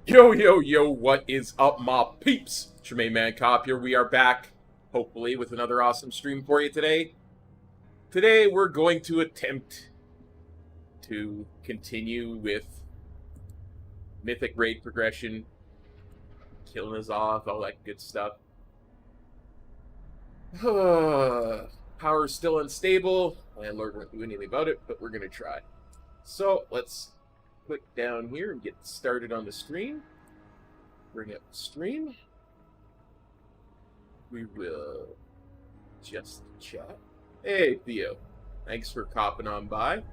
Yo, yo, yo, what is up, my peeps? Tremaine Man Cop here. We are back, hopefully, with another awesome stream for you today. Today, we're going to attempt to continue with Mythic raid progression, killing us off, all that good stuff. Power's still unstable. Landlord won't do anything about it, but we're going to try. So, let's click down here and get started on the stream. Bring up the stream. We will just chat. Hey, Theo. Thanks for copping on by.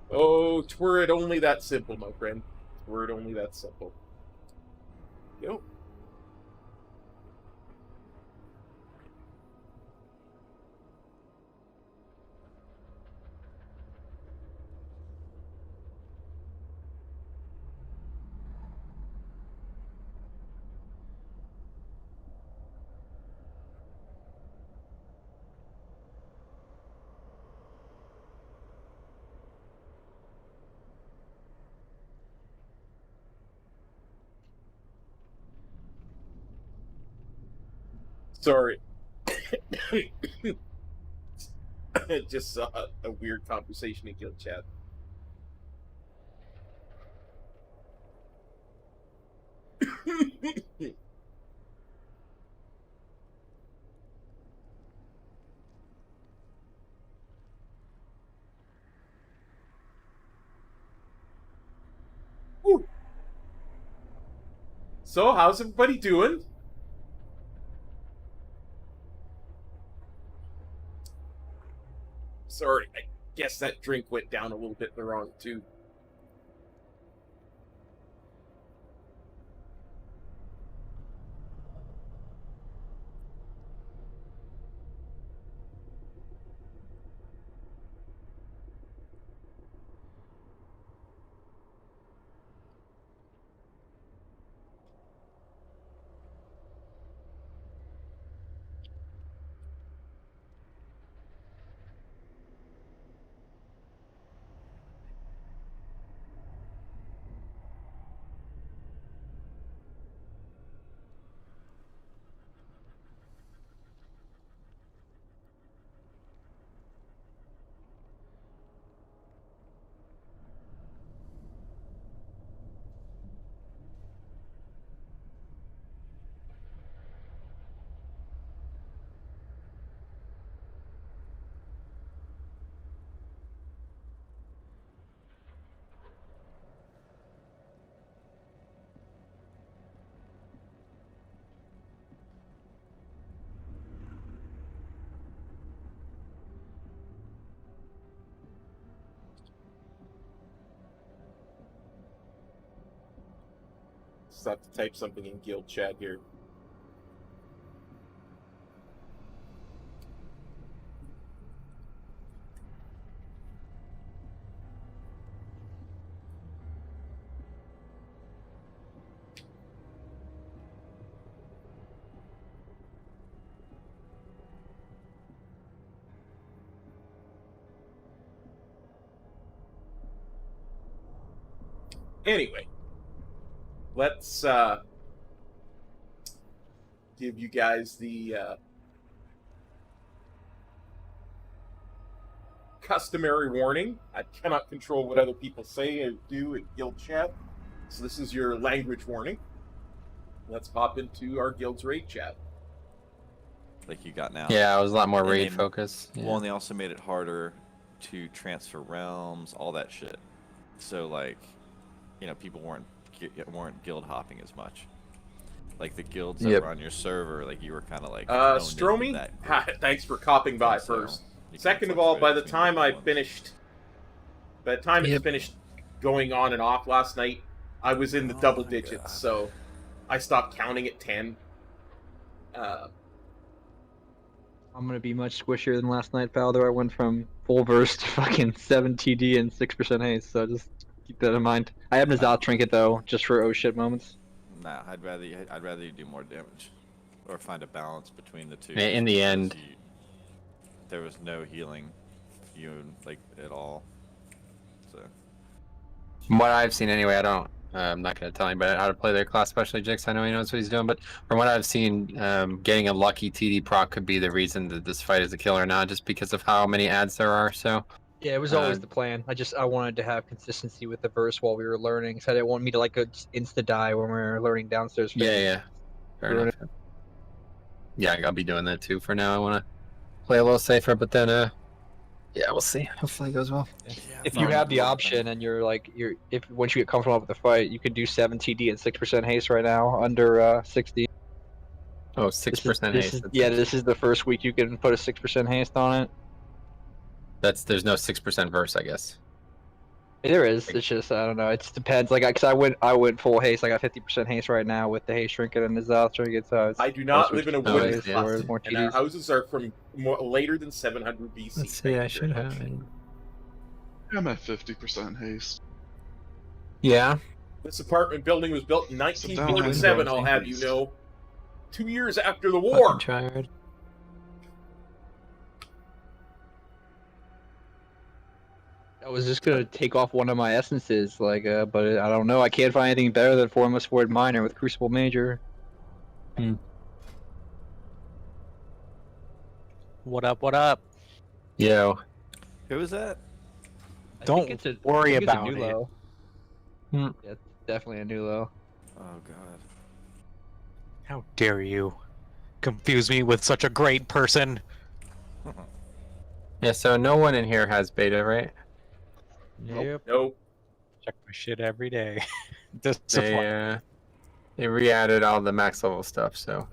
Oh, twere it only that simple, my friend. Twere it only that simple. Yo. Sorry. Just saw a weird conversation in guild chat. So, how's everybody doing? Sorry, I guess that drink went down a little bit in the wrong tube. Just have to type something in guild chat here. Anyway, let's give you guys the customary warning. I cannot control what other people say or do in guild chat, so this is your language warning. Let's pop into our guild's raid chat. Like you got now. Yeah, it was a lot more raid focus. Well, and they also made it harder to transfer realms, all that shit. So like, you know, people weren't guild hopping as much. Like the guilds that were on your server, like you were kind of like. Stromy, thanks for copping by first. Second of all, by the time I finished, it finished going on and off last night, I was in the double digits, so I stopped counting at 10. I'm gonna be much squishier than last night, pal. Though I went from full verse to fucking 7 TD and 6% haste, so just keep that in mind. I have Nya'lotha trinket though, just for oh shit moments. Nah, I'd rather you do more damage, or find a balance between the two. In the end, there was no healing, like at all. So. From what I've seen, anyway, I'm not going to tell anybody how to play their class, especially Jix. I know he knows what he's doing, but from what I've seen, getting a lucky TD proc could be the reason that this fight is a killer now, just because of how many ads there are. So. Yeah, it was always the plan. I wanted to have consistency with the verse while we were learning, so I didn't want me to like insta die when we were learning downstairs. Yeah. Fair enough. Yeah, I'll be doing that too for now. I want to play a little safer, but then yeah, we'll see. Hopefully it goes well. Yeah, if you have the option and if once you get comfortable with the fight, you could do 7 TD and 6% haste right now under 60. Oh, 6% haste. This is the first week you can put a 6% haste on it. There's no 6% verse, I guess. There is. It's just I don't know. It just depends. Like, cause I went full haste. I got 50% haste right now with the haste trinket and the Nya'lotha trinket. So I do not live in a wooden class, more and our houses are from later than 700 BC. Let's see. I should have. I'm at 50% haste. Yeah. This apartment building was built in 1947. I'll have you know, 2 years after the war. Tired. I was just gonna take off one of my essences, like, but I don't know. I can't find anything better than Formless Void Minor with Crucible Major. What up? What up? Yo. Who is that? Don't worry about it. Low. Yeah, it's definitely a new low. Oh god. How dare you confuse me with such a great person? Yeah. So no one in here has beta, right? Yep. Nope. Check my shit every day. They re-added all the max level stuff, so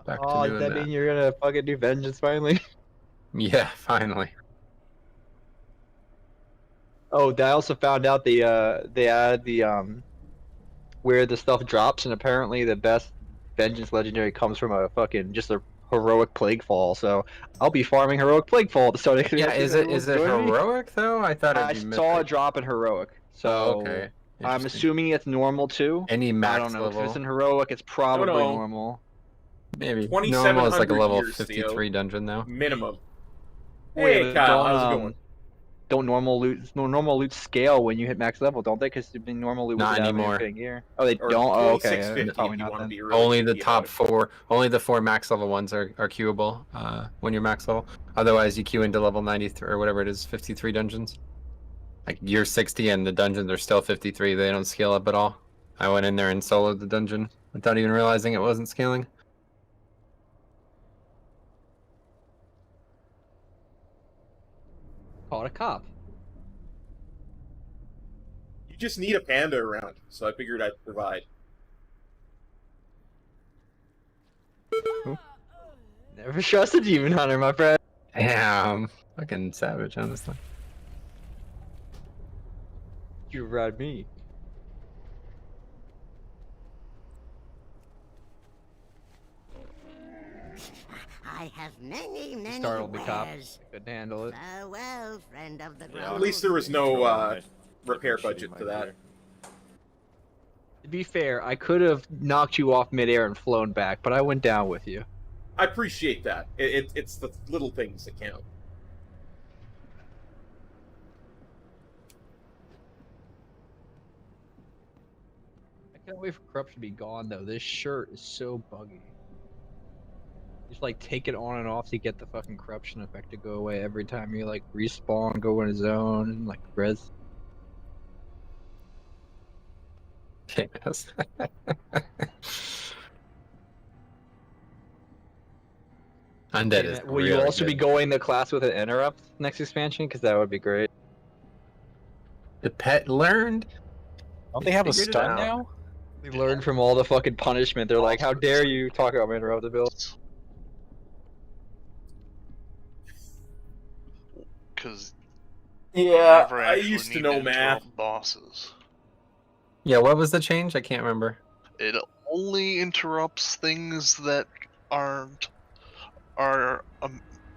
back to doing does that mean you're gonna fucking do Vengeance finally? Yeah, finally. Oh, I also found out they added the where the stuff drops, and apparently the best Vengeance legendary comes from a fucking just a heroic plague fall. So I'll be farming heroic plague fall to start. Yeah, is it heroic though? I thought I saw a drop in heroic. So okay. I'm assuming it's normal too. Any max I don't know level. if it's in heroic. It's probably normal. Maybe normal is like a level 53 dungeon though. Minimum. Wait, Hey Kyle, how's it going? Don't normal loot scale when you hit max level, don't they? Because normal loot not anymore. Gear. Oh, they don't. Oh, okay. Probably not then. Only the top 4. Only the 4 max level ones are queuable when you're max level. Otherwise, you queue into level 93 or whatever it is, 53 dungeons. Like you're 60 and the dungeons are still 53. They don't scale up at all. I went in there and soloed the dungeon without even realizing it wasn't scaling. Caught a cop. You just need a panda around, so I figured I'd provide. Never trust a demon hunter, my friend. Damn, fucking savage, honestly. You ride me. I have many Startled the cop. wares. Couldn't handle it. Farewell, friend of the Yeah, grove. At least there was no repair budget to that. To be fair, I could have knocked you off midair and flown back, but I went down with you. I appreciate that. It's the little things that count. I can't wait for corruption to be gone though. This shirt is so buggy. Just like take it on and off to get the fucking corruption effect to go away every time you like respawn, go in a zone, and like res. Yes. Undead is Will really you also be good. going the class with an interrupt next expansion? Because that would be great. The pet learned. Don't they have a Figured it stun out. now? We learned from all the fucking punishment. They're like, how dare you talk about my interrupted build? Because Yeah, I used to know math. Bosses. Yeah, what was the change? I can't remember. It only interrupts things that are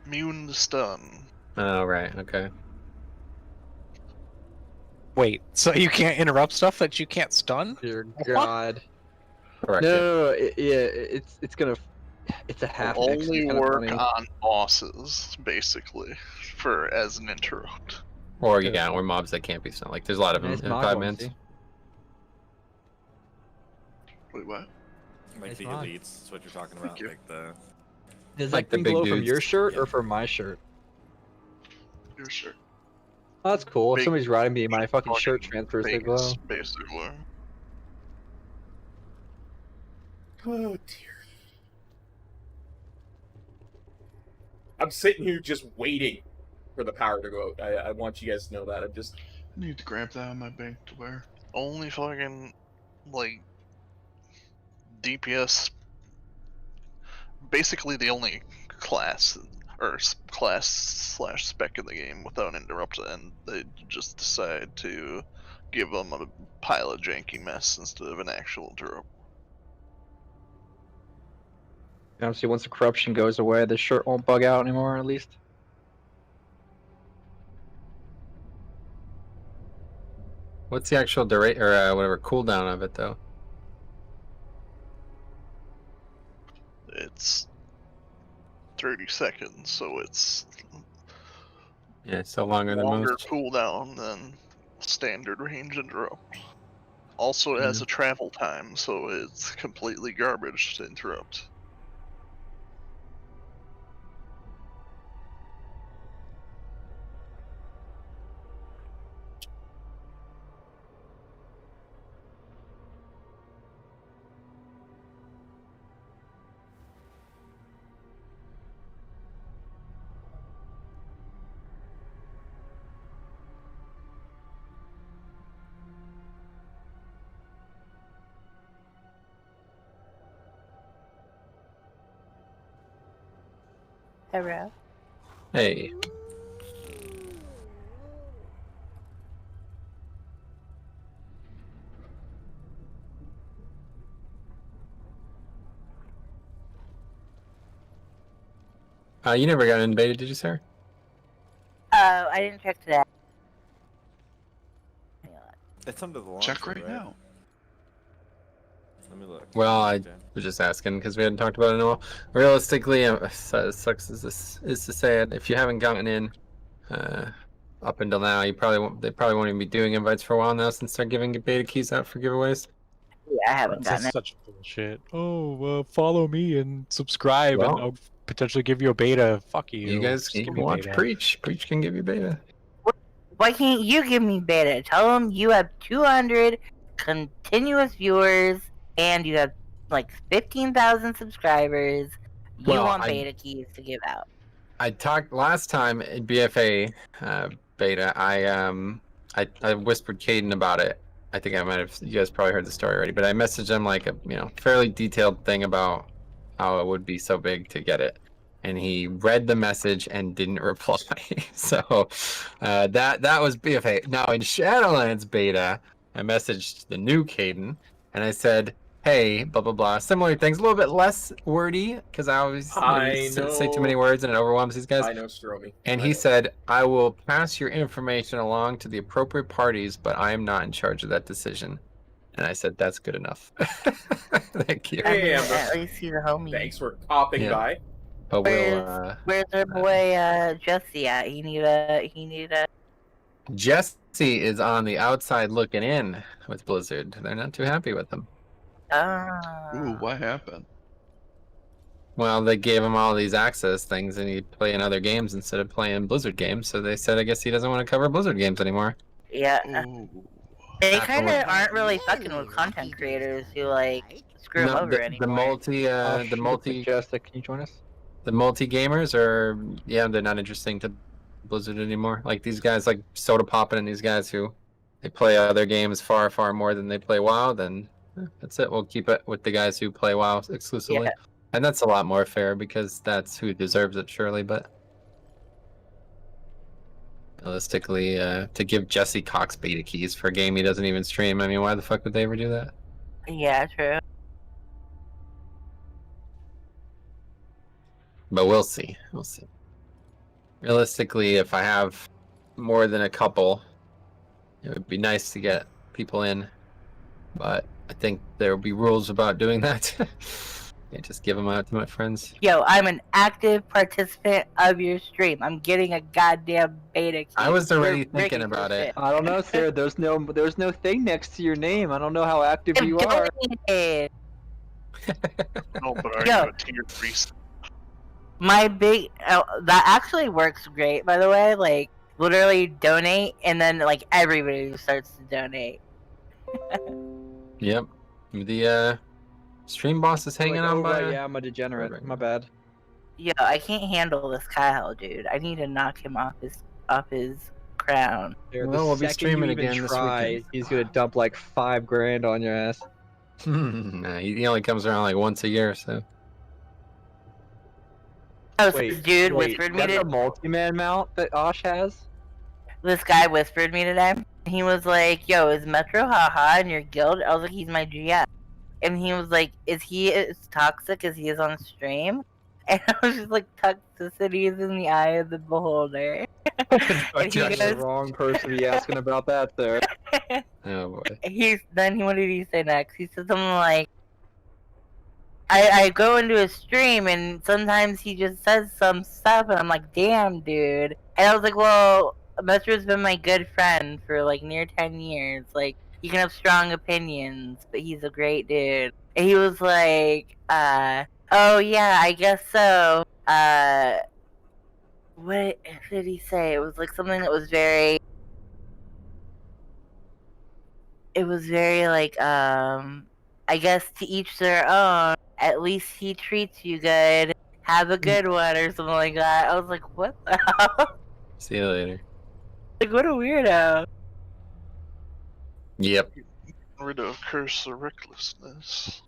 immune to stun. Oh, right. Okay. Wait, so you can't interrupt stuff that you can't stun? Dear God. Correct. No, it's gonna. It's a half. It'll X, it's only kinda work funny. on bosses, basically, as an interrupt. Or yeah, or mobs that can't be stunned. Like there's a lot of them Nice in mod 5 one, minutes. see? Wait, what? Like Nice the mod. elites, that's what you're talking about. you. Like the Does Like that the thing big glow from dudes. your shirt Yeah. or from my shirt? Your shirt. Oh, that's cool. If Big somebody's riding me, my fucking shirt fucking transfers to face, glow. basically. Oh dear. I'm sitting here just waiting for the power to go out. I want you guys to know that. I'm just. I need to grab that on my bank to wear. Only fucking, like, DPS. Basically the only class, or class/spec in the game without interrupt, and they just decide to give them a pile of janky mess instead of an actual interrupt. Obviously, once the corruption goes away, the shirt won't bug out anymore, at least. What's the actual duration or whatever cooldown of it though? It's 30 seconds, so it's Yeah, it's so longer than longer most. cooldown than standard range interrupt. Also, it has a travel time, so it's completely garbage to interrupt. Hello. Hey. You never got invaded, did you, sir? Oh, I didn't check today. it's under the launch. Check right now. Let me look. Well, I was just asking because we hadn't talked about it in a while. Realistically, it sucks as this is to say it. If you haven't gotten in up until now, you probably won't. They probably won't even be doing invites for a while now since they're giving beta keys out for giveaways. Yeah, I haven't gotten That's it. such bullshit. Oh, follow me and subscribe, Well- and I'll potentially give you a beta. Fuck you. You guys Just give can me watch beta. Preach. Preach can give you beta. Why can't you give me beta? Tell them you have 200 continuous viewers and you have like 15,000 subscribers. You Well, want I- beta keys to give out. I talked last time in BFA beta. I whispered Caden about it. I think I might have. You guys probably heard the story already, but I messaged him like a fairly detailed thing about how it would be so big to get it, and he read the message and didn't reply. So that was BFA. Now in Shadowlands beta, I messaged the new Caden and I said, hey, blah blah blah, similar things, a little bit less wordy because I always say too many words and it overwhelms these guys. I know, Stromy. And he said, "I will pass your information along to the appropriate parties, but I am not in charge of that decision." And I said, "That's good enough." Thank you. Hey, Amber. At least he's a homie. Thanks for popping by. But Where's our boy Jesse at? He need a. Jesse is on the outside looking in with Blizzard. They're not too happy with him. Ooh, what happened? Well, they gave him all these access things and he'd play in other games instead of playing Blizzard games, so they said I guess he doesn't want to cover Blizzard games anymore. Yeah. Ooh. They kind of aren't really fucking with content creators who like screw them over anymore. The multi Jessica, can you join us? The multi gamers are they're not interesting to Blizzard anymore. Like these guys like Soda Poppin' and these guys who they play other games far more than they play WoW, then that's it. We'll keep it with the guys who play WoW exclusively. Yeah. And that's a lot more fair because that's who deserves it, surely, but realistically, to give Jesse Cox beta keys for a game he doesn't even stream, I mean, why the fuck would they ever do that? Yeah, true. But we'll see. We'll see. Realistically, if I have more than a couple, it would be nice to get people in. But I think there will be rules about doing that. Can't just give them out to my friends. Yo, I'm an active participant of your stream. I'm getting a goddamn beta key. I was already You're thinking rigging about this it. shit. I don't know, sir. There's no thing next to your name. I don't know how active I'm you are. donated. Oh, but are Yo. you a tier 3? My big that actually works great, by the way. Like literally donate, and then like everybody starts to donate. Yep. The stream boss is hanging on by. Yeah, I'm a degenerate. Right. My bad. Yo, I can't handle this Kyle, dude. I need to knock him off his crown. There, Well, we'll be second streaming you even again this try, weekend. he's gonna dump like $5,000 on your ass. Nah, he only comes around like once a year, so. Oh, so this dude whispered me that's to a multi-man mount that Osh has? this guy whispered me today. He was like, "Yo, is Metro haha in your guild?" I was like, "He's my GM." And he was like, "Is he as toxic as he is on stream?" And I was just like, "Toxicity is in the eye of the beholder." And he You're the goes, wrong person to be asking about that, sir. Oh boy. what did he say next? He said something like, I go into a stream and sometimes he just says some stuff and I'm like, damn, dude. And I was like, well, Metro's been my good friend for like near 10 years. Like, you can have strong opinions, but he's a great dude. And he was like, oh yeah, I guess so. What did he say? It was like something that was very... It was very like, I guess to each their own. At least he treats you good. Have a good one, or something like that. I was like, what the hell? See you later. Like, what a weirdo. Yep. Rid of curse of recklessness.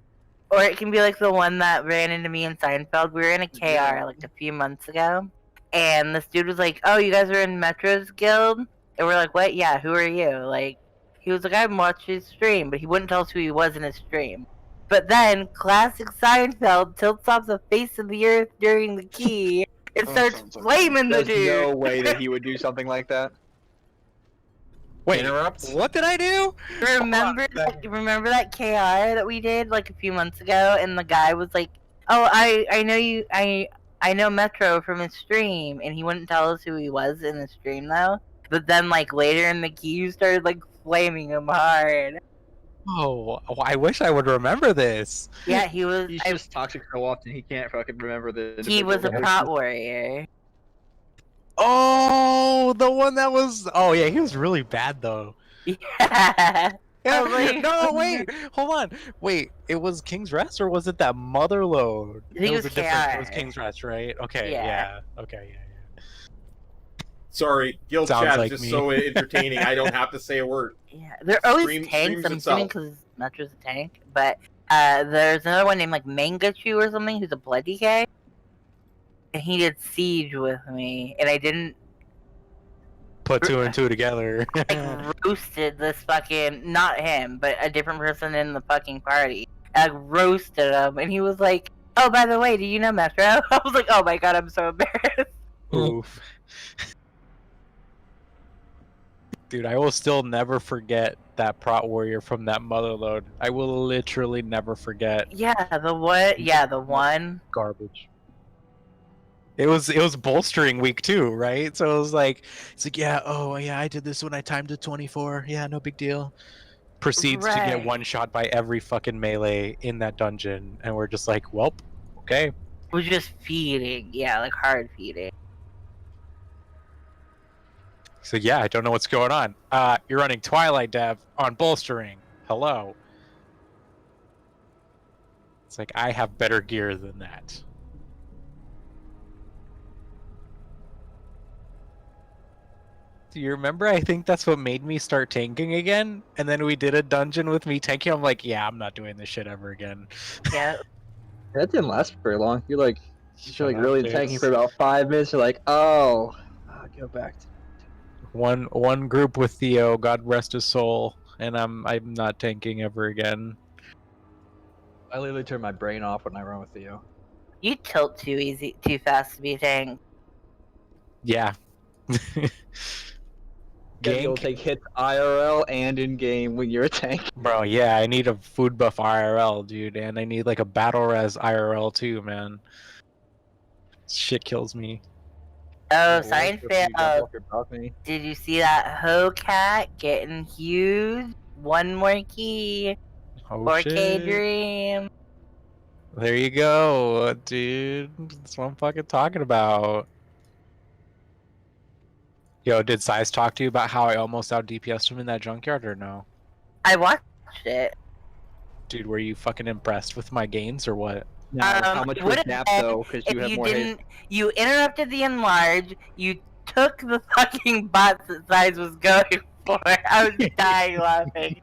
Or it can be like the one that ran into me in Seinfeld. We were in a KR like a few months ago. And this dude was like, oh, you guys are in Metro's guild? And we're like, what? Yeah, who are you? Like, he was like, I watched his stream, but he wouldn't tell us who he was in his stream. But then, classic Seinfeld tilts off the face of the earth during the key and starts sounds like flaming the There's dude. no way that he would do something like that. Wait, Interrupt? what did I do? Remember that KR that we did like a few months ago, and the guy was like, "Oh, I know you, I know Metro from his stream," and he wouldn't tell us who he was in the stream though. But then like later in the queue, you started like flaming him hard. Oh, I wish I would remember this. Yeah, he was. He's just toxic so often he can't fucking remember the. He was a individual. prot warrior. Oh, the one that was. Oh yeah, he was really bad though. Yeah. Yeah, was like- no, wait, hold on. Wait, it was King's Rest or was it that Motherload? I think it was a different. It was KR. King's Rest, right? Okay, Yeah. yeah. Okay, yeah. Sorry, guild Sounds chat like is just me. so entertaining. I don't have to say a word. Yeah, they're always Streams tanks. I'm assuming itself. because Metro's a tank. But there's another one named like Mangachu or something who's a blood DK, and he did siege with me, and I didn't Put two and two together. like roasted this fucking not him, but a different person in the fucking party. and I roasted him, and he was like, "Oh, by the way, do you know Metro?" I was like, "Oh my god, I'm so embarrassed." Oof. Dude, I will still never forget that prot warrior from that motherload. I will literally never forget. Yeah, the what? Yeah, the one. Garbage. It was bolstering week 2, right? So it's like yeah, oh yeah, I did this when I timed to 24. Yeah, no big deal. Proceeds to get Right. one shot by every fucking melee in that dungeon, and we're just like, welp, okay. Was just feeding, yeah, like hard feeding. So yeah, I don't know what's going on. You're running Twilight Dev on bolstering. Hello. It's like I have better gear than that. Do you remember? I think that's what made me start tanking again. And then we did a dungeon with me tanking. I'm like, yeah, I'm not doing this shit ever again. Yeah. That didn't last very long. You're like Shut up, really James. tanking for about 5 minutes. You're like, oh, I'll go back to. One group with Theo, God rest his soul, and I'm not tanking ever again. I literally turn my brain off when I run with Theo. You tilt too fast to be tanked. Yeah. You'll Gank, take hits IRL and in game when you're a tank. bro. Yeah, I need a food buff IRL, dude, and I need like a battle res IRL too, man. Shit kills me. Oh, Windwalker, Seinfeld. Windwalker balcony. Did you see that hoe cat getting huge? One more key. Oh 4K shit. dream. There you go, dude. That's what I'm fucking talking about. Yo, did Size talk to you about how I almost out DPS'd him in that junkyard or no? I watched it. Dude, were you fucking impressed with my gains or what? Now, how much it was would've Nap been though? Because you If have you more hits. didn't, you interrupted the enlarge. You took the fucking bots that Size was going for. I was dying laughing.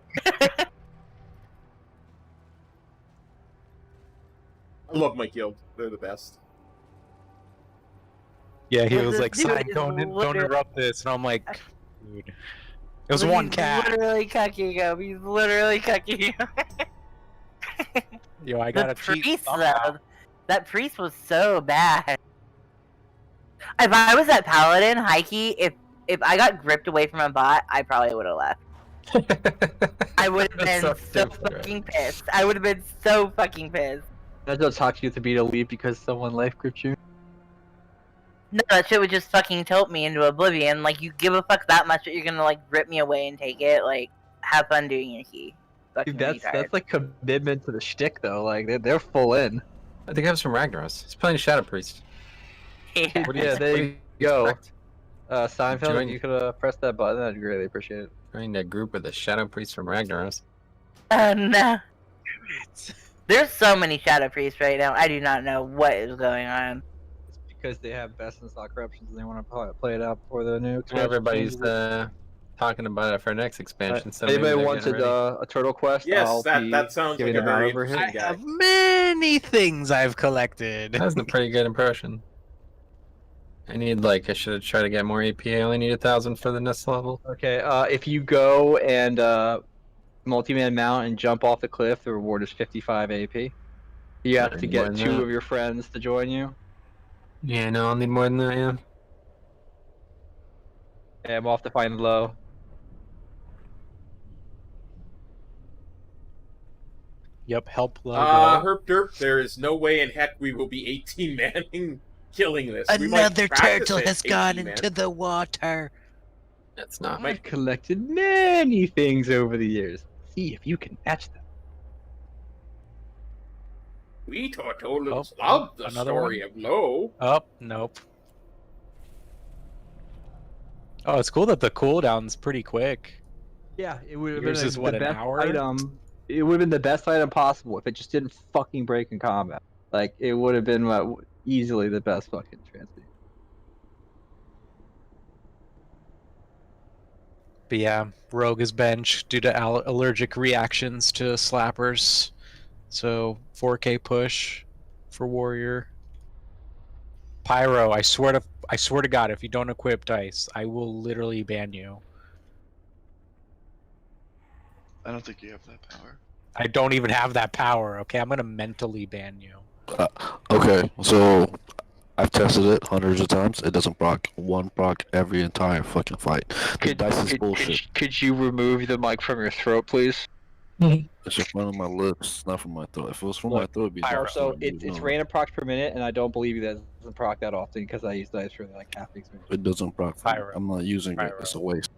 I love my guild. They're the best. Yeah, he Well, was this like, dude "Sign, is don't literally- interrupt this," and I'm like, dude, it was He's one cat. Literally cucking him. He's literally cucking him. Yo, I The gotta cheat priest somehow. though, that priest was so bad. If I was at Paladin, Heike, if I got gripped away from a bot, I probably would have left. I would have been so fucking pissed. I would have been so fucking pissed. That's what talks you to be to leave because someone life gripped you. No, that shit would just fucking tilt me into oblivion. Like, you give a fuck that much that you're gonna, like, rip me away and take it. Like, have fun doing your key. Fucking Dude, retard. that's like commitment to the shtick though. Like they're full in. I think I have some Ragnaros. He's playing Shadow Priest. Yeah. What do you, Yeah, what there do you go. expect? Seinfeld, Join- if you could press that button, I'd greatly appreciate it. Joining a group with a Shadow Priest from Ragnaros. Oh, no. There's so many Shadow Priests right now. I do not know what is going on. It's because they have best in stock corruptions and they want to play it out before the new expansion Everybody's changes. talking about it for next expansion. So Anybody maybe they're wanted getting ready. a turtle quest? Yes, I'll be that sounds like giving a them out very over here. interesting I guy. have many things I've collected. That was a pretty good impression. I should have tried to get more AP. I only need 1,000 for the next level. Okay, if you go and multi-man mount and jump off the cliff, the reward is 55 AP. You have to More get than 2 that. of your friends to join you. Yeah, no, I'll need more than that, yeah. Okay, I'm off to find low. Yep, help logo. Herp Derp, there is no way in heck we will be 18 manning killing this. We might Another practice turtle it, has 18 gone man. into the water. It's not. I've collected many things over the years. See if you can match them. We Tortolans Oh, love the another story of Lo. Oh, nope. Oh, it's cool that the cooldown's pretty quick. Yeah, it would have Yours been is what, the an best hour? item. It would have been the best item possible if it just didn't fucking break in combat. Like it would have been easily the best fucking transfer. But yeah, Rogue is benched due to allergic reactions to slappers. So 4K push for Warrior. Pyro, I swear to God, if you don't equip dice, I will literally ban you. I don't think you have that power. I don't even have that power. Okay, I'm gonna mentally ban you. Okay, so I've tested it hundreds of times. It doesn't proc. One proc every entire fucking fight. The dice is bullshit. Could you remove the mic from your throat, please? It's in front of my lips, not from my throat. If it was from my throat, it'd be Pyro, dark. so it's random procs per minute, and I don't believe that it doesn't proc that often because I use dice for like half the experience. It doesn't proc. Pyro. I'm not using it. Pyro. It's a waste.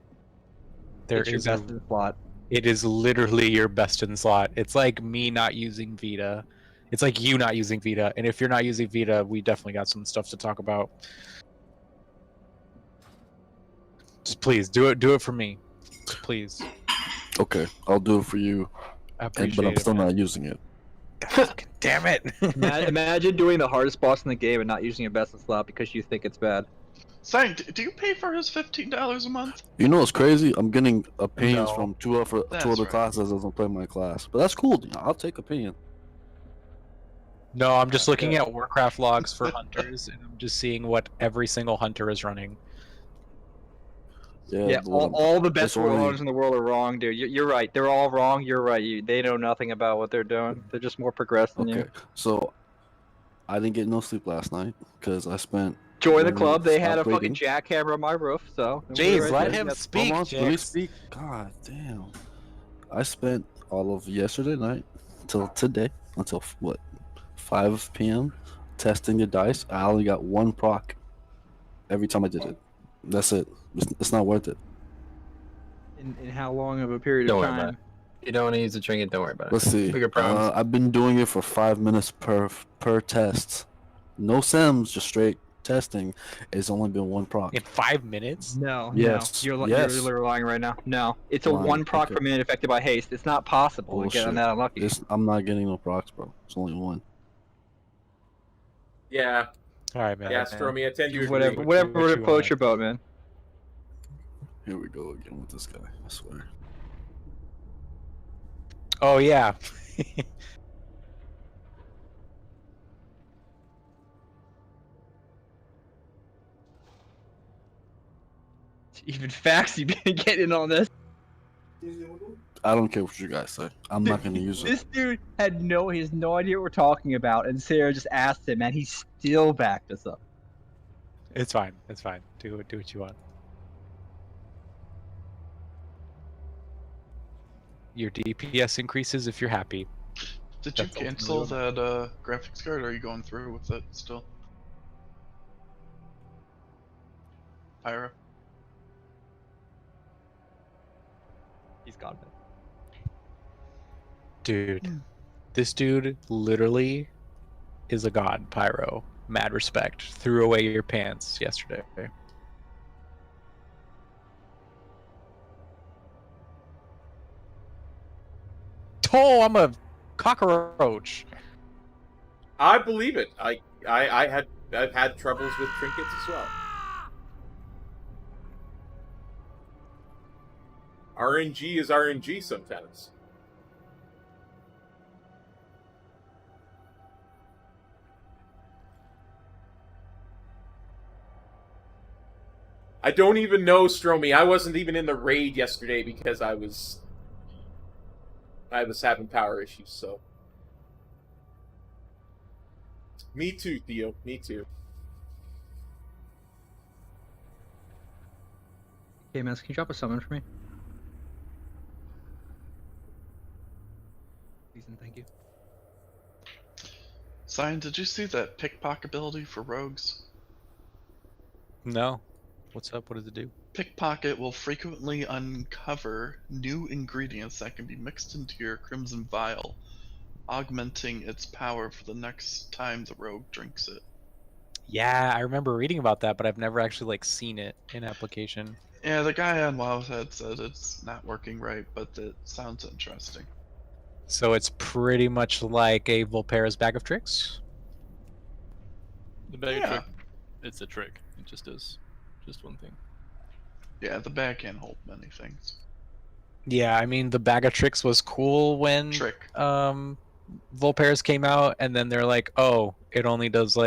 There It's your best in slot. It is literally your best in slot. It's like me not using Vita. It's like you not using Vita. And if you're not using Vita, we definitely got some stuff to talk about. Just please do it for me. Please. Okay, I'll do it for you. I appreciate But I'm it, still man. not using it. God fucking damn it. Imagine doing the hardest boss in the game and not using your best in slot because you think it's bad. Saying, do you pay for his $15 a month? You know what's crazy? I'm getting opinions No. from two other right. classes that doesn't play my class. But that's cool. I'll take opinion. No, I'm just looking at Warcraft logs for hunters, and I'm just seeing what every single hunter is running. Yeah, but all the best it's only- warlords in the world are wrong, dude. You're right. They're all wrong. You're right. They know nothing about what they're doing. They're just more progressed than Okay, you. so I didn't get no sleep last night because I spent. Join the Maybe club. They had a stop fucking reading. jackhammer on my roof, so. Jeez, Right let there. him That's- speak, Hold on, let me Jax. speak. God damn. I spent all of yesterday night until today, until what, 5 p.m. testing the dice. I only got one proc every time I did it. That's it. It's not worth it. In how long of a period Don't of worry about time? You don't want to use a trinket, don't worry about it. Let's see. Bigger problems. I've been doing it for 5 minutes per test. No sims, just straight testing. It's only been one proc. In 5 minutes? No, Yes, no. yes. You're lying right now. No, it's a Lying, one proc okay. per minute affected by haste. It's not possible to get on Bullshit. that unlucky. I'm not getting no procs, bro. It's only one. Yeah, Alright, man. yeah, Stromy, I tend to agree. Whatever, what whatever you would float want. your boat, man. Here we go again with this guy. I swear. Oh, yeah. Even Faxy been getting on this. I don't care what you guys say. I'm not gonna use it. This dude had he has no idea what we're talking about, and Sarah just asked him, and he still backed us up. It's fine. It's fine. Do what you want. Your DPS increases if you're happy. Did you That's cancel ultimately that graphics card, or are you going through with it still? Pyro? He's got it. Dude, this dude literally is a god, Pyro. Mad respect. Threw away your pants yesterday. Oh, I'm a cockroach. I believe it. I've had troubles with trinkets as well. RNG is RNG sometimes. I don't even know, Stromy. I wasn't even in the raid yesterday because I was having power issues, so. Me too, Theo. Me too. Hey, man, can you drop a summon for me? Please and thank you. Sign, did you see that pickpocket ability for rogues? No. What's up? What does it do? Pickpocket will frequently uncover new ingredients that can be mixed into your Crimson Vial, augmenting its power for the next time the rogue drinks it. Yeah, I remember reading about that, but I've never actually seen it in application. Yeah, the guy on Wowhead said it's not working right, but it sounds interesting. So it's pretty much like a Volpera's Bag of Tricks? The bag Yeah. of trick, it's a trick. It just is just one thing. Yeah, the bag can't hold many things. Yeah, I mean, the Bag of Tricks was cool when Trick. Volpera's came out, and then they're like, oh, it only does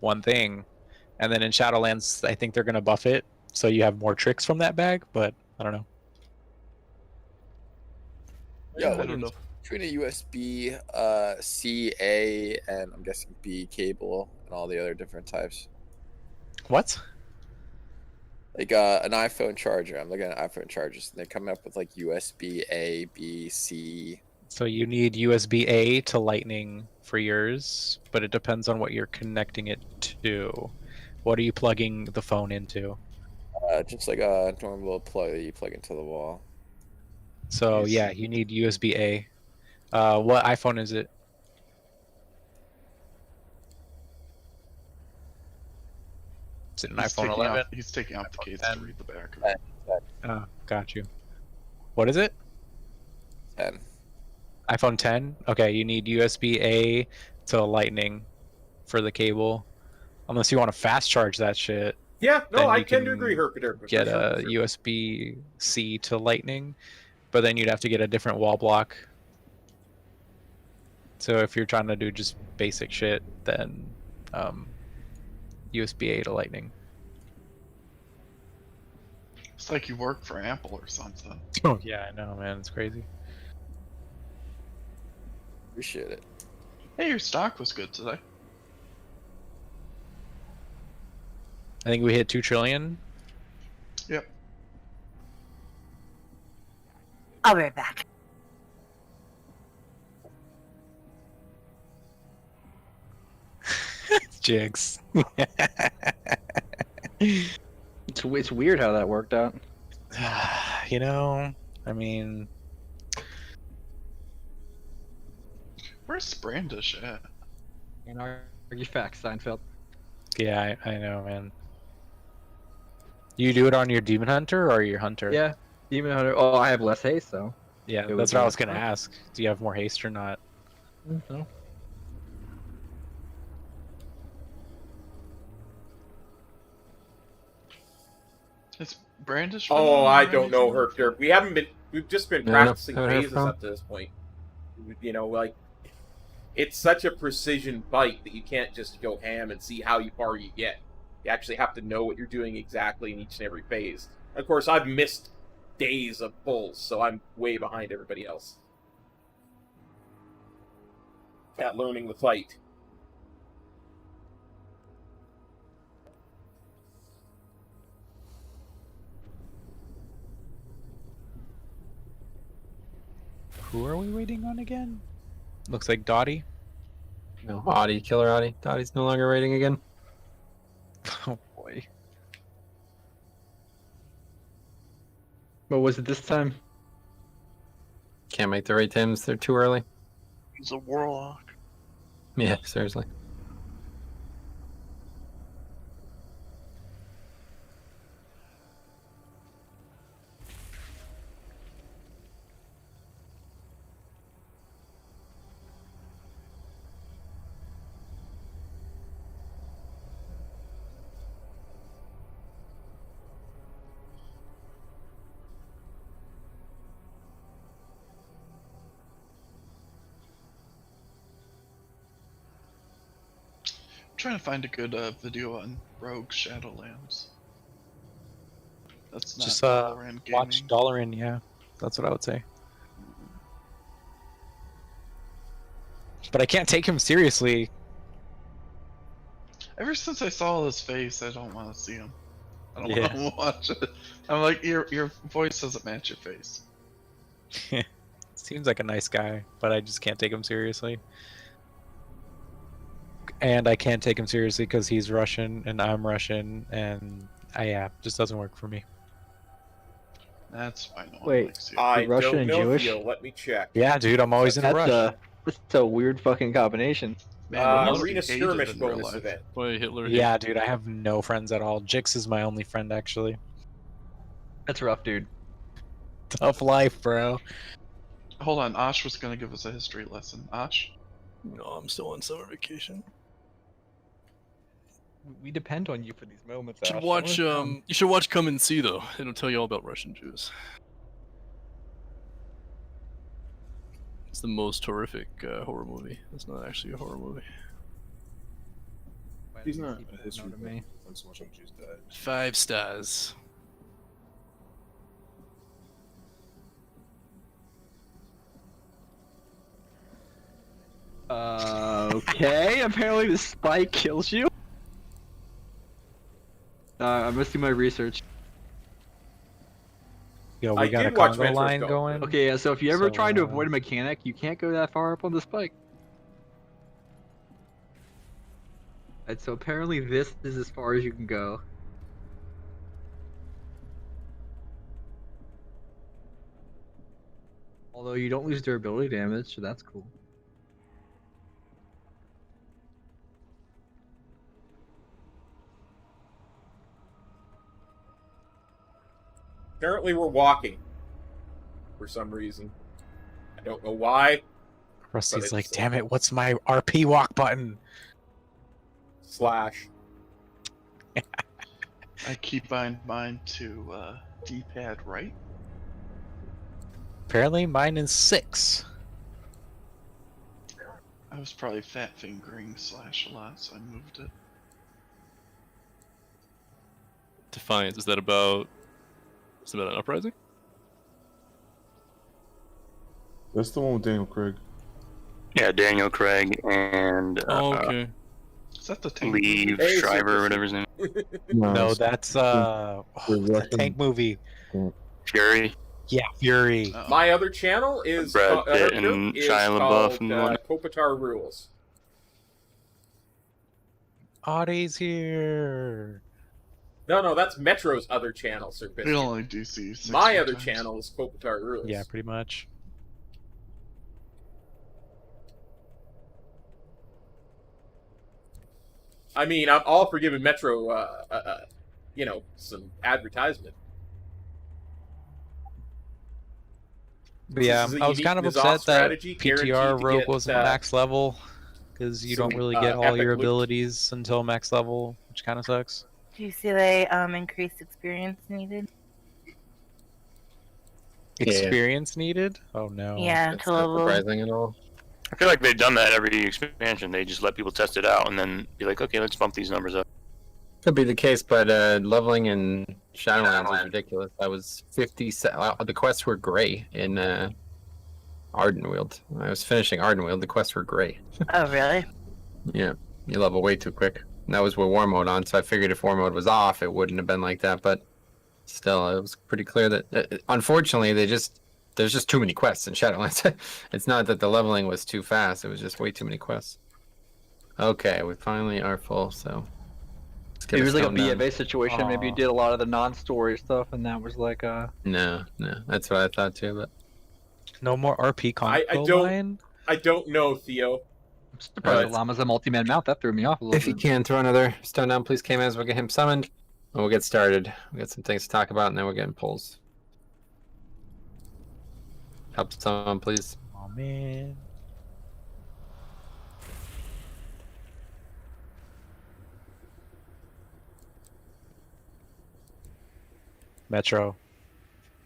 one thing. And then in Shadowlands, I think they're going to buff it, so you have more tricks from that bag, but I don't know. Yeah, I don't know. between a USB C, A, and I'm guessing B cable and all the other different types. What? Like an iPhone charger. I'm looking at iPhone chargers, and they're coming up with like USB A, B, C. So you need USB A to Lightning for yours, but it depends on what you're connecting it to. What are you plugging the phone into? Just like a normal plug that you plug into the wall. So yeah, you need USB A. What iPhone is it? Is it an iPhone 11? He's taking out the case to read the back of it. Oh, got you. What is it? 10. iPhone 10? Okay, you need USB A to Lightning for the cable. Unless you want to fast charge that shit. Yeah, no, then I you tend to can agree, Herpaderp. Get a USB C to Lightning, but then you'd have to get a different wall block. So if you're trying to do just basic shit, then USB A to Lightning. It's like you work for Apple or something. Oh yeah, I know, man. It's crazy. Appreciate it. Hey, your stock was good today. I think we hit 2 trillion. Yep. I'll be right back. Jigs. It's weird how that worked out. You know, I mean, Where's Brandish at? Argue facts, Seinfeld. yeah, I know, man. You do it on your Demon Hunter or your Hunter? Yeah, Demon Hunter. Oh, I have less haste, so. Yeah, It that's would what I be was gonna fine. ask. Do you have more haste or not? No. It's Brandish. Oh, I don't know, Herpaderp. We've just been Yeah, I know. practicing Haven't heard phases from. up to this point. You know, like, it's such a precision bite that you can't just go ham and see how far you get. You actually have to know what you're doing exactly in each and every phase. Of course, I've missed days of pulls, so I'm way behind everybody else at learning the fight. Who are we waiting on again? Looks like Dottie. No, Audie, Killer Audie. Dottie's no longer rating again. Oh boy. What was it this time? Can't make the right Tims. They're too early. He's a warlock. Yeah, seriously. I'm trying to find a good video on Rogue Shadowlands. That's not Just Valorant gaming. watch Dollarin, yeah. That's what I would say. But I can't take him seriously. Ever since I saw his face, I don't want to see him. I don't Yeah. want to watch it. I'm like, your voice doesn't match your face. Seems like a nice guy, but I just can't take him seriously. And I can't take him seriously because he's Russian and I'm Russian, and just doesn't work for me. That's why no one Wait, likes you. I Russian don't and know, Jewish? Theo. Let me check. Yeah, dude, I'm always in a rush. That's a weird fucking combination. Man, they must be Arena hated skirmish in real bonus life. event. Boy, Hitler. Yeah, dude, I have no friends at all. Jix is my only friend, actually. That's rough, dude. Tough life, bro. Hold on, Osh was gonna give us a history lesson. Osh? No, I'm still on summer vacation. We depend on you for these moments. You should Ash. watch. That was fun. You should watch Come and See though. It'll tell you all about Russian Jews. It's the most horrific horror movie. It's not actually a horror movie. He's not Keep a it history known to me. 5 stars. Okay. Apparently the spike kills you. I'm missing my research. Yo, I we got a did watch Congo Metro's line Go. going. Okay, yeah, so if you ever So, try to avoid a mechanic, you can't go that far up on the spike. And so apparently this is as far as you can go. Although you don't lose durability damage, so that's cool. Apparently we're walking. For some reason. I don't know why. Rusty's But like, it's, damn it, what's my RP walk button? Slash. I keep mine to D-pad right. Apparently mine is 6. I was probably fat fingering slash a lot, so I moved it. Defiance, is that about an uprising? That's the one with Daniel Craig. Yeah, Daniel Craig and Oh, okay. Is that the tank? Lee Hey, Shriver or Super whatever his name. No, that's the tank movie. Fury. Yeah, Fury. Oh. My other channel is Brad Pitt here and is Shia called LaBeouf and one. Kopitar Rules. Audie's here. No, that's Metro's other channel, Sir We Biscuit. only do see 6 My other sometimes. channel is Kopitar Rules. Yeah, pretty much. I mean, I'm all for giving Metro, some advertisement. But yeah, This is a I was unique kind of Nizam upset that strategy, guaranteed PTR to Rogue get, wasn't max level, because you don't some, really get all epic your loot. abilities until max level, which kind of sucks. Do you see they increased experience needed? Experience needed? Oh no. Yeah, That's to not level. surprising at all. I feel like they've done that every expansion. They just let people test it out and then be like, okay, let's bump these numbers up. Could be the case, but leveling in Shadowlands was ridiculous. I was 50. The quests were gray in Ardenweald. I was finishing Ardenweald. The quests were gray. Oh, really? Yeah, you level way too quick. And that was with war mode on, so I figured if war mode was off, it wouldn't have been like that. But still, it was pretty clear that unfortunately there's just too many quests in Shadowlands. It's not that the leveling was too fast; it was just way too many quests. Okay, we finally are full, so. It was like a BFA BFA situation. Maybe you did a lot of the non-story stuff, and that was like No, that's what I thought too. But No more RP I combo don't- line? I don't know, Theo. I'm surprised Alright. Llama's a multi-man mount. That threw me off a little if you bit. can throw another stone down, please, K-Mans. We'll get him summoned, and we'll get started. We got some things to talk about, and then we're getting pulls. Help someone, please. Oh man. Metro,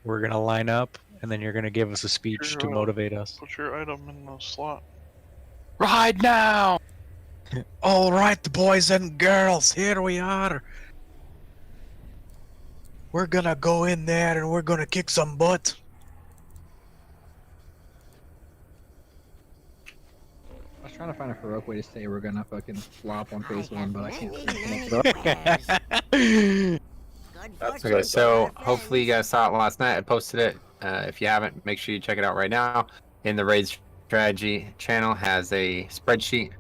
we're gonna line up, and then you're gonna give us a speech to Sure. motivate us. Put your item in the slot. Ride now! All right, boys and girls, here we are. We're gonna go in there and we're gonna kick some butt. I was trying to find a heroic way to say we're gonna fucking flop on phase I one, have but I can't. many come up with it. wares. Good That's fortune Okay, so for hopefully you guys saw it last night. I posted it. If you haven't, make sure you check it out right now. In the Raid Strategy channel has a spreadsheet.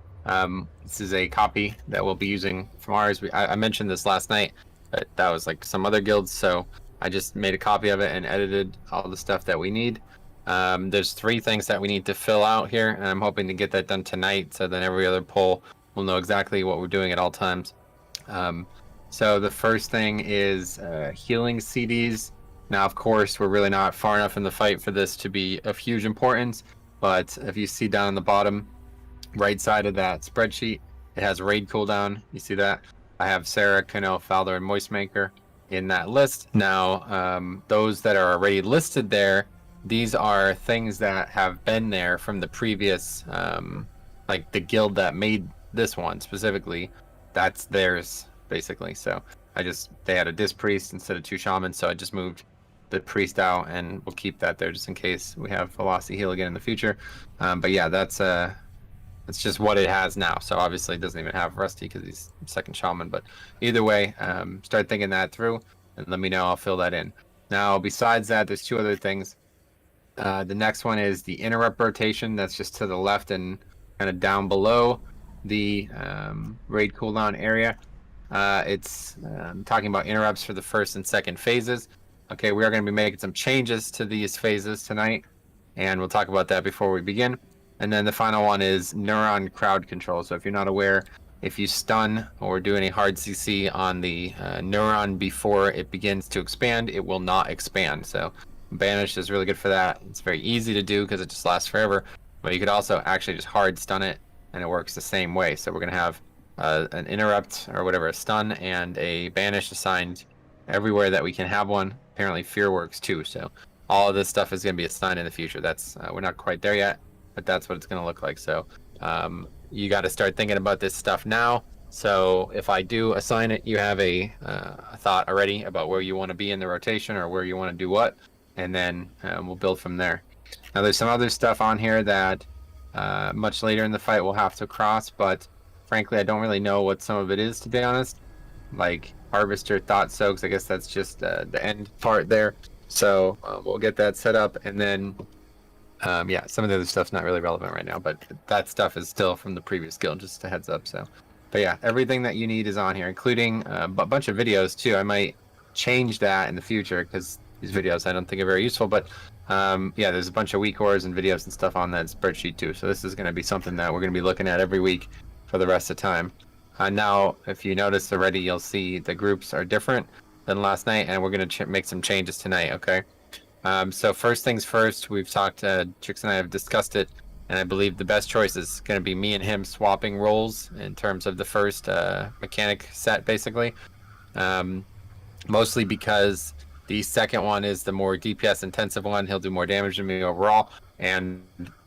This is a copy that we'll be using from ours. I mentioned this last night, but that was like some other guilds, so I just made a copy of it and edited all the stuff that we need. There's 3 things that we need to fill out here, and I'm hoping to get that done tonight, so then every other poll will know exactly what we're doing at all times. So the first thing is healing CDs. Now, of course, we're really not far enough in the fight for this to be of huge importance, but if you see down on the bottom right side of that spreadsheet, it has raid cooldown. You see that? I have Sarah, Kano, Falder, and Moistmaker in that list. Now, those that are already listed there, these are things that have been there from the previous, like the guild that made this one specifically. That's theirs, basically. So they had a disc priest instead of 2 shamans, so I just moved the priest out, and we'll keep that there just in case we have velocity heal again in the future. But yeah, that's It's just what it has now. So obviously it doesn't even have Rusty because he's second shaman. But either way, start thinking that through and let me know. I'll fill that in. Now, besides that, there's 2 other things. The next one is the interrupt rotation. That's just to the left and kind of down below the raid cooldown area. It's talking about interrupts for the first and second phases. Okay, we are going to be making some changes to these phases tonight, and we'll talk about that before we begin. And then the final one is neuron crowd control. So if you're not aware, if you stun or do any hard CC on the neuron before it begins to expand, it will not expand. So Banish is really good for that. It's very easy to do because it just lasts forever. But you could also actually just hard stun it, and it works the same way. So we're going to have an interrupt or whatever, a stun and a Banish assigned everywhere that we can have one. Apparently Fear works too. So all of this stuff is going to be assigned in the future. That's we're not quite there yet, but that's what it's going to look like. So you got to start thinking about this stuff now. So if I do assign it, you have a thought already about where you want to be in the rotation or where you want to do what, and then we'll build from there. Now there's some other stuff on here that much later in the fight we'll have to cross, but frankly I don't really know what some of it is, to be honest. Like Harvester, Thought Soaks, I guess that's just the end part there. So we'll get that set up, and then yeah, some of the other stuff's not really relevant right now, but that stuff is still from the previous guild, just a heads up. So, but yeah, everything that you need is on here, including a bunch of videos too. I might change that in the future because these videos I don't think are very useful, but yeah, there's a bunch of week ors and videos and stuff on that spreadsheet too. So this is going to be something that we're going to be looking at every week for the rest of the time. Now, if you notice already, you'll see the groups are different than last night, and we're going to make some changes tonight, okay? So first things first, we've talked, Trix and I have discussed it, and I believe the best choice is going to be me and him swapping roles in terms of the first mechanic set, basically. Mostly because the second one is the more DPS intensive one. He'll do more damage than me overall, and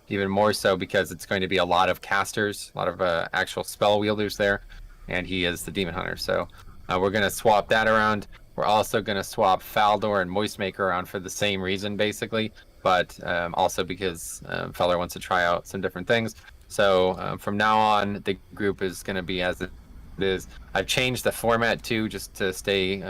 even more so because it's going to be a lot of casters, a lot of actual spell wielders there, and he is the demon hunter. So we're going to swap that around. We're also going to swap Faldor and Moistmaker around for the same reason, basically, but also because Feller wants to try out some different things. So from now on, the group is going to be as it is. I've changed the format too, just to stay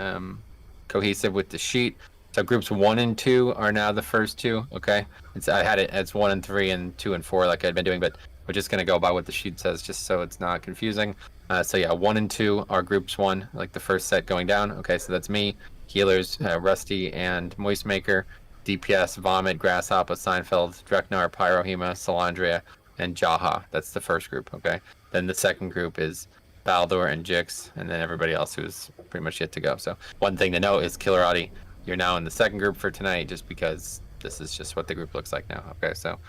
cohesive with the sheet. So groups 1 and 2 are now the first 2. Okay, I had it as 1 and 3 and 2 and 4 like I'd been doing, but we're just going to go by what the sheet says, just so it's not confusing. So yeah, 1 and 2 are groups 1, like the first set going down. Okay, so that's me, healers, Rusty and Moistmaker, DPS, Vomit, Grasshopper, Seinfeld, Dreknar, Pyrohema, Salandria, and Jaha. That's the first group, okay? Then the second group is Baldor and Jix, and then everybody else who's pretty much yet to go. So one thing to note is Killerati, you're now in the second group for tonight, just because this is just what the group looks like now, okay? So,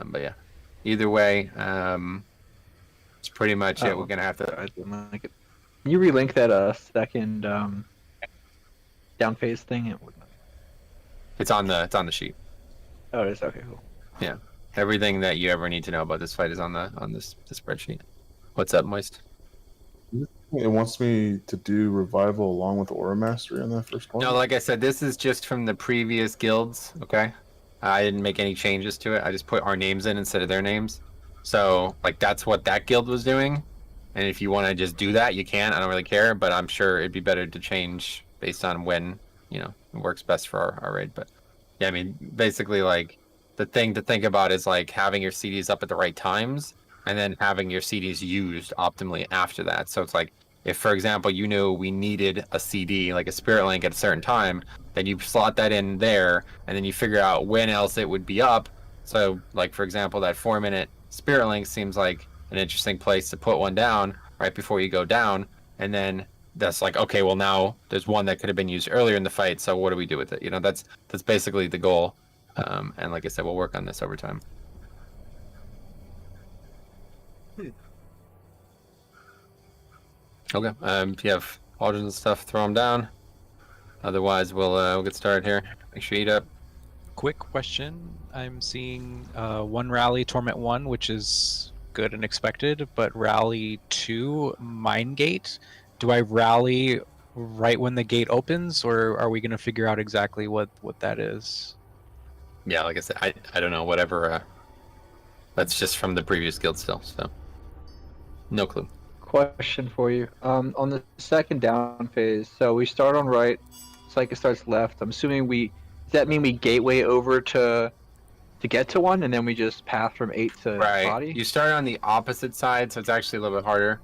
but yeah, either way, it's pretty much it. We're gonna have to. I didn't like it. Can you relink that second down phase thing? It's on the sheet. Oh, it is. Okay, cool. Yeah, everything that you ever need to know about this fight is on the spreadsheet. What's up, Moist? It wants me to do revival along with Aura Mastery on that first one. No, like I said, this is just from the previous guilds. Okay, I didn't make any changes to it. I just put our names in instead of their names. So, like, that's what that guild was doing. And if you want to just do that, you can. I don't really care, but I'm sure it'd be better to change based on when, it works best for our raid. But, yeah, I mean, basically, like, the thing to think about is, like, having your CDs up at the right times and then having your CDs used optimally after that. So it's like, if, for example, you knew we needed a CD, like a Spirit Link at a certain time, then you slot that in there, and then you figure out when else it would be up. So, like, for example, that 4-minute Spirit Link seems like an interesting place to put one down right before you go down, and then that's like, okay, well, now there's one that could have been used earlier in the fight, so what do we do with it? That's basically the goal, and like I said, we'll work on this over time. Okay, if you have pauldrons and stuff, throw them down. Otherwise, we'll get started here. Make sure you eat up. Quick question. I'm seeing 1 rally Torment 1, which is good and expected, but rally 2 Mine Gate. Do I rally right when the gate opens, or are we going to figure out exactly what that is? Yeah, like I said, I don't know, whatever That's just from the previous guild still, so no clue. Question for you. On the second down phase, so we start on right, Psychic starts left. I'm assuming does that mean we gateway over to get to one, and then we just path from 8 to Right. body? You start on the opposite side, so it's actually a little bit harder.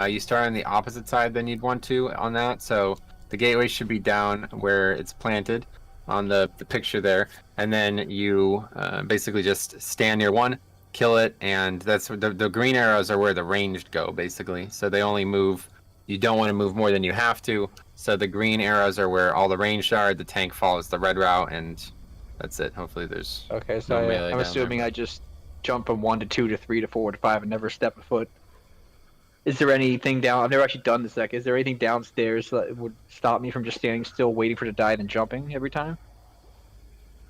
You start on the opposite side than you'd want to on that, so the gateway should be down where it's planted on the picture there, and then you basically just stand near one, kill it, and that's the green arrows are where the ranged go, basically. So they only move. You don't want to move more than you have to. So the green arrows are where all the ranged are. The tank follows the red route, and that's it. Hopefully there's Okay, so no melee I'm down assuming there. I just jump from 1 to 2 to 3 to 4 to 5 and never step a foot. Is there anything down? I've never actually done this deck. Is there anything downstairs that would stop me from just standing still, waiting for it to die, and then jumping every time?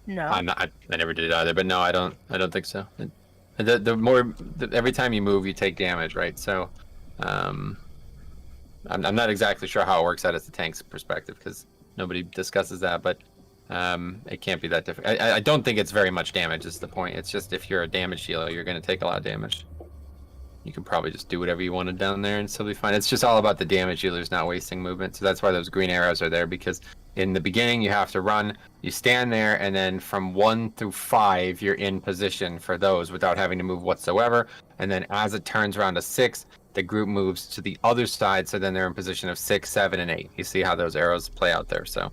No. I never did it either, but no, I don't think so. Every time you move, you take damage, right? So, I'm not exactly sure how it works out as the tank's perspective because nobody discusses that, but it can't be that difficult. I don't think it's very much damage is the point. It's just if you're a damage healer, you're going to take a lot of damage. You can probably just do whatever you wanted down there and still be fine. It's just all about the damage healers not wasting movement. So that's why those green arrows are there, because in the beginning you have to run, you stand there, and then from 1 through 5 you're in position for those without having to move whatsoever. And then as it turns around to 6, the group moves to the other side, so then they're in position of 6, 7, and 8. You see how those arrows play out there, so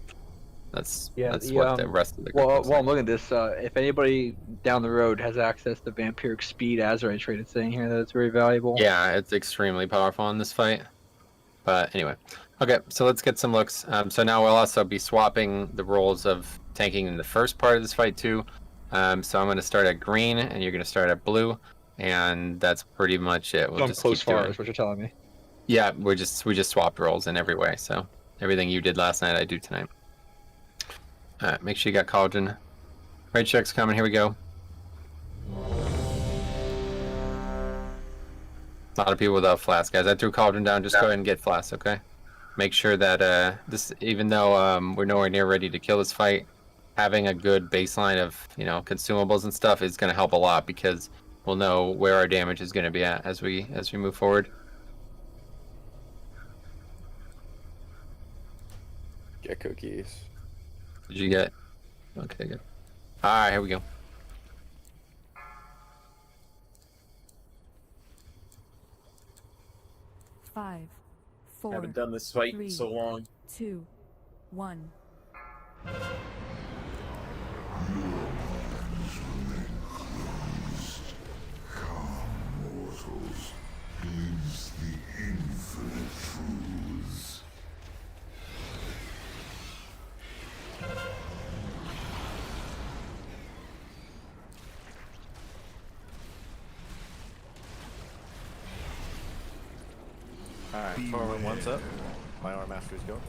that's what the rest of the group Well, looks while I'm like. looking at this, if anybody down the road has access to Vampiric Speed Azurite trade, it's saying here that it's very valuable. Yeah, it's extremely powerful in this fight. But anyway, okay, so let's get some looks. So now we'll also be swapping the roles of tanking in the first part of this fight too. So I'm going to start at green, and you're going to start at blue, and that's pretty much it. We'll I'm just close keep doing far, is what you're telling me. Yeah, we just swapped roles in every way. So everything you did last night, I do tonight. All right, make sure you got collagen. Right check's coming. Here we go. A lot of people without flasks, guys. I threw cauldron down. Just go ahead and get flasks, okay? Make sure that this, even though we're nowhere near ready to kill this fight, having a good baseline of consumables and stuff is going to help a lot, because we'll know where our damage is going to be at as we move forward. Get cookies. Did you get? Okay, good. All right, here we go. Five, four, Haven't done this fight in 3, so long. 2, 1. Alright, forward one's up. My arm master's going.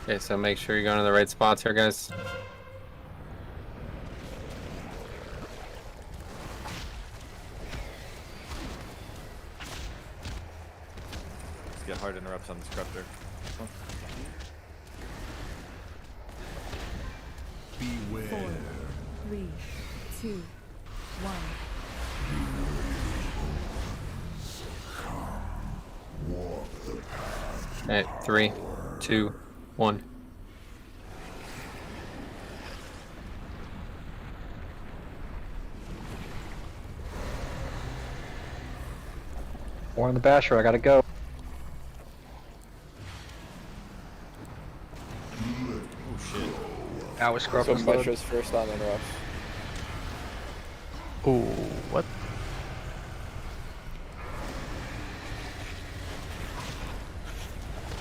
Okay, so make sure you're going to the right spots here, guys. Let's get hard interrupts on this corruptor. Beware. 4, 3, 2, 1. Okay, 3, 2, 1. Warren the Basher, I gotta go. Oh shit. I was So scrubbing Metro's first on interrupts. Ooh, what?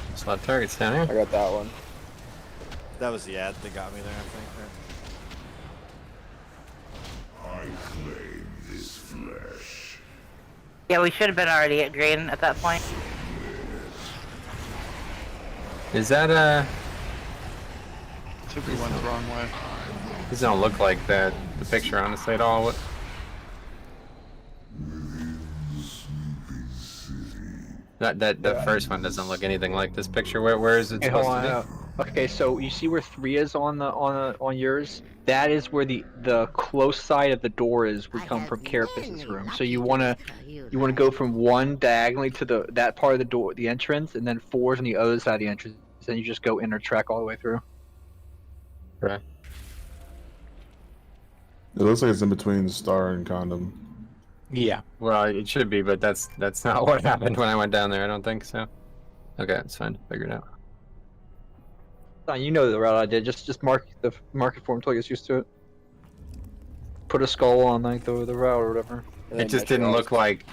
There's a lot of targets down I here. got that one. That was the ad that got me there, I think. Yeah, we should have been already at green at that point. Is that Typically went the wrong way. These don't look like that. The picture, honestly, at all. What? That first one doesn't look anything like this picture. Where is it Hey, hold supposed on. to be? Okay, so you see where 3 is on yours? That is where the close side of the door is. We come from Carapace's room. So you wanna go from 1 diagonally to that part of the door, the entrance, and then 4 is on the other side of the entrance. Then you just go inner track all the way through. Okay. It looks like it's in between Star and Condom. Yeah. Well, it should be, but that's not what happened when I went down there. I don't think so. Okay, it's fine. Figured out. You know the route I did. Just mark it for him until he gets used to it. Put a skull on like the route or whatever. It just didn't look like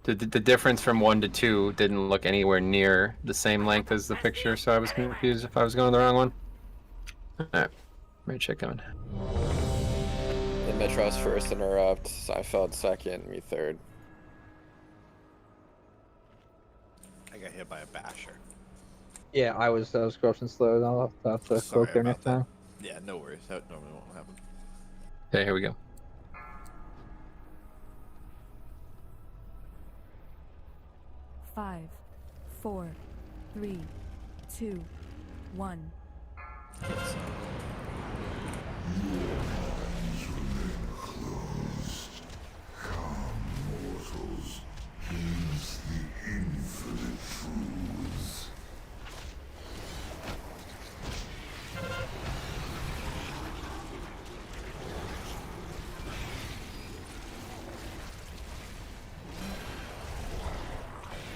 the difference from 1 to 2 didn't look anywhere near the same length as the picture, so I was confused if I was going the wrong one. Alright, red check coming. Then Metros first interrupt, Seinfeld second, me third. I got hit by a basher. Yeah, I was crossing slow. I'll have to cloak there next time. Yeah, no worries. That normally won't happen. Okay, here we go. Five, 4, 3, 2, 1.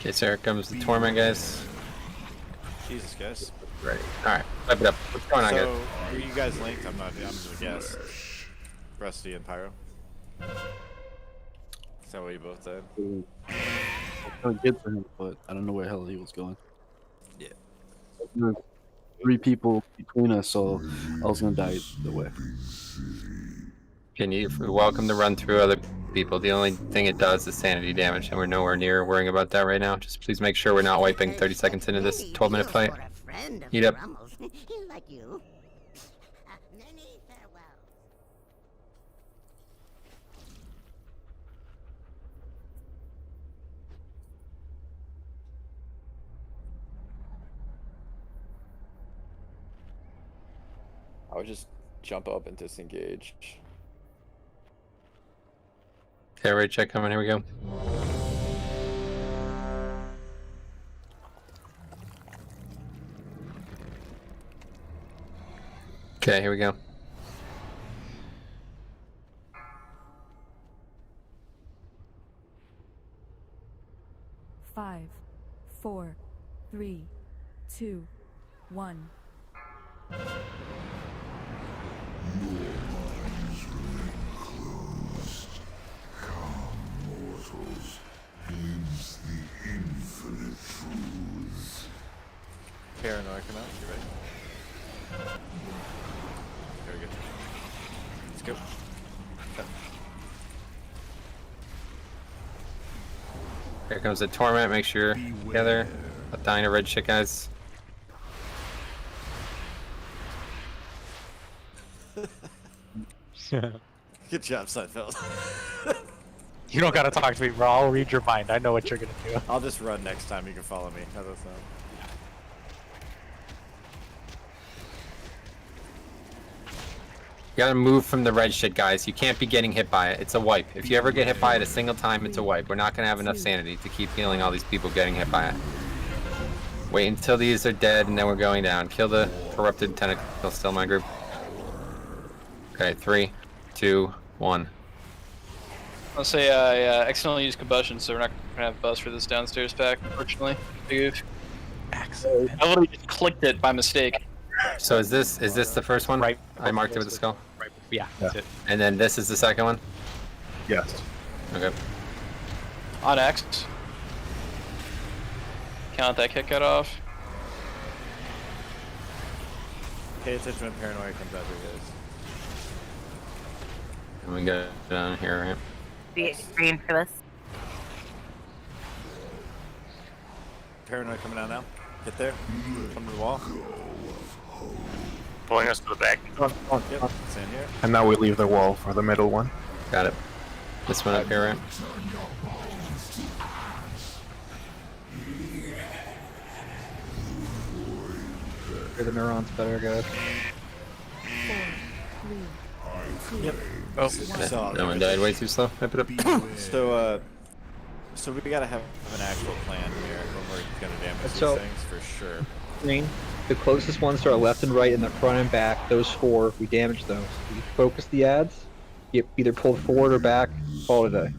Okay, so here comes the torment, guys. Jesus, guys. Ready. Alright, pipe it up. What's going on, guys? So, were you guys linked? I'm just a guess. Rusty and Pyro. Is that what you both said? I get for him, but I don't know where the hell he was going. Yeah. There were 3 people between us, so I was gonna die the way. Can you welcome to run through other people? The only thing it does is sanity damage, and we're nowhere near worrying about that right now. Just please make sure we're not wiping 30 seconds into this 12-minute fight. Eat up. Like you. Many farewells. I would just jump up and disengage. Okay, right check coming. Here we go. Okay, here we go. Five, 4, 3, 2, 1. Paranoia come out, you ready? Very good. Let's go. Here comes the torment. Make sure you're together. Not dying to red shit, guys. Good job, Seinfeld. You don't gotta talk to me, bro. I'll read your mind. I know what you're gonna do. I'll just run next time. You can follow me. How's that sound? You gotta move from the red shit, guys. You can't be getting hit by it. It's a wipe. If you ever get hit by it a single time, it's a wipe. We're not gonna have enough sanity to keep healing all these people getting hit by it. Wait until these are dead, and then we're going down. Kill the corrupted tentacle. Still my group. Okay, 3, 2, 1. I'll say I accidentally used combustion, so we're not gonna have bus for this downstairs pack, unfortunately. Big oof. I literally just clicked it by mistake. So is this the first one? Right. I marked it with a skull. Right. Yeah, that's it. And then this is the second one? Yes. Okay. On X. Count that kick cut off. Pay attention when Paranoia comes out here, guys. And we go down here, right? Be extreme for this. Paranoia coming out now. Get there. Come to the wall. Pulling us to the back. Yep. Stand here. And now we leave the wall for the middle one. Got it. This one up here, right? after the neurons better, guys. 4, 3, 2, Yep. Oh, So, No one died way too slow. Hype it up. So we gotta have an actual plan here when we're gonna damage So- these things for sure. Green. The closest ones to our left and right, and the front and back. Those 4, we damage those. We focus the ads. Get either pulled forward or back. Call it a day.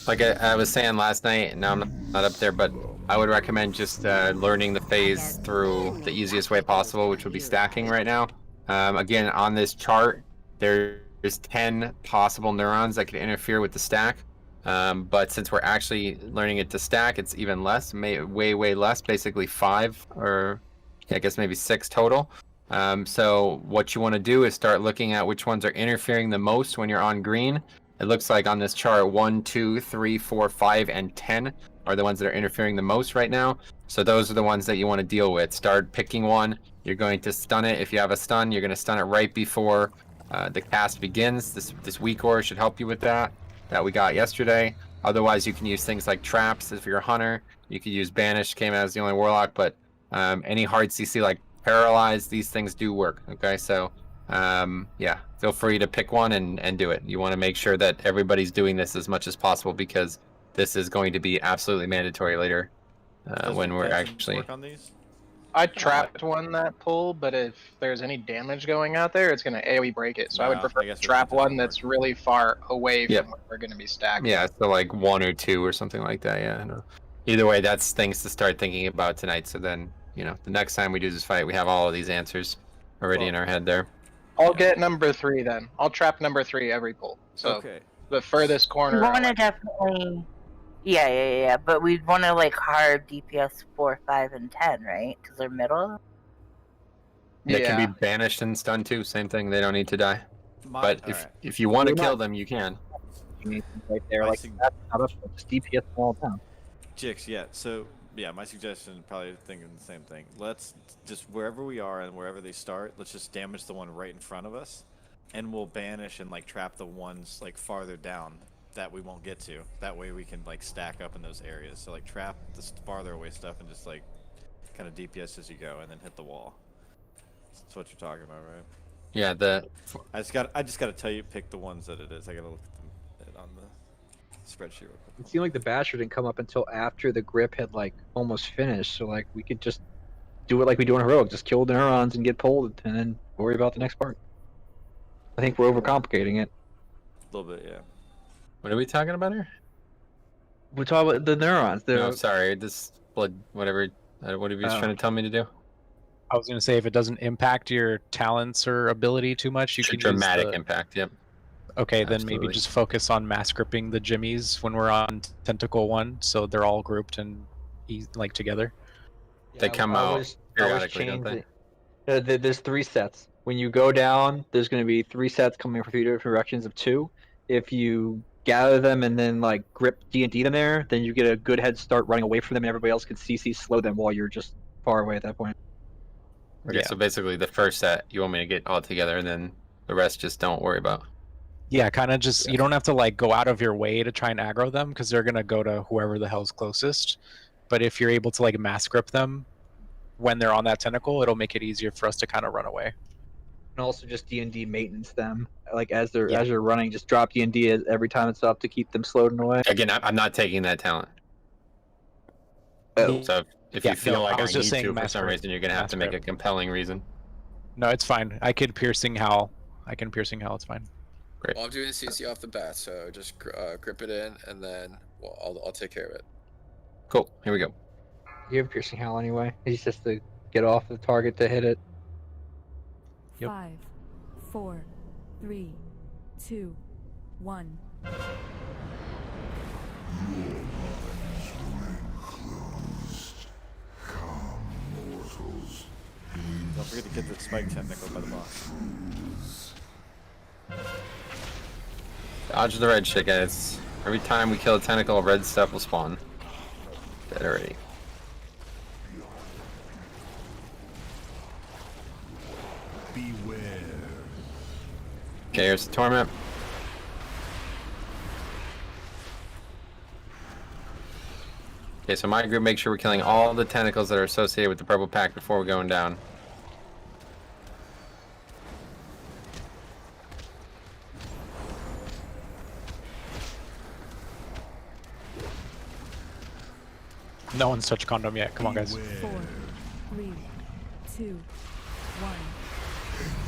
Like I was saying last night, and now I'm not up there, but I would recommend just learning the phase through the easiest way possible, which would be stacking right now. Again, on this chart, there's 10 possible neurons that could interfere with the stack. But since we're actually learning it to stack, it's even less, way less, basically 5 or I guess maybe 6 total. So what you want to do is start looking at which ones are interfering the most when you're on green. It looks like on this chart 1, 2, 3, 4, 5, and 10 are the ones that are interfering the most right now. So those are the ones that you want to deal with. Start picking one. You're going to stun it. If you have a stun, you're going to stun it right before the cast begins. This weak ore should help you with that we got yesterday. Otherwise, you can use things like traps if you're a hunter. You could use banish, came out as the only warlock, but any hard CC like paralyze, these things do work. Okay, so yeah, feel free to pick one and do it. You want to make sure that everybody's doing this as much as possible because this is going to be absolutely mandatory later when we're actually. Work on these? I trapped one that pull, but if there's any damage going out there, it's going to AoE break it. So I would No, prefer I guess to trap it doesn't one that's really far away Yep. from where we're going to be stacked. Yeah, so like 1 or 2 or something like that. Yeah. No. Either way, that's things to start thinking about tonight. So then, the next time we do this fight, we have all of these answers already in our head there. I'll get number 3 then. I'll trap number 3 every pull. So Okay. the furthest corner. We want to definitely. Yeah. But we'd want to like hard DPS 4, 5, and 10, right? Because they're middle. They Yeah. can be banished and stunned too. Same thing. They don't need to die. But Alright. if you want to We're kill not- them, you can. Right there, I like see. that's not us. Just DPS all the time. Jix, yeah. So yeah, my suggestion, probably thinking the same thing. Let's just wherever we are and wherever they start, let's just damage the one right in front of us, and we'll banish and like trap the ones like farther down that we won't get to. That way we can like stack up in those areas. So like trap this farther away stuff and just like kind of DPS as you go, and then hit the wall. That's what you're talking about, right? Yeah. I just got to tell you, pick the ones that it is. I got to look at them on the spreadsheet real quick. It seemed like the basher didn't come up until after the grip had like almost finished. So like we could just do it like we do in heroic, just kill the neurons and get pulled, and then worry about the next part. I think we're overcomplicating it. A little bit, yeah. What are we talking about here? We're talking about the neurons. No, sorry. This blood, whatever. What are you trying to tell me to do? I was gonna say if it doesn't impact your talents or ability too much, you It's a can use dramatic the- impact. Yep. Okay, then maybe Absolutely. just focus on mass gripping the jimmies when we're on Tentacle 1, so they're all grouped and like together. They come out periodically, don't they? There's 3 sets. When you go down, there's going to be 3 sets coming from 3 different directions of 2. If you gather them and then like grip D&D them there, then you get a good head start running away from them, and everybody else can CC slow them while you're just far away at that point. Okay, Yeah. so basically the first set you want me to get all together, and then the rest just don't worry about. Yeah, kind of just you don't have to like go out of your way to try and aggro them because they're gonna go to whoever the hell's closest. But if you're able to like mass grip them when they're on that tentacle, it'll make it easier for us to kind of run away. And also just D&D maintenance them. Like as you're running, just drop D&D every time it's up to keep them slowed and away. Again, I'm not taking that talent. Oh. So if Yeah, you feel no, like I I was need just saying to for mass some grip. reason, you're gonna have Mass to make a grip. compelling reason. No, it's fine. I can piercing howl. It's fine. Great. Well, I'm doing CC off the bat, so just grip it in, and then I'll take care of it. Cool. Here we go. You have piercing howl anyway. He's just to get off the target to hit it. Yep. 5, 4, 3, 2, 1. Don't forget to get the spike tentacle by the boss. Dodge the red shit, guys. Every time we kill a tentacle, red stuff will spawn. Dead already. Okay, here's the torment. Okay, so my group makes sure we're killing all the tentacles that are associated with the purple pack before we're going down. No one's touched condom yet. Come on, guys. 4, 3, 2, 1.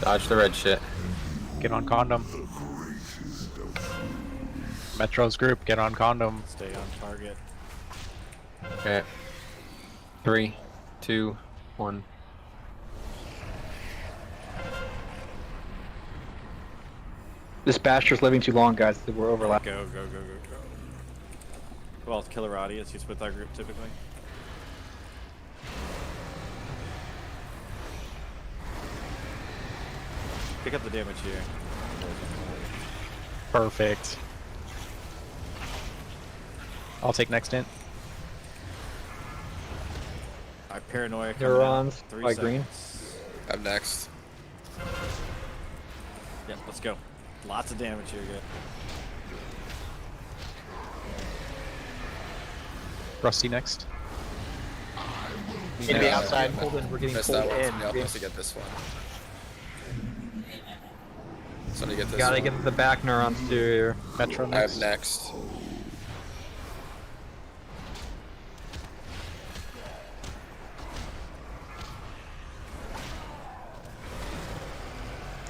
Dodge the red shit. Get on condom. Metro's group, get on condom. Stay on target. Okay. 3, 2, 1. This Basher's living too long, guys. We're overlapping. Go. Well, Killerati is he's with our group typically. Pick up the damage here. Perfect. I'll take next int. Alright, paranoia coming Neurons in. 3 by seconds. green. I'm next. Yep, let's go. Lots of damage here, good. Rusty next. Need to be outside. Pulled in. We're getting Missed pulled that one. in. Somebody else has to get this one. Somebody get this Gotta one. get the back neurons too here. Metro next. I'm next.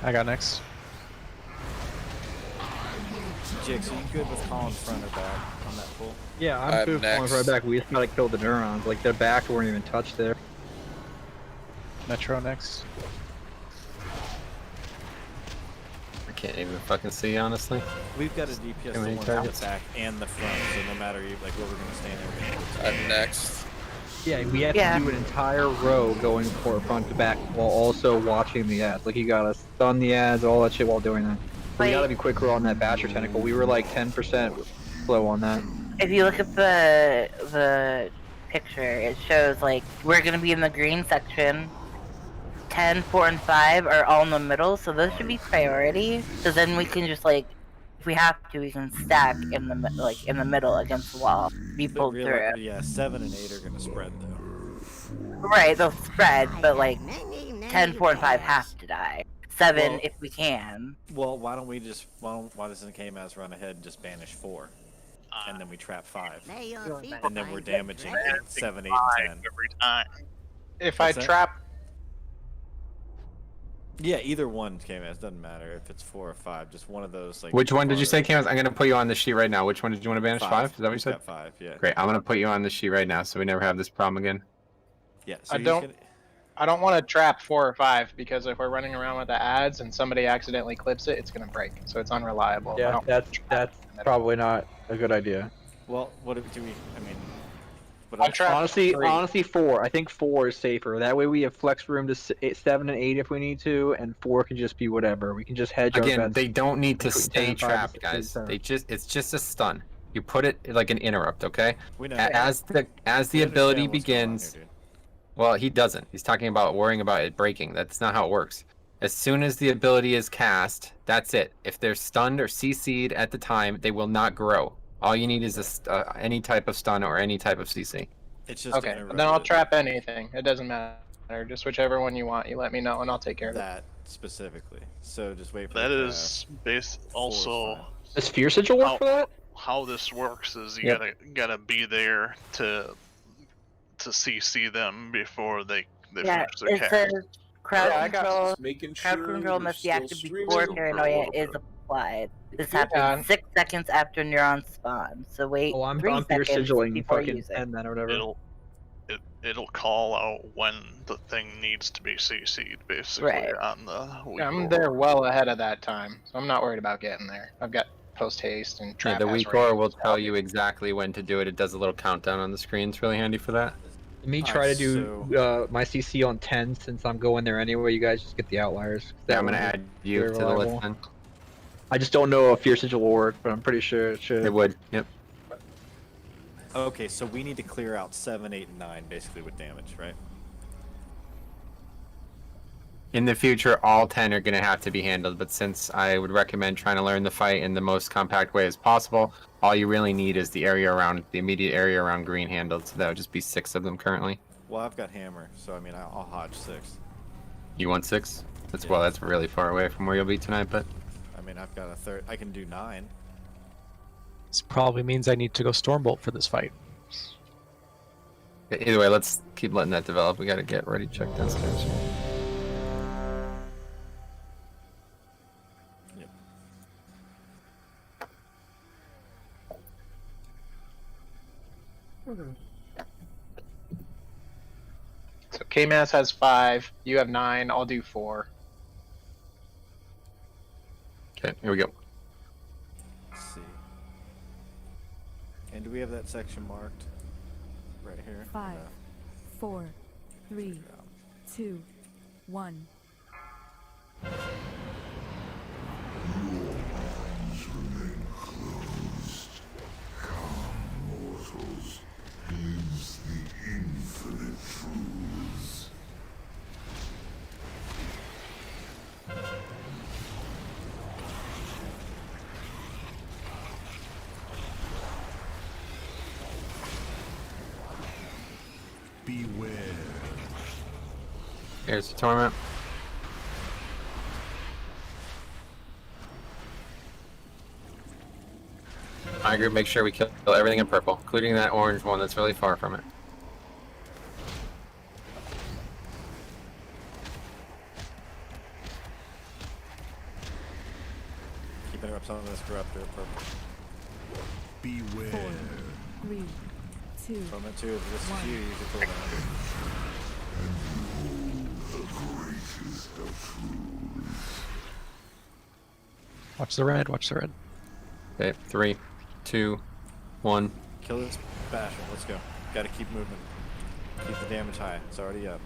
I got next. Jix, are you good with calling front or back on that pull? Yeah, I'm I'm good. Falling next. right back. We just gotta kill the neurons. Like their back weren't even touched there. Metro next. I can't even fucking see, honestly. We've got a DPS How many to one targets? the back and the front, so no matter like where we're gonna stand there, we're gonna I'm next. Yeah, we have Yeah. to do an entire row going for front to back while also watching the ads. Like you gotta stun the ads, all that shit while doing that. We Wait. gotta be quicker on that Basher tentacle. We were like 10% slow on that. If you look at the picture, it shows like we're gonna be in the green section. 10, 4, and 5 are all in the middle, so those should be priority. So then we can just like, if we have to, we can stack in the in the middle against the wall, be But pulled through. yeah, 7 and 8 are gonna spread though. Right, they'll spread, but like Many, 10, 4, and 5 ways. have to die. 7 Well- if we can. Well, why don't we just why doesn't KMAS run ahead and just banish 4, and then we trap 5, May your feet and then we're find damaging their 7, 8, and 10. Every time. If What's I that? trap, Yeah, either one KMAS doesn't matter if it's 4 or 5. Just one of those like. Which one did you say, farther- Camus? I'm gonna put you on the sheet right now. Which one did you want to banish? 5? Is that what you We've said? got 5, yeah. Great. I'm gonna put you on the sheet right now, so we never have this problem again. Yeah. So I he's don't- gonna- I don't want to trap 4 or 5 because if we're running around with the ads and somebody accidentally clips it, it's gonna break. So it's unreliable. I Yeah, don't that's trap that's in the middle. probably not a good idea. Well, what do we? I mean, what I else? trap Honestly, 3. honestly, 4. I think 4 is safer. That way we have flex room to 7 and 8 if we need to, and 4 can just be whatever. We can just hedge our Again, bets. they don't need to between 10 stay and 5 trapped, and guys. 7. It's just a stun. You put it like an interrupt, okay? We know. As the We understand ability what's going on begins. here, dude. Well, he doesn't. He's talking about worrying about it breaking. That's not how it works. As soon as the ability is cast, that's it. If they're stunned or CC'd at the time, they will not grow. All you need is any type of stun or any type of CC. It's just Okay, then I'll trap anything. It doesn't matter. Just whichever one you want. You let me know and I'll take care of it. that specifically. So just wait for That the is based 4 or also 5. Does Fear Sigil work How- for that? how this works is you Yep. gotta be there to CC them before they Yeah, finish their it cast. says crowd Yeah, I got control. Just making Crowd sure control we're must be still active streaming before for a paranoia little is bit. applied. This Yeah. happens 6 seconds after neurons spawn. So wait Oh, I'm 3 Fear seconds Sigiling before fucking using. 10 then or whatever. It'll call out when the thing needs to be CC'd basically Right. on the Yeah, I'm weak there roll. well ahead of that time, so I'm not worried about getting there. I've got post haste and Yeah, trap. the has weak range, aura will so tell I'll you be- exactly when to do it. It does a little countdown on the screen. It's really handy for that. Let me Alright, try to do my CC on 10 since I'm going there anyway. You guys just get the outliers. Yeah, I'm That gonna one add you very to the reliable. list then. I just don't know if Fear Sigil will work, but I'm pretty sure it should. It would. Yep. Okay, so we need to clear out 7, 8, and 9 basically with damage, right? In the future, all 10 are going to have to be handled, but since I would recommend trying to learn the fight in the most compact way as possible, all you really need is the immediate area around green handled, so that would just be 6 of them currently. Well, I've got hammer, so I mean, I'll hodge 6. You want 6? That's Yeah. well, that's really far away from where you'll be tonight, but I mean, I've got a third. I can do 9. This probably means I need to go Stormbolt for this fight. Either way, let's keep letting that develop. We gotta get ready, check downstairs. So K-Mass has 5. You have 9. I'll do 4. Okay, here we go. Let's see. And do we have that section marked? Right here? 5, 4, 3, 2, 1. Beware. Here's the torment. I agree, make sure we kill everything in purple, including that orange one that's really far from it. Keep interrupts on this corruptor purple. Beware. 4, 3, 2, Torment 2, if this is you, you can pull down. Watch the red, watch the red. Okay, 3, 2, 1. Kill this basher, let's go. Gotta keep moving. Keep the damage high, it's already up.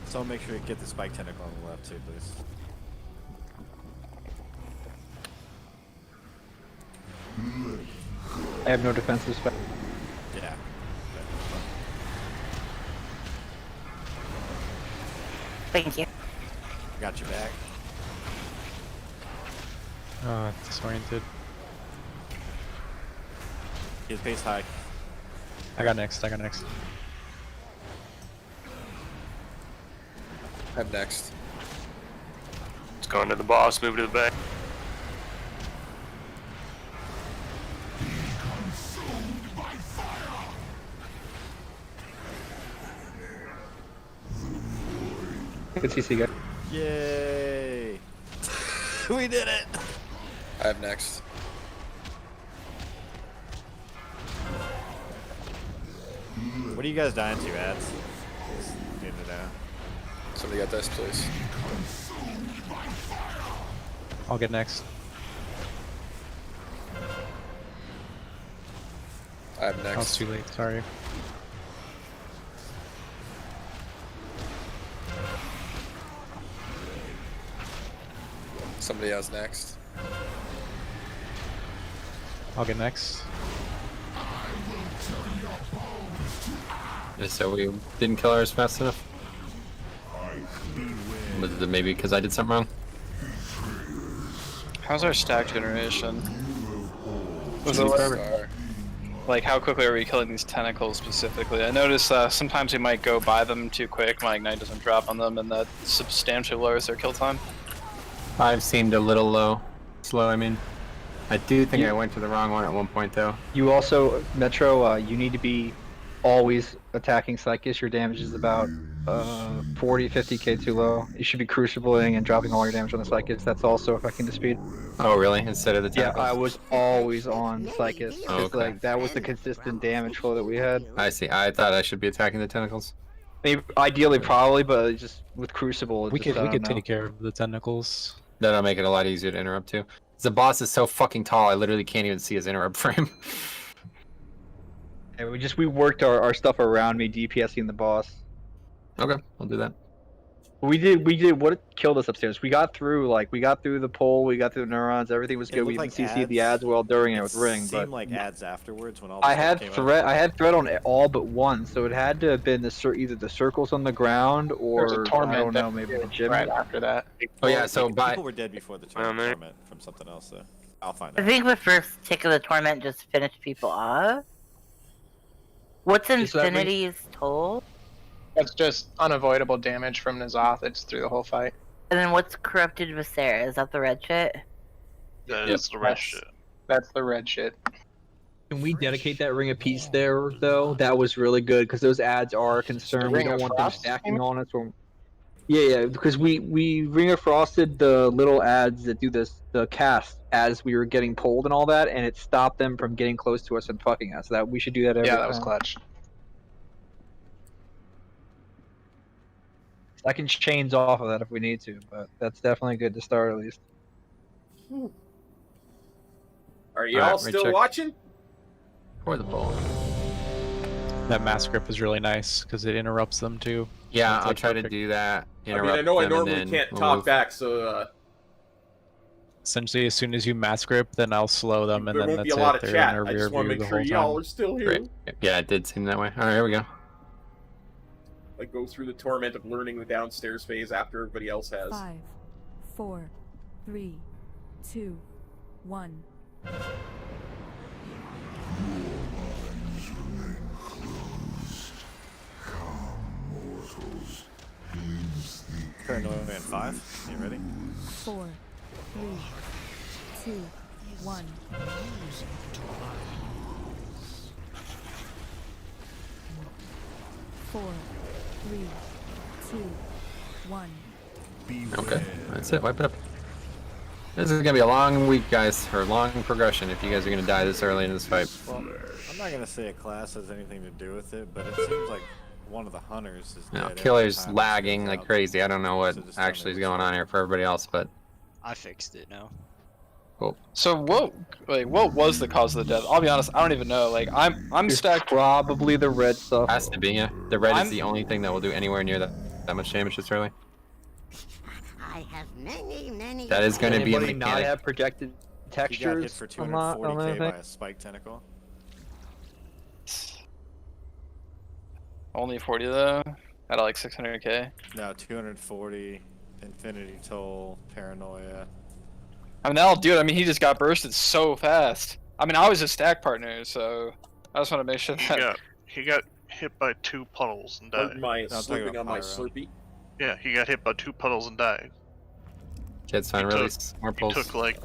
So make sure you get the spike tentacle on the left too, please. I have no defensive spell. Yeah. Thank you. Got your back. Disoriented. His pace high. I got next, I got next. I'm next. Let's go into the boss, move to the back. Good CC guy. Yay! We did it! I have next. What are you guys dying to, ads? Just need to know. Somebody got this, please. I'll get next. I have I was next. too late, sorry. Somebody else next. I'll get next. So we didn't kill ours fast enough? Was it maybe because I did something wrong? How's our stack generation? Was it Star. like how quickly are we killing these tentacles specifically? I notice sometimes we might go by them too quick, my ignite doesn't drop on them, and that substantially lowers their kill time. 5 seemed a little slow, I mean. I do think I went to the wrong one at one point though. You also, Metro, you need to be always attacking Psychus. Your damage is about 40, 50k too low. You should be crucibling and dropping all your damage on the Psychus. That's also affecting the speed. Oh really? Instead of the Yeah, tentacles? I was always on Psychus. Oh, It's okay. like that was the consistent damage flow that we had. I see. I thought I should be attacking the tentacles. Maybe ideally, probably, but just with Crucible, We just, could I don't know. take care of the tentacles. That'll make it a lot easier to interrupt too. The boss is so fucking tall, I literally can't even see his interrupt frame. Yeah, we worked our stuff around me DPSing the boss. Okay, I'll do that. We did what killed us upstairs. We got through the pole, we got through the neurons, everything was It good. We looked even like CC'd the ads well during it with Ring, seemed but like ads afterwards when all the I stuff had came threat. I had threat on all but one, so it had to have been either the circles on the ground There's or a torment. I don't know, that- maybe the gym. right after that. Oh yeah, so by people were dead before the torment from something else, so I'll find I out. think the first tick of the torment just finished people off. What's Is that ring- Infinity's toll? That's just unavoidable damage from N'lotha. It's through the whole fight. And then what's Corrupted Viscera? Is that the red shit? That Yep. is the red shit. That's the red shit. Can we dedicate that Ring of Peace there, though? That was really good because those ads are a concern. We Ring don't of want them Frost, stacking on us. Yeah, because we Ring of Frosted the little ads that do the cast as we were getting pulled and all that, and it stopped them from getting close to us and fucking us. That we should do that every Yeah, time. that was clutch. I can chains off of that if we need to, but that's definitely good to start at least. Are y'all still watching? For the ball. That mass grip is really nice because it interrupts them too. Yeah, That's, I'll like, try to perfect. do that. I mean, I know I normally can't talk move. back, so Essentially, as soon as you mass grip, then I'll slow them, and there then won't that's be a lot it. of They're in chat. our I rear just want to view make the sure whole y'all time. are still here. Great. Yeah, it did seem that way. All right, here we go. Like, go through the torment of learning the downstairs phase after everybody else has. 5, 4, 3, 2, 1. Paranoia in 5. You ready? 4, 3, 2, 1. Four, 3, 2, 1. Okay, that's it. Wipe it up. This is gonna be a long week, guys, or long progression if you guys are gonna die this early in this fight. Well, I'm not gonna say a class has anything to do with it, but it seems like one of the hunters is No, dead every killer's time lagging it like goes out. crazy. I don't know what So just tell me actually is which going on here for everybody else, but I fixed it now. cool. So what was the cause of the death? I'll be honest, I don't even know. Like I'm It's stacked. probably the red stuff. Has to be, yeah. The red I'm- is the only thing that will do anywhere near that much damage this early. I have many. That is going to be a Anybody not mechanic. have projected He got textures hit for on that 240k by thing? a spike tentacle. Only 40 though. Out of like 600k. No, 240, infinity toll, paranoia. I mean that'll do it. I mean he just got bursted so fast. I mean I was a stack partner, so I just want to make sure that He got hit by 2 puddles and died. Pardon my I'm talking slipping about on my pyro. Slurpee. Yeah, he got hit by 2 puddles and died. Kids fine, He release. More He pulls. took like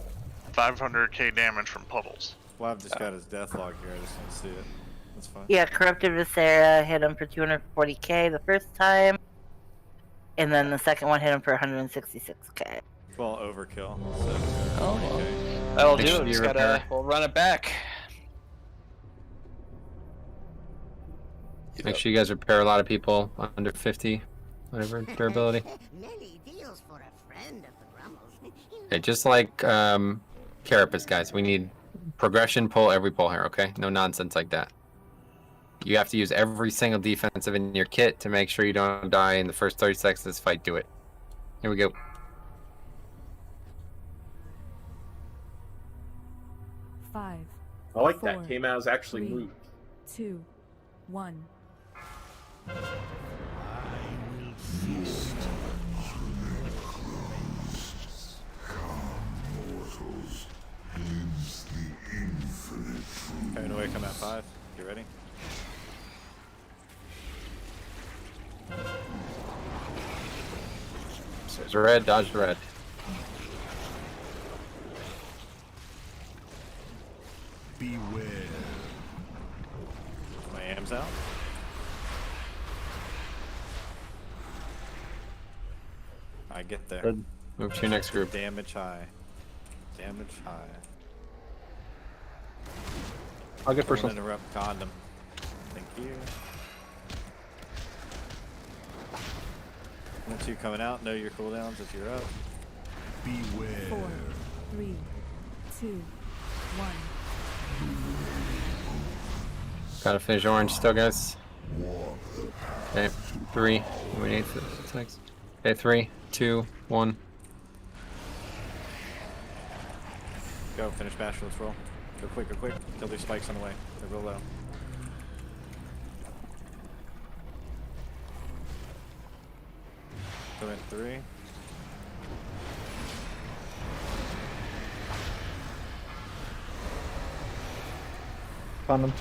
500k damage from puddles. Well, I've just got his death log here. I just want to see it. That's fine. Yeah, Corrupted Viscera hit him for 240k the first time, and then the second one hit him for 166k. Well, overkill. So, Oh, 40k. that'll Make do sure it. you Just gotta repair. we'll run it back. Make sure you guys repair a lot of people under 50, whatever durability. Many deals for a friend of the Grummles. Okay, just like Carapace, guys, we need progression, pull every pull here, okay? No nonsense like that. You have to use every single defensive in your kit to make sure you don't die in the first 30 seconds of this fight. Do it. Here we go. 5, I like that. 4, K-Maz actually 3, moved. 2, 1. Paranoia come at 5. You ready? So there's a red, dodge the red. Beware. My am's out. I get there. Good. Move to your next group. Damage high. Damage high. I'll get first Don't one. interrupt condom. Thank you. 1, 2 coming out. Know your cooldowns if you're up. Beware. 4, 3, 2, 1. Gotta finish orange still, guys. Okay, 3. We need 6. Okay, 3, 2, 1. Go, finish bash, let's roll. Go quick, go quick. Kill these spikes on the way. They're real low. Go in 3. Found them.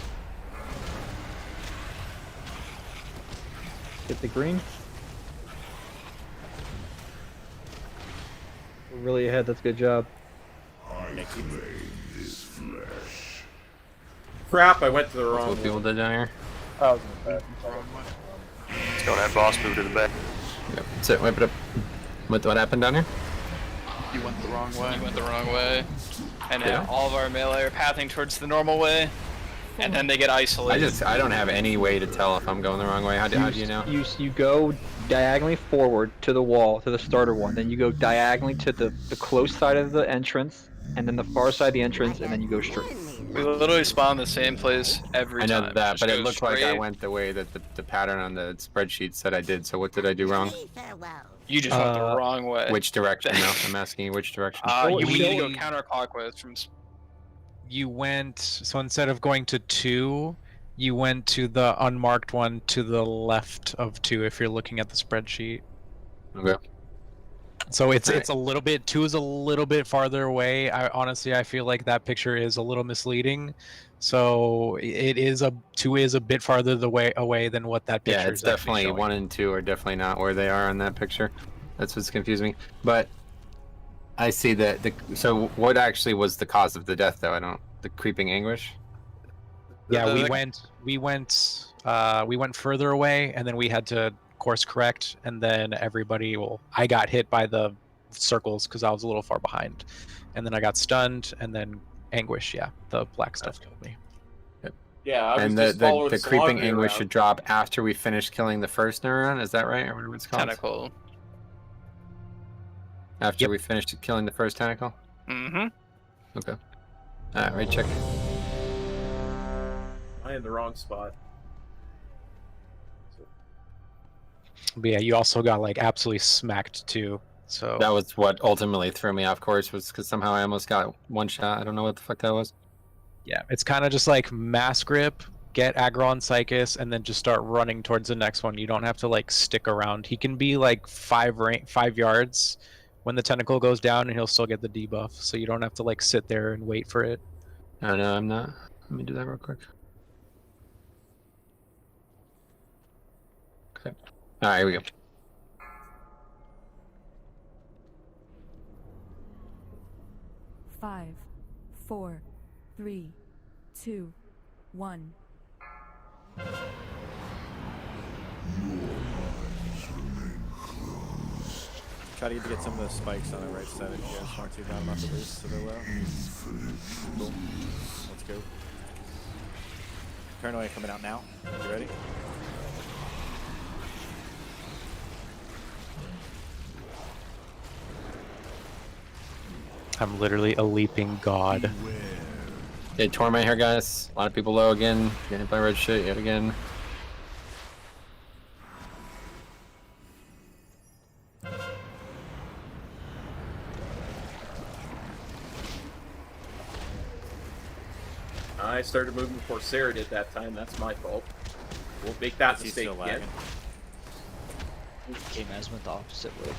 Get the green. We're really ahead. That's a good job. I claim this flesh. Crap, I went to the That's wrong what people one. did down here. I was in the back. Let's go that boss move to the back. Yep. That's it. Wipe it up. What happened down here? You went the wrong way. You went the wrong way. And now all of our melee are pathing towards the normal way. And then they get isolated. I don't have any way to tell if I'm going the wrong way. How do you know? You go diagonally forward to the wall, to the starter one, then you go diagonally to the close side of the entrance, and then the far side of the entrance, and then you go straight. We literally spawn the same place every time. I know that, Just but it go looked like I straight. went the way that the pattern on the spreadsheet said I did. So what did I do wrong? You just went the wrong way. Which direction? No, I'm asking you which direction. You need to go counterclockwise from. You went, so instead of going to 2, you went to the unmarked one to the left of 2 if you're looking at the spreadsheet. Okay. So it's a little bit, 2 is a little bit farther away. I feel like that picture is a little misleading. So 2 is a bit farther away than what that picture is. Yeah, it's definitely showing. 1 and 2 are definitely not where they are on that picture. That's what's confusing me. But I see that so what actually was the cause of the death though? The creeping anguish? Yeah, we went further away, and then we had to course correct, and then I got hit by the circles because I was a little far behind, and then I got stunned, and then anguish. Yeah, the black stuff killed me. Yeah, I was and just following the creeping Salami anguish around. should drop after we finish killing the first neuron. Is that right, or whatever it's called? Tentacle. After we finish killing the first tentacle. Mm-hmm. Okay. Alright, right check. I in the wrong spot. But yeah, you also got like absolutely smacked too. So That was what ultimately threw me off course, was because somehow I almost got one shot. I don't know what the fuck that was. yeah, it's kind of just like mass grip, get aggro on Psychus, and then just start running towards the next one. You don't have to like stick around. He can be like 5 yards when the tentacle goes down, and he'll still get the debuff. So you don't have to like sit there and wait for it. Oh no, I'm not. Let me do that real quick. Okay. Alright, here we go. Five, 4, 3, 2, 1. Try to get some of those spikes on the right side if you guys want to. Down off the boost to the low. Cool. Let's go. Paranoia coming out now. You ready? I'm literally a leaping god. They tore my hair, guys. A lot of people low again. Getting hit by red shit yet again. I started moving before Sarah did that time. That's my fault. We'll make that He's mistake still again. lagging. Game as went the opposite way.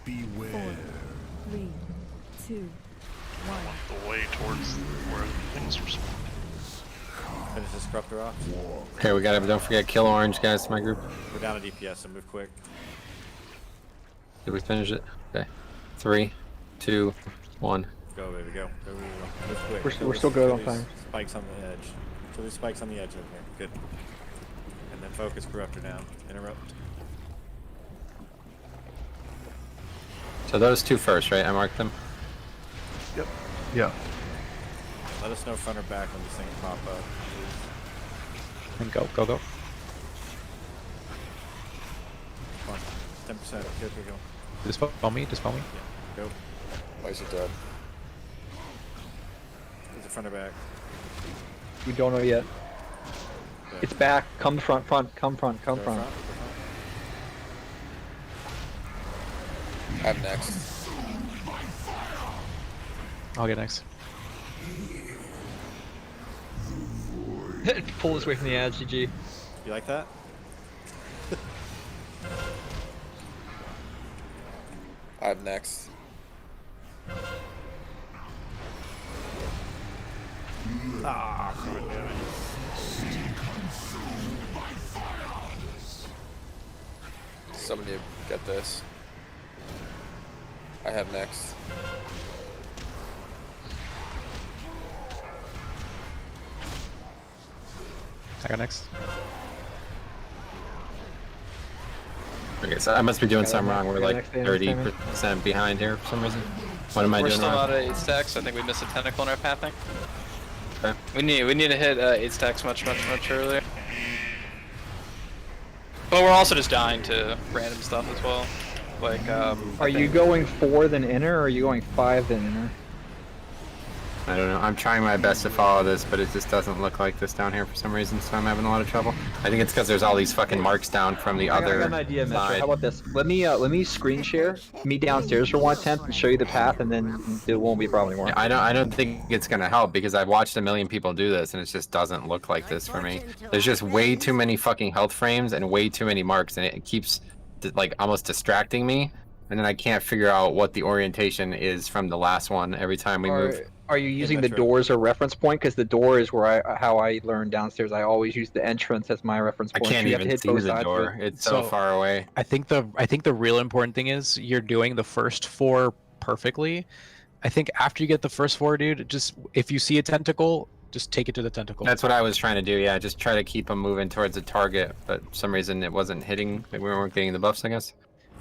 Beware. 4, 3, 2, 1. The way towards where things were spawned. Finish this corruptor off. Okay, we gotta, don't forget, kill orange, guys, to my group. We're down to DPS, so move quick. Did we finish it? Okay. 3, 2, 1. Go, baby, go. Go, go, go. Move quick. We're still good on These time. Spikes on the edge. So these spikes on the edge over here. Good. And then focus corruptor down. Interrupt. So those two first, right? I marked them. Yep. Yeah. Let us know front or back when these things pop up. And go, go, go. Come on. 10%. Go, go, go. Dispel me, dispel me. Yeah. Go. Why is it dead? Is it front or back? We don't know yet. Okay. It's back. Come front, come front. Go front. I have next. I'll get next. Pull this away from the ads, GG. You like that? I have next. Ah, God damn it. Somebody get this. I have next. I got next. Okay, so I must be doing something wrong. We're got like next damage 30% behind here for some reason. What am I We're doing still wrong? out of 8 stacks. I think we missed a tentacle in our pathing. Okay. We need to hit 8 stacks much earlier. But we're also just dying to random stuff as well. Like Are you going 4 then inner, or are you going 5 then inner? I don't know. I'm trying my best to follow this, but it just doesn't look like this down here for some reason, so I'm having a lot of trouble. I think it's because there's all these fucking marks down from the I other got an idea, Metro. side. How about this? Let me screen share me downstairs for 1/10 and show you the path, and then it won't be a problem anymore. Yeah, I don't think it's gonna help because I've watched a million people do this and it just doesn't look like this for me. There's just way too many fucking health frames and way too many marks, and it keeps like almost distracting me, and then I can't figure out what the orientation is from the last one every time we move. Are you using the door as a reference point? Because the door is where how I learned downstairs. I always use the entrance as my reference I point. can't so you have even to hit see both the sides of door. it. It's so far away. I think the real important thing is you're doing the first 4 perfectly. I think after you get the first 4, dude, just if you see a tentacle, just take it to the tentacle. That's what I was trying to do. Yeah, just try to keep them moving towards the target, but for some reason it wasn't hitting. Like we weren't getting the buffs, I guess.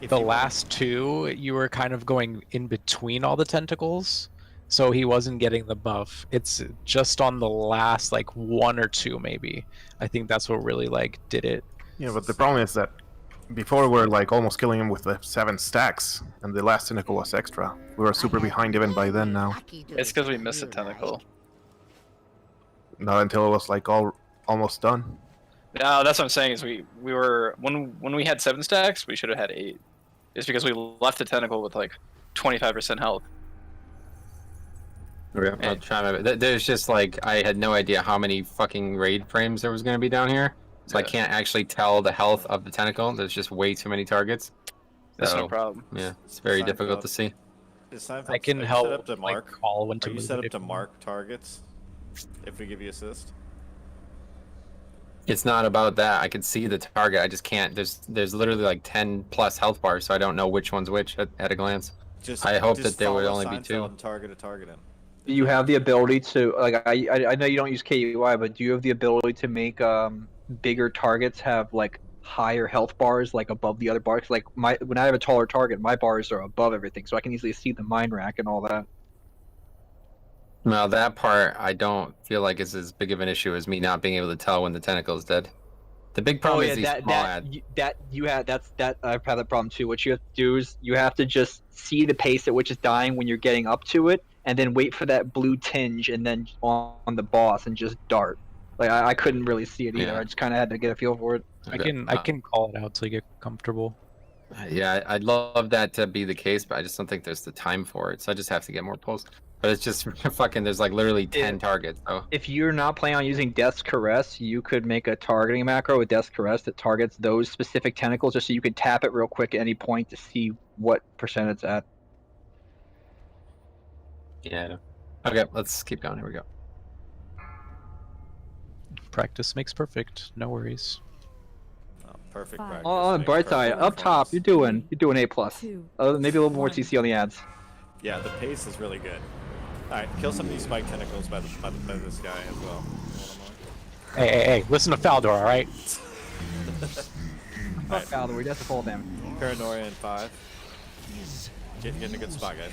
The last 2, you were kind of going in between all the tentacles, so he wasn't getting the buff. It's just on the last like 1 or 2 maybe. I think that's what really like did it. Yeah, but the problem is that before we were like almost killing him with the 7 stacks, and the last tentacle was extra. We were super behind even by then now. it's because we missed a tentacle. Not until it was like almost done. No, that's what I'm saying is we were when we had 7 stacks, we should have had 8. It's because we left the tentacle with like 25% health. Okay, I'll try my best. There's just like I had no idea how many fucking raid frames there was going to be down here, so I can't actually tell the health of the tentacle. There's just way too many targets. That's no So, problem. Yeah, it's very difficult to see. I can help Set up to mark. like, call when to Are you move set it up to if- mark targets if we give you assist? It's not about that. I can see the target. I just can't. There's literally like 10 plus health bars, so I don't know which one's which at a glance. I hope that there would only be 2. And target a target in. Do you have the ability to like I know you don't use KUI, but do you have the ability to make bigger targets have like higher health bars like above the other bars? Like when I have a taller target, my bars are above everything, so I can easily see the mine rack and all that. No, that part I don't feel like is as big of an issue as me not being able to tell when the tentacle is dead. The big problem is these small ads. I've had that problem too. What you have to do is you have to just see the pace at which it's dying when you're getting up to it, and then wait for that blue tinge, and then on the boss and just dart. Like I couldn't really see it either. Yeah. I just kind of had to get a feel for it. I can call it out till you get comfortable. Yeah, I'd love that to be the case, but I just don't think there's the time for it. So I just have to get more pulls. But it's just fucking. There's like literally 10 targets. So If you're not planning on using Death's Caress, you could make a targeting macro with Death's Caress that targets those specific tentacles, just so you can tap it real quick at any point to see what percent it's at. yeah. I know. Okay, let's keep going. Here we go. Practice makes perfect. No worries. Oh, perfect practice. On the makes bright side, perfect up top, performance. you're doing A plus. Maybe a little more TC on the ads. Yeah, the pace is really good. Alright, kill some of these spike tentacles by this guy as well. Hey, listen to Faldor, alright? Fuck Faldor, he does the full damage. Paranoia in 5. Get in a good spot, guys.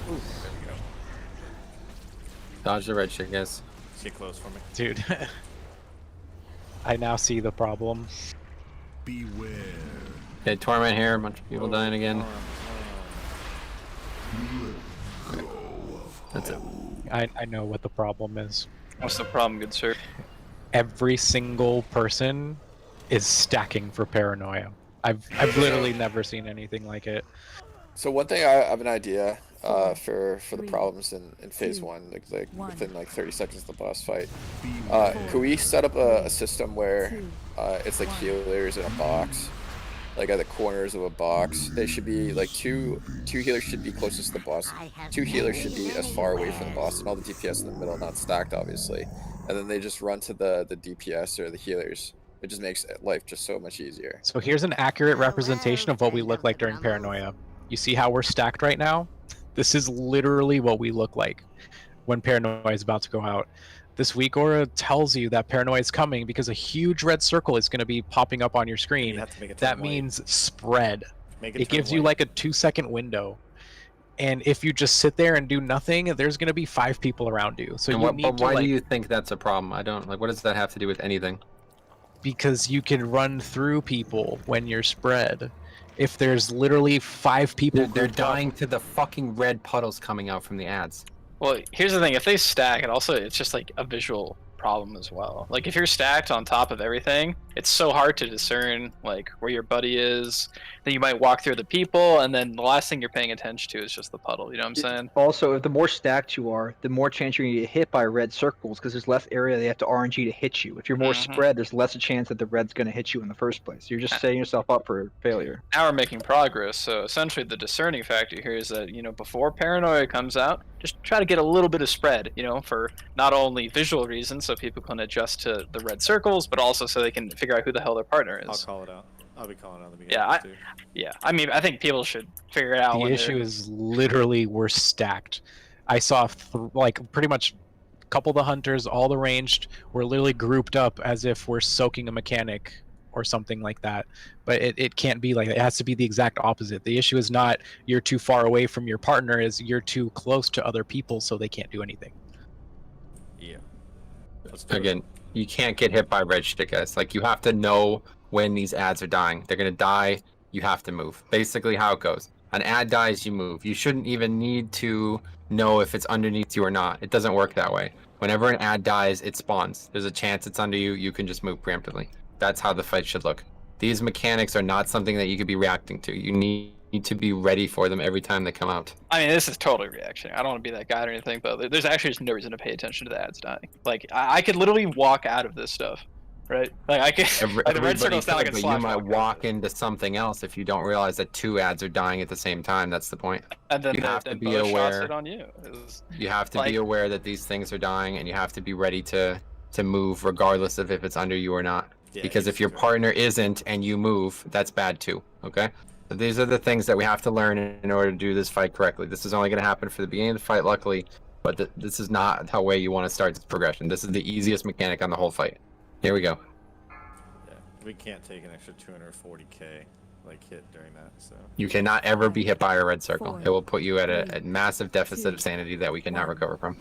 Ooh, there we go. Dodge the red shit, guys. Get close for me. Dude. I now see the problem. Beware. Okay, Torment here. A bunch of people dying again. Okay. That's it. I know what the problem is. What's the problem, good sir? Every single person is stacking for paranoia. I've literally never seen anything like it. So one thing I have an idea for the problems in phase 1, like within like 30 seconds of the boss fight. Could we set up a system where it's like healers in a box, like at the corners of a box? They should be like two healers should be closest to the boss. 2 healers should be as far away from the boss, and all the DPS in the middle, not stacked obviously. And then they just run to the DPS or the healers. It just makes life just so much easier. So here's an accurate representation of what we look like during paranoia. You see how we're stacked right now? This is literally what we look like when paranoia is about to go out. This weak aura tells you that paranoia is coming because a huge red circle is going to be popping up on your screen. You have to make it That turn white. means spread. Make It turn gives you white. like a 2-second window. And if you just sit there and do nothing, there's going to be 5 people around you. So And you what, need but to why like, do you think that's a problem? I don't like. What does that have to do with anything? because you can run through people when you're spread. If there's literally 5 people, They're grouped up- dying to the fucking red puddles coming out from the ads. Well, here's the thing: if they stack, it's just like a visual problem as well. Like if you're stacked on top of everything, it's so hard to discern like where your buddy is. Then you might walk through the people, and then the last thing you're paying attention to is just the puddle. You know what I'm saying? Also, if the more stacked you are, the more chance you're going to get hit by red circles because there's less area they have to RNG to hit you. If you're more spread, there's less a chance that the red's going to hit you in the first place. You're just setting yourself up for failure. Now we're making progress. So essentially, the discerning factor here is that before paranoia comes out, just try to get a little bit of spread. For not only visual reasons, so people can adjust to the red circles, but also so they can figure out who the hell their partner is. I'll call it out. I'll be calling out the beginning. Yeah. I mean, I think people should figure it out. The when issue is literally we're stacked. I saw like pretty much a couple of the hunters, all the ranged, were literally grouped up as if we're soaking a mechanic or something like that. But it can't be like that. It has to be the exact opposite. The issue is not you're too far away from your partner, is you're too close to other people so they can't do anything. Yeah. Again, you can't get hit by red shit, guys. Like, you have to know when these ads are dying. They're gonna die, you have to move. Basically how it goes. An ad dies, you move. You shouldn't even need to know if it's underneath you or not. It doesn't work that way. Whenever an ad dies, it spawns. There's a chance it's under you, you can just move preemptively. That's how the fight should look. These mechanics are not something that you could be reacting to. You need to be ready for them every time they come out. I mean, this is totally reaction. I don't want to be that guy or anything, but there's actually just no reason to pay attention to the ads dying. Like, I could literally walk out of this stuff, right? Like, I could. Like, the red circle's not like a but slash you might walk. walk into something else if you don't realize that 2 ads are dying at the same time. That's the point. And then you have to then be both shots aware. hit on you. You have to like- be aware that these things are dying, and you have to be ready to move regardless of if it's under you or not. Yeah, because if your partner isn't and you move, that's bad too. Okay. So these are the things that we have to learn in order to do this fight correctly. This is only going to happen for the beginning of the fight, luckily, but this is not how way you want to start this progression. This is the easiest mechanic on the whole fight. Here we go. Yeah, we can't take an extra 240k like hit during that. So You cannot ever be hit by a red circle. It will put you at a massive deficit of sanity that we cannot recover from.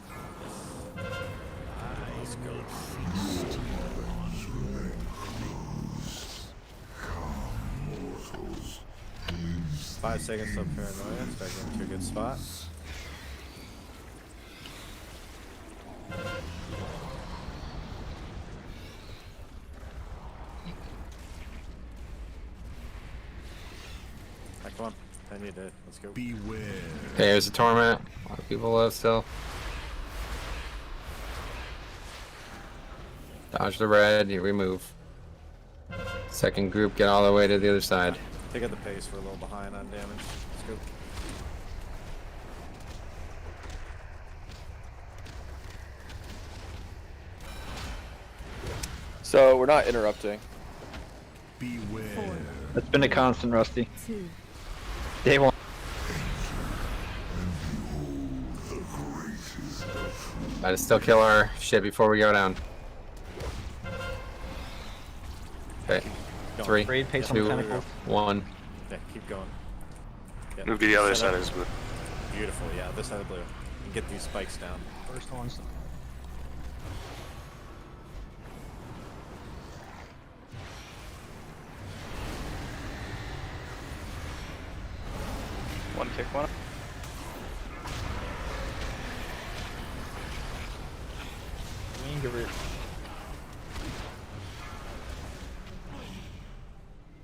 5 seconds till paranoia. Start getting to a good spot. Come on. I need it. Let's go. Beware. Okay, here's a torment. A lot of people left still. Dodge the red. Here we move. Second group, get all the way to the other side. Take out the pace. We're a little behind on damage. Let's go. So we're not interrupting. Beware. That's been a constant, Rusty. 2, Day one. Gotta still kill our shit before we go down. Okay. 3, Raid pace on 2, tentacles. 1. Yeah, keep going. Yep. Move to the other Set side up. is blue. Beautiful. Yeah, this side of blue. And get these spikes down. First one's One kick one.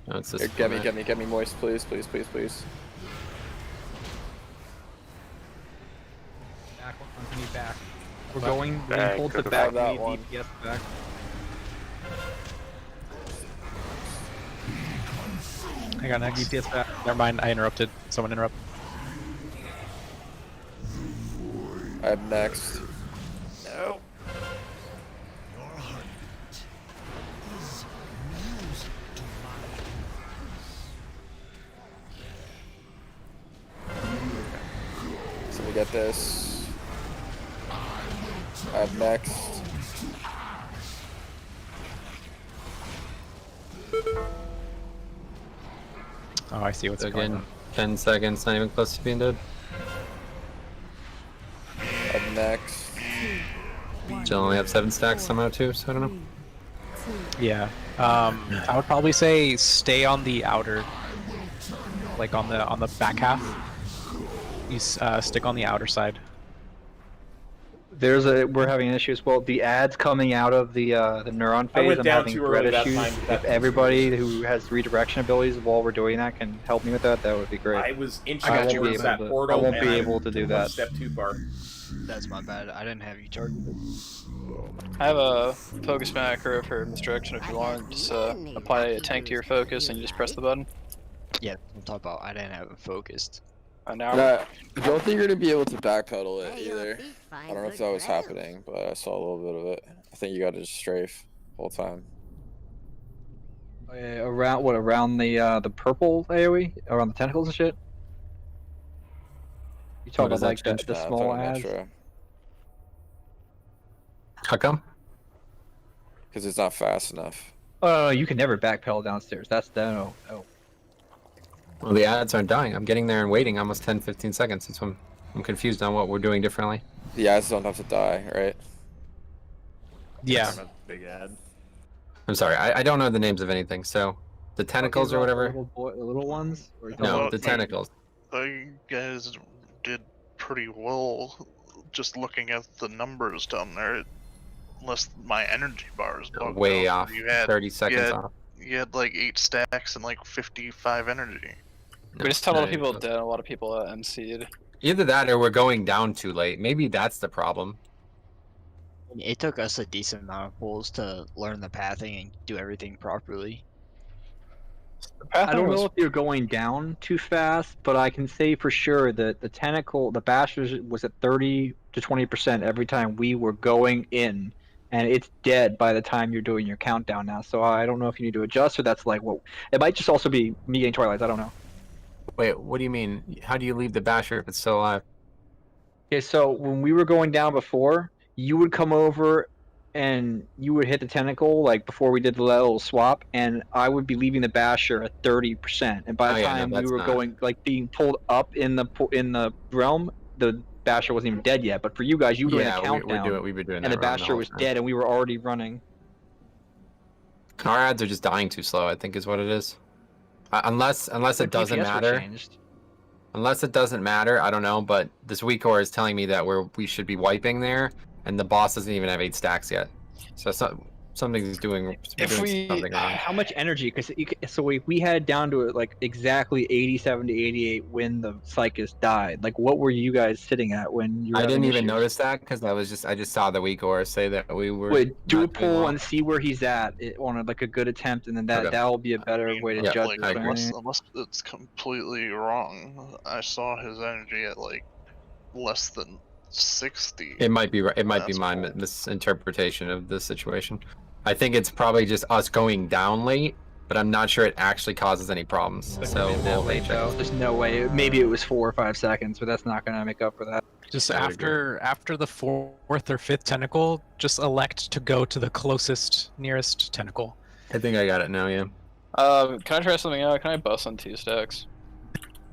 No, it's this Here, get me moist, please, please, please, please. back. I need back. We're Back. going. We Back, hold the go back. for that We one. need DPS back. I got next. DPS back. Never mind, I interrupted. Someone interrupt. I'm next. No. So we get this. I'm next. Oh, I see what's So going again, on. 10 seconds, not even close to being dead. Up next. Still only have 7 stacks somehow too, so I don't know. Yeah. I would probably say stay on the outer, like on the back half. You stick on the outer side. We're having an issue as well. The ads coming out of the neuron I phase, went I'm down having too thread early that issues. time, but If everybody who has redirection abilities while we're doing that can help me with that, that would be great. I was inching I won't be towards able that to- portal. I won't be and able to do took that. One step too far. That's my bad. I didn't have you targeted. I have a focus macro for misdirection if you want. Just apply a tank to your focus and you just press the button. Yeah, I'm talking about I didn't have it focused. An hour. And I don't think you're gonna be able to backpedal it either. I don't know if that was happening, but I saw a little bit of it. I think you got to just strafe the whole time. Around the purple AoE? Around the tentacles and shit? You talking about like the small ads? How come? Because it's not fast enough. Oh, you can never backpedal downstairs. That's no. Well, the ads aren't dying. I'm getting there and waiting almost 10-15 seconds. That's why I'm confused on what we're doing differently. The ads don't have to die, right? Yeah. Big ad. I'm sorry, I don't know the names of anything, so the tentacles or whatever. The little ones? Or No, the tentacles. You guys did pretty well just looking at the numbers down there. Unless my energy bar is bugged Way out. off. You had 30 seconds off. You had like 8 stacks and like 55 energy. We just had a lot of people dead, a lot of people MC'd. Either that or we're going down too late. Maybe that's the problem. It took us a decent amount of pulls to learn the pathing and do everything properly. I don't know if you're going down too fast, but I can say for sure that the bash was at 30 to 20% every time we were going in, and it's dead by the time you're doing your countdown now. So I don't know if you need to adjust, or that's like what it might just also be me getting twilights. I don't know. Wait, what do you mean? How do you leave the basher if it's still alive? Okay, so when we were going down before, you would come over and you would hit the tentacle like before we did the little swap, and I would be leaving the basher at 30%. And by the time we were going like being pulled up in the realm, the basher wasn't even dead yet. But for you guys, you were doing a countdown, we've been doing and that the basher was dead, and we were already running. Our ads are just dying too slow, I think, is what it is. Unless it doesn't matter. Unless it doesn't matter, I don't know. But this weak ore is telling me that we should be wiping there, and the boss doesn't even have 8 stacks yet. So something's doing something wrong. How much energy? Because so we had down to it like exactly 87 to 88 when the Psychus died. Like, what were you guys sitting at when you were I didn't even issues? notice that because I just saw the weak ore say that we were. Wait, do a not doing poll well. and see where he's at on like a good attempt, and then that'll be a better way to judge. Like, it. unless it's completely wrong, I saw his energy at like less than 60. It might be my misinterpretation of the situation. I think it's probably just us going down late, but I'm not sure it actually causes any problems. So we'll late though. There's no way. Maybe it was 4 or 5 seconds, but that's not gonna make up for that. Just after the 4th or 5th tentacle, just elect to go to the nearest tentacle. I think I got it now. Yeah. Can I try something out? Can I bust on 2 stacks?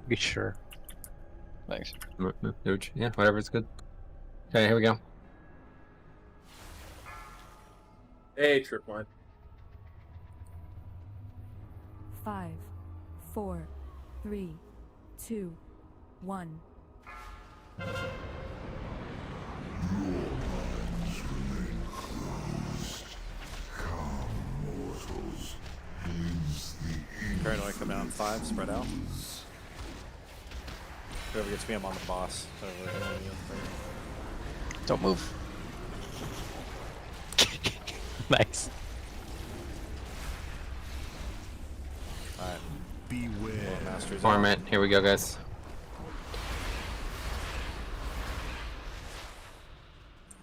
Be sure. Thanks. Yeah, whatever's good. Okay, here we go. Hey, Tripline. 5, 4, 3, 2, 1. Paranoid come out in 5, spread out. Whoever gets me, I'm on the boss. Don't move. Nice. Alright. Beware. Torment. Here we go, guys.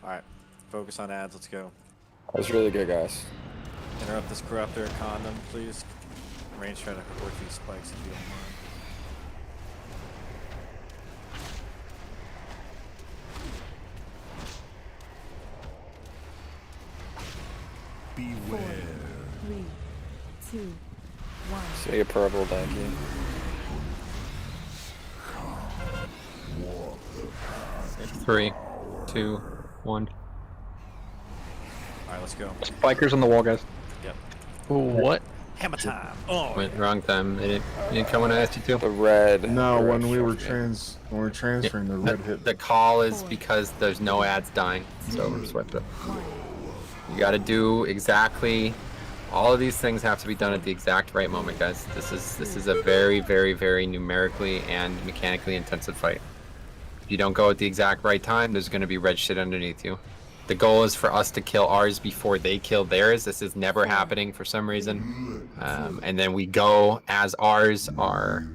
Alright. Focus on ads, let's go. That was really good, guys. Interrupt this corruptor condom, please. Range try to work these spikes if you don't mind. Beware. 4, 3, 2, See a purple donkey. 3, 2, 1. Alright, let's go. Bikers on the wall, guys. Yep. What? Hammer time. Oh, Went wrong time. It didn't come when I asked you to. The red. No, the red when we were struck me. transferring, the red hit. The call is because there's no ads dying, so we're swept up. You got to do exactly. All of these things have to be done at the exact right moment, guys. This is a very, very, very numerically and mechanically intensive fight. If you don't go at the exact right time, there's going to be red shit underneath you. The goal is for us to kill ours before they kill theirs. This is never happening for some reason. And then we go as ours are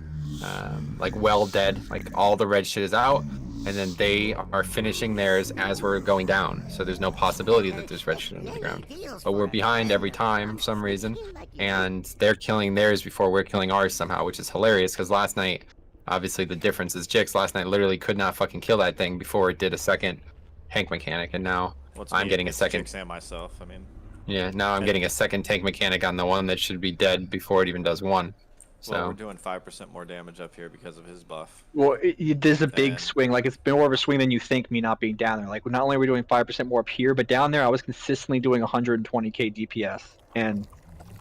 like well dead, like all the red shit is out, and then they are finishing theirs as we're going down. So there's no possibility that there's red shit under the ground. But we're behind every time for some reason, and they're killing theirs before we're killing ours somehow, which is hilarious because last night, obviously the difference is Jix last night literally could not fucking kill that thing before it did a second tank mechanic, and now I'm getting a second. Jix and myself, I mean. Yeah, now I'm getting a second tank mechanic on the one that should be dead before it even does one. So Well, we're doing 5% more damage up here because of his buff. Well, there's a big swing. Like, it's been more of a swing than you think, me not being down there. Like, not only are we doing 5% more up here, but down there I was consistently doing 120k DPS. And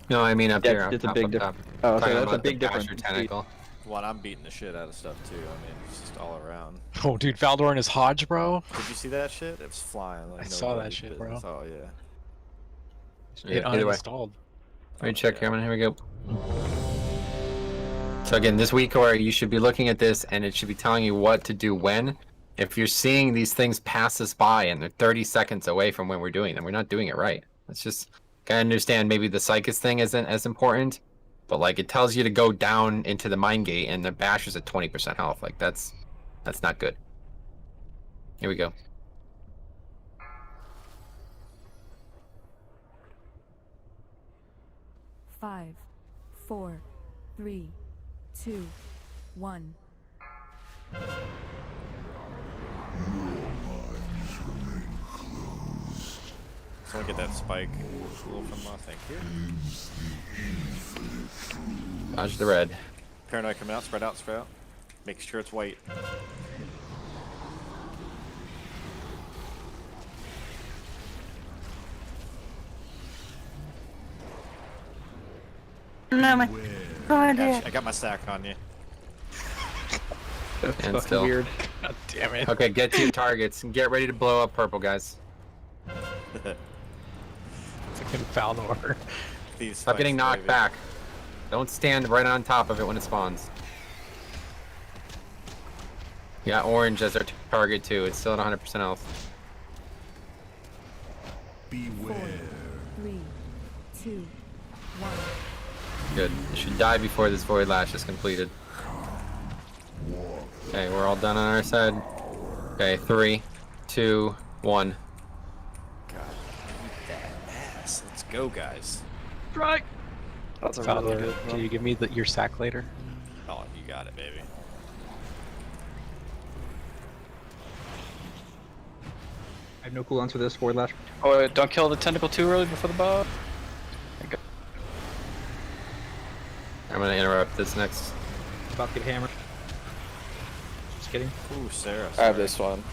no, I mean up here. That's up a big up difference. top. Oh, so Talking that's a about the big difference. Basher tentacle. Well, I'm beating the shit out of stuff too. I mean, it's just all around. Oh, dude, Valdor and his Hodge, bro. Did you see that shit? It was flying. Like I saw that shit, business. bro. Oh yeah. It Either way. uninstalled. Alright, check, Cameron. Here we go. So again, this week, or you should be looking at this, and it should be telling you what to do when. If you're seeing these things pass us by, and they're 30 seconds away from when we're doing them, we're not doing it right. It's just, I understand maybe the Psychus thing isn't as important, but like it tells you to go down into the mine gate, and the Basher's at 20% health. Like that's not good. Here we go. Five, 4, 3, 2, 1. Someone get that spike tool from thank you. Dodge the red. Paranoid coming out, spread out, spread out. Make sure it's white. No, my God, I got my sack on you. That's And fucking still. weird. God damn it. Okay, get to your targets and get ready to blow up purple, guys. Fucking Valdor. Stop getting knocked back. Don't stand right on top of it when it spawns. You got orange as our target too. It's still at 100% health. Beware. 3, 2, 1. Good. You should die before this Void Lash is completed. Okay, we're all done on our side. Okay, 3, 2, 1. God, eat that ass. Let's go, guys. Strike! That's a Valdor, really good can one. you give me your sack later? Oh, you got it, baby. I have no cooldowns for this Void Lash. Oh, wait, don't kill the tentacle too early before the buff. I'm gonna interrupt this next. About to get hammered. Just kidding. Ooh, Sarah. I have this one.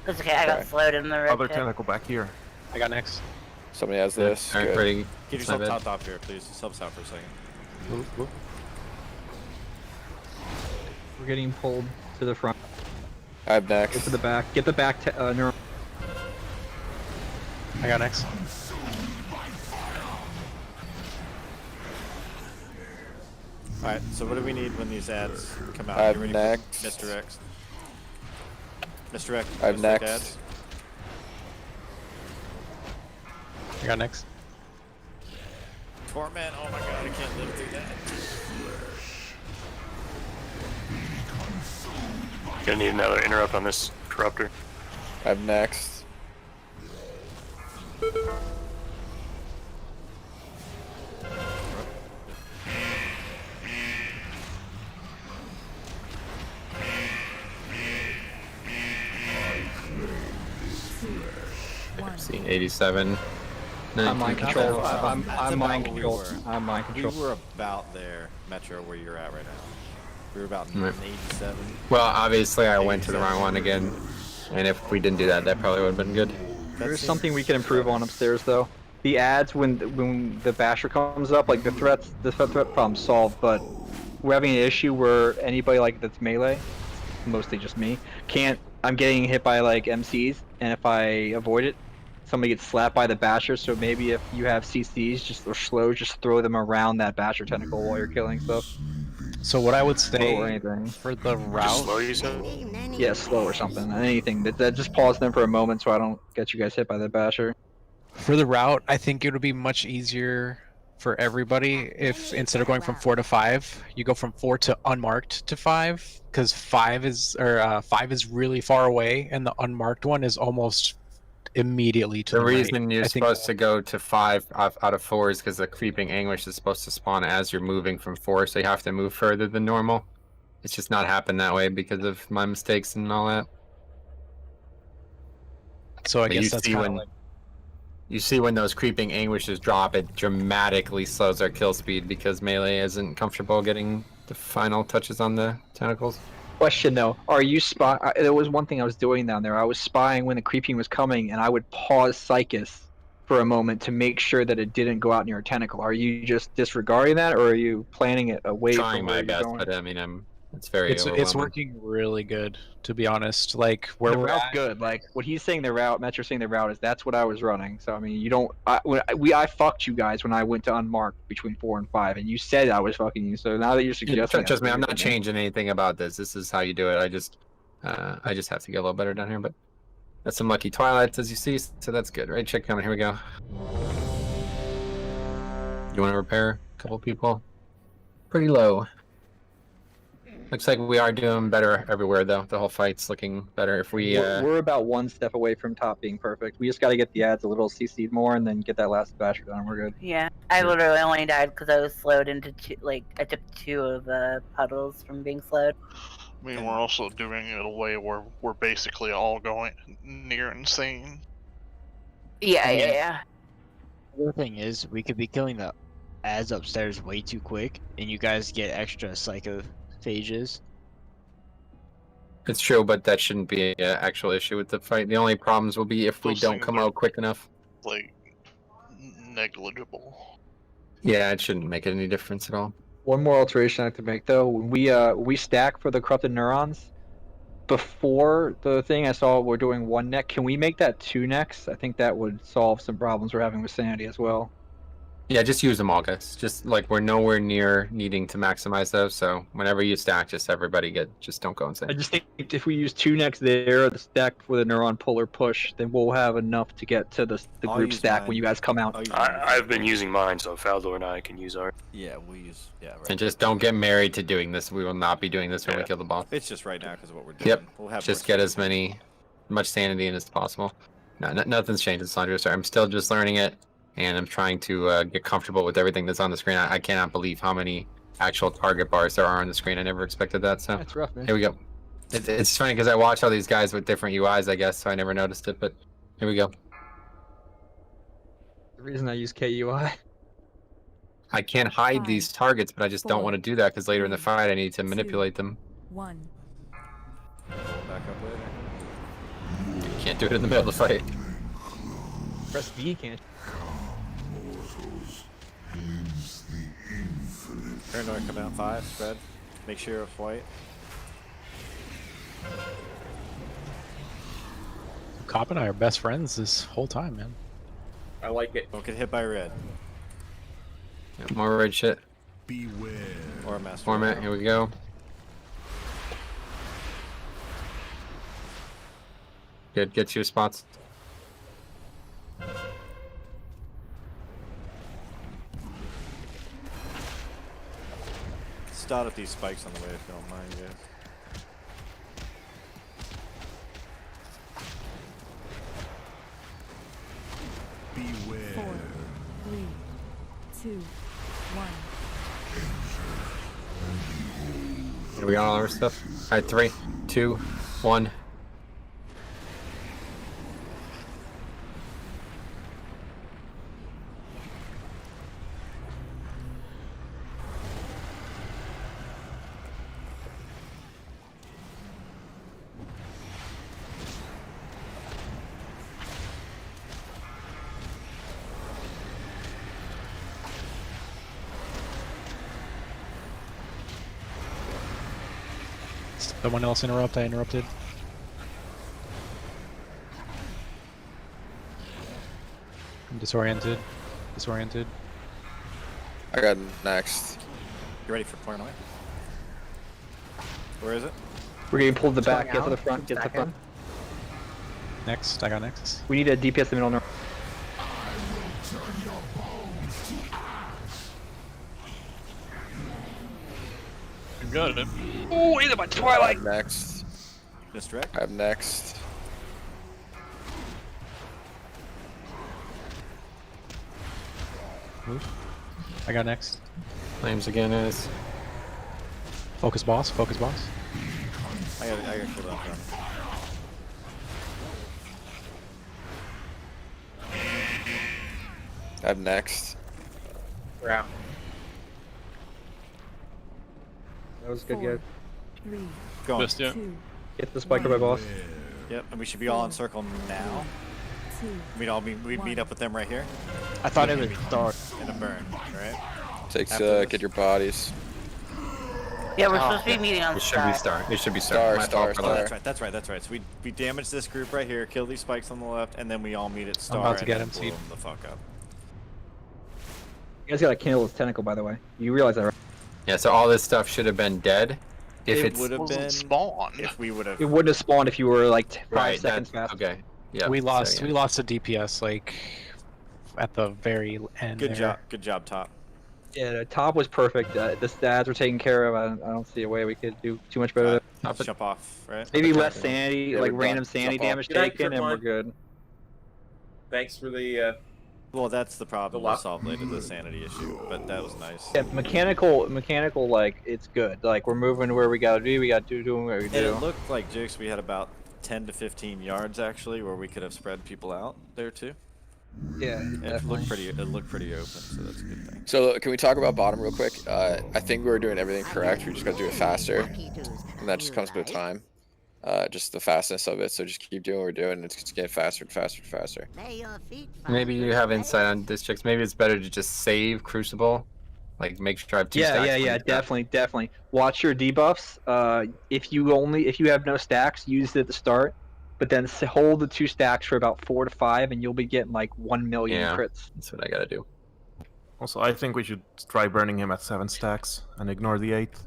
It's okay, I got slowed in the red Other pit. tentacle back here. I got next. Somebody has this. Alright, Good. pretty. Get it's my yourself bad. topped off here, please. Just help us out for a second. We're getting pulled to the front. I have next. Get to the back. Get the back neuro. I got next. Alright, so what do we need when these ads come out? I have Get ready next. for Mr. X. Mr. X. I have Mr. X next. ads. I got next. Torment, oh my god, I can't live through that. Gonna need another interrupt on this corruptor. I have next. See, 87. I'm mind control. I'm That's mind about where we control. were. I'm mind control. We were about there, Metro, where you're at right now. We were about Right. 87. Well, obviously I went to the wrong one again, and if we didn't do that, that probably would have been good. There's something we can improve on upstairs though. The ads when the basher comes up, like the threat problem's solved, but we're having an issue where anybody like that's melee, mostly just me, I'm getting hit by like MCs, and if I avoid it, somebody gets slapped by the basher. So maybe if you have CCs or slow, just throw them around that basher tentacle while you're killing stuff. So what I would say or anything. for the Just route, slow, you said? Yeah, slow or something. Anything that just pause them for a moment so I don't get you guys hit by the basher. for the route, I think it would be much easier for everybody if instead of going from 4 to 5, you go from 4 to unmarked to 5, because 5 is really far away, and the unmarked one is almost immediately to the reason right. you're I think supposed to go to 5 out of 4 is because the creeping anguish is supposed to spawn as you're moving from 4, so you have to move further than normal. It's just not happened that way because of my mistakes and all that. So I But guess you that's see kind of when like you see when those creeping anguishes drop, it dramatically slows our kill speed because melee isn't comfortable getting the final touches on the tentacles. Question though, are you there was one thing I was doing down there. I was spying when the creeping was coming, and I would pause Psychus for a moment to make sure that it didn't go out near a tentacle. Are you just disregarding that, or are you planning it away Trying from my where best, you're going? but I mean, it's very it's overwhelming. working really good, to be honest. Like where The we're route's at, good. Like what he's saying, the route, Metro's saying the route is that's what I was running. So I mean, you don't. I fucked you guys when I went to unmarked between 4 and 5, and you said I was fucking you. So now that you're suggesting, Trust me, I'm not changing anything about this. This is how you do it. I just have to get a little better down here, but that's some lucky twilights as you see, so that's good, right? Check coming. Here we go. You want to repair a couple people? Pretty low. Looks like we are doing better everywhere, though. The whole fight's looking better. If we we're about one step away from top being perfect. We just got to get the ads a little CC'd more, and then get that last basher done. We're good. Yeah, I literally only died because I was slowed into I took 2 of the puddles from being slowed. I mean, we're also doing it a way where we're basically all going near insane. Yeah. The other thing is, we could be killing the ads upstairs way too quick, and you guys get extra psychophages. It's true, but that shouldn't be an actual issue with the fight. The only problems will be if we Those don't things come are- out quick enough. Like, negligible. Yeah, it shouldn't make any difference at all. One more alteration I have to make though. When we stack for the corrupted neurons, before the thing I saw we're doing 1 neck. Can we make that 2 necks? I think that would solve some problems we're having with sanity as well. Yeah, just use them all, guys. Just like we're nowhere near needing to maximize those, so whenever you stack, just everybody just don't go insane. I just think if we use 2 necks there, the stack with a neuron pull or push, then we'll have enough to get to the I'll group use stack mine. when you guys come out. I've been using mine, so Faldor and I can use ours. Yeah, we use. Yeah, right. And just don't get married to doing this. We will not be doing this when we kill the boss. It's just right now because of what we're doing. Yep. We'll have Just more get as much sanity in as possible. No, nothing's changed, Sandra. Sorry, I'm still just learning it, and I'm trying to get comfortable with everything that's on the screen. I cannot believe how many actual target bars there are on the screen. I never expected that. So That's rough, man. here we go. It's funny because I watch all these guys with different UIs, I guess, so I never noticed it. But here we go. The reason I use KUI. I can't hide these targets, but I just don't want to do that because later in the fight I need to manipulate them. 1. back up later. Can't do it in the middle of the fight. Press V, can't. Paranoid coming out 5, spread. Make sure you're white. Cop and I are best friends this whole time, man. I like it. Don't get hit by red. More red shit. Beware. Or a master. Format, here we go. Good, get to your spots. Start at these spikes on the way if you don't mind, guys. Beware. 4, 3, 2, 1. Here we got all our stuff. Alright, 3, 2, 1. Someone else interrupt. I interrupted. I'm disoriented. Disoriented. I got next. You ready for pouring away? Where is it? We're getting pulled to the back. Going Get to the out, front. Get to the back in. front. Next. I got next. We need a DPS in the middle. You got it. Oh, either by Twilight. I have next. Distract. I have next. Move. I got next. Flames again is. Focus boss. Focus boss. I got killed off. I have next. We're out. That was good, guys. 3, Going. Just, yeah. 2, Get the spiker by boss. Yep, and we should be all in circle now. 2. We'd meet up with them right here. I thought it was dark. In a burn, right? Takes After this. get your bodies. Yeah, we're supposed to be meeting on It should be Star. star. It should be Star, star. star, My fault for star. that. That's right. So we damage this group right here, kill these spikes on the left, and then we all meet at Star. about to and get then him, blow see. them the fuck up. You guys gotta kill his tentacle, by the way. You realize that, right? Yeah, so all this stuff should have been dead. If It it's would have Wasn't been spawn. if we would have. It wouldn't have spawned if you were like 5 right, seconds that's faster. okay. Yeah, We lost. so, yeah. We lost a DPS like at the very end. Good there. job. Good job, Top. Yeah, the top was perfect. The stats were taken care of. I don't see a way we could do too much better. Let's jump off, right? Maybe less sanity, Yeah, like we're random done. sanity Jump off. damage Good night, taken, and we're Tripline. good. Thanks for the. Well, that's the problem. The We'll luck. solve later the sanity issue, but that was nice. Yeah, mechanical, like it's good. Like we're moving where we gotta be. We got to doing what we And do. it looked like Jukes. We had about 10 to 15 yards actually, where we could have spread people out there too. Yeah, It definitely. looked pretty open, so that's a good thing. So can we talk about bottom real quick? I think we're doing everything correct. We just gotta do it faster, and that just comes with time. Just the fastness of it. So just keep doing what we're doing. It's just getting faster and faster and faster. Maybe you have insight on districts. Maybe it's better to just save Crucible. Like make sure I have 2 stacks. Yeah, when you start. definitely. Watch your debuffs. If you have no stacks, use it at the start, but then hold the 2 stacks for about 4 to 5, and you'll be getting like 1 million Yeah. crits. That's what I gotta do. Also, I think we should try burning him at 7 stacks and ignore the 8th.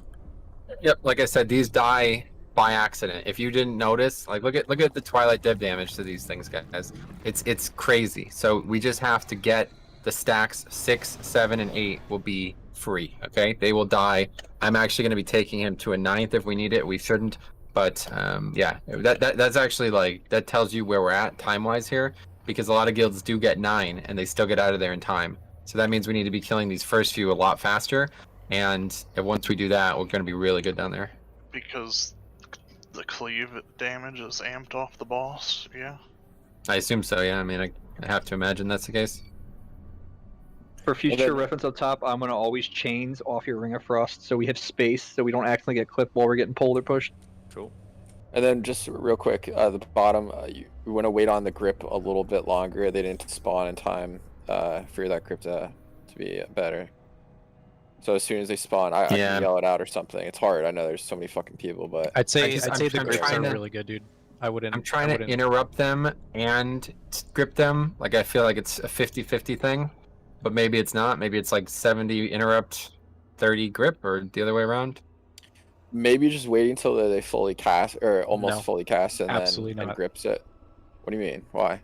Yep, like I said, these die by accident. If you didn't notice, like look at the Twilight Dev damage to these things, guys. It's crazy. So we just have to get the stacks 6, 7, and 8 will be free. Okay, they will die. I'm actually going to be taking him to a 9th if we need it. We shouldn't, but yeah, that's actually like that tells you where we're at time wise here, because a lot of guilds do get 9 and they still get out of there in time. So that means we need to be killing these first few a lot faster, and once we do that, we're going to be really good down there. Because the cleave damage is amped off the boss, yeah. I assume so, yeah. I mean, I have to imagine that's the case. For future reference up top, I'm gonna always chains off your Ring of Frost, so we have space, so we don't accidentally get clipped while we're getting pulled or pushed. Cool. And then just real quick, the bottom, we want to wait on the grip a little bit longer. They didn't spawn in time for that grip to be better. So as soon as they spawn, I can yell it out or something. It's hard. I know there's so many fucking people, but I'd say I'm the trying grips are to- really good, dude. I'm trying to interrupt them and grip them. Like I feel like it's a 50-50 thing, but maybe it's not. Maybe it's like 70 interrupt, 30 grip, or the other way around. maybe just waiting until they fully cast or almost No. fully cast and Absolutely then not. grips it. What do you mean? Why?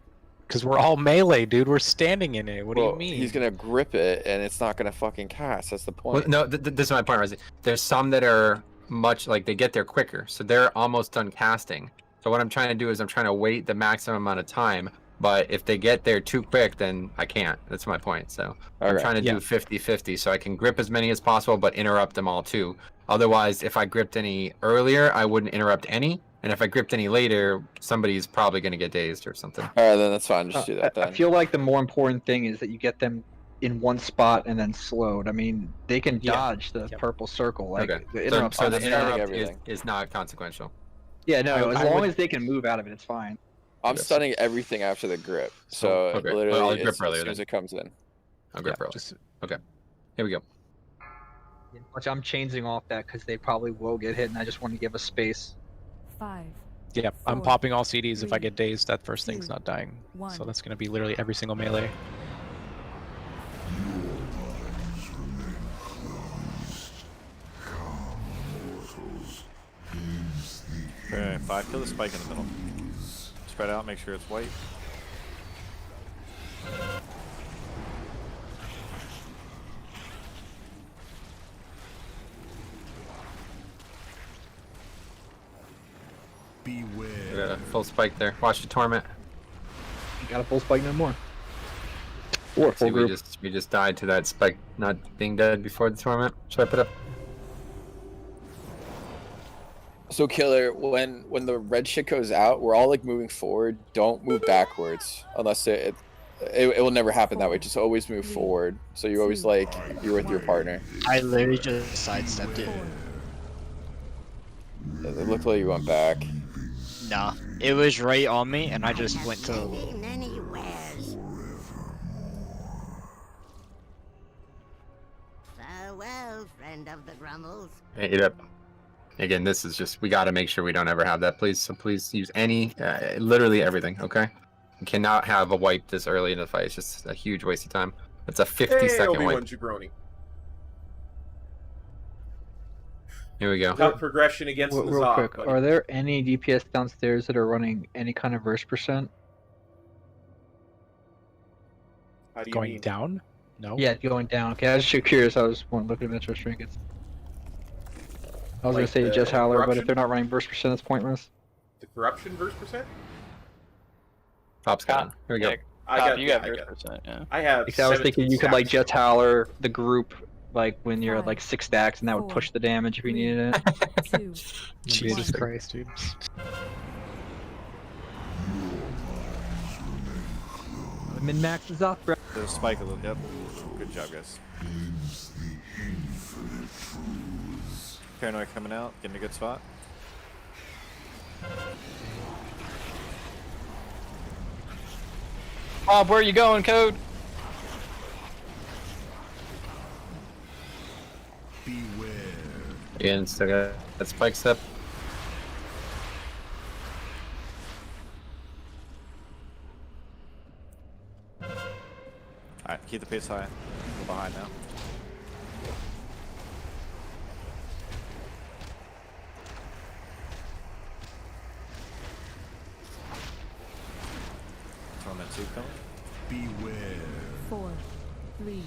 Because we're all melee, dude. We're standing in it. What do Well, you mean? He's gonna grip it and it's not gonna fucking cast. That's the point. Well, no, this is my point. Rosie. There's some that are much like they get there quicker, so they're almost done casting. So what I'm trying to do is I'm trying to wait the maximum amount of time. But if they get there too quick, then I can't. That's my point. So I'm Okay. trying to do 50-50, so I can grip as many as possible, but interrupt them all too. Otherwise, if I gripped any earlier, I wouldn't interrupt any. And if I gripped any later, somebody's probably going to get dazed or something. All right, then that's fine. Just do that I then. feel like the more important thing is that you get them in one spot and then slowed. I mean, they can dodge the purple circle. Like Okay. the interrupt. So the I'm starting interrupt everything. is not consequential. Yeah, no. I as long would- as they can move out of it, it's fine. I'm stunning everything after the grip. So Okay. literally, Well, I'll grip as earlier soon as then. it comes in. I'll grip early. Okay. Here we go. Which I'm changing off that because they probably will get hit, and I just want to give a space. 5. Yep, I'm 4, popping all CDs if I 3, get dazed. That first thing's 2, not dying. 1. So that's going to be literally every single melee. Okay, 5, kill the spike in the middle. Spread out, make sure it's white. Got a full spike there. Watch the torment. Got a full spike no more. Or full See, group. we just died to that spike not being dead before the torment. Should I put up? So killer, when the red shit goes out, we're all like moving forward. Don't move backwards unless it will never happen that way. Just always move forward. So you always like you're with your partner. I literally just sidestepped it. It looked like you went back. Nah, it was right on me, and I just went to. Many wares. Farewell, friend of the Grummles. Hey, yep. Again, this is just, we got to make sure we don't ever have that, please. So please use any, literally everything, okay? You cannot have a wipe this early in the fight. It's just a huge waste of time. It's a 50-second Obi-Wan wipe. Jabroni. Here we go. Tough progression against the Real Zog, quick, buddy. are there any DPS downstairs that are running any kind of verse percent? How do you Going mean? down? No. Yeah, going down. Okay, I was just curious. I was looking at Metro Trinkets. I was Like gonna say the just Howler, but corruption? if they're not running burst percent, it's pointless. The corruption verse percent? Top's got it. Here we go. You got I verse got it. percent, yeah. I have. Because I was thinking 17 you could like stacks. just Howler the group like when you're at 5, like 6 stacks, and that would 4, push the damage if you needed it. 2. Jesus Christ, dude. Min max is off, bro. There's a spike a little. Yep. Good job, guys. Paranoid coming out, getting a good spot. Bob, where are you going, Code? Again, still got that spike step. Alright, keep the pace high. We're behind now. Torment 2 coming. Beware. 4, 3,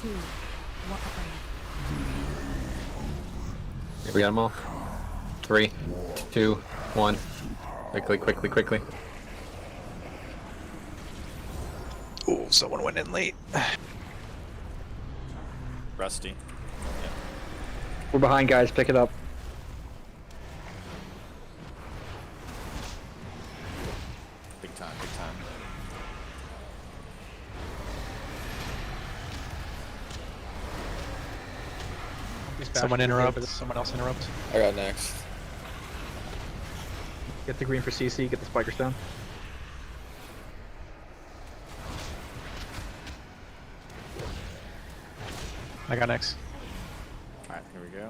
2, 1. We got them all. 3, 2, 1. Quickly, quickly, quickly. Oh, someone went in late. Rusty. We're behind, guys. Pick it up. Big time, big time. Someone interrupt. Someone else interrupt. I got next. Get the green for CC. Get the spikers down. I got next. Alright, here we go.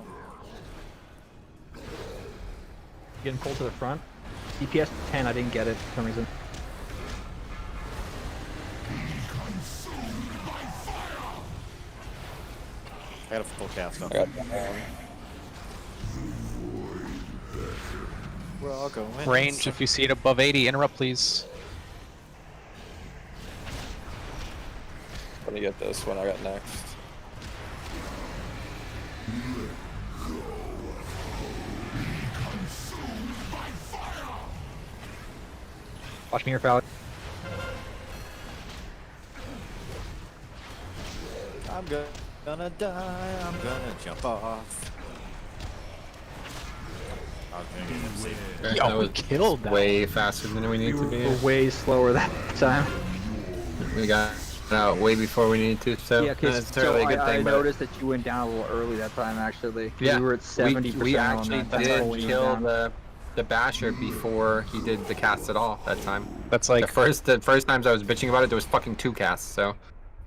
Getting pulled to the front. DPS 10. I didn't get it for some reason. I got a full cast up. I got We're all going. Range, if you see it above 80, interrupt, please. Let me get this one. I got next. Watch me here, Fowler. I'm gonna die. I'm gonna jump off. I was gonna get him safe. That was killed that way faster than we need to be. We're way slower that time. We got out way before we needed to, so Yeah, not because necessarily a good I thing. But noticed that you went down a little early that time, actually. 'Cause yeah, we were at 70%. we actually on that. That's did what we kill went down. the basher before he did the cast at all that time. That's like The first times I was bitching about it, there was fucking 2 casts. So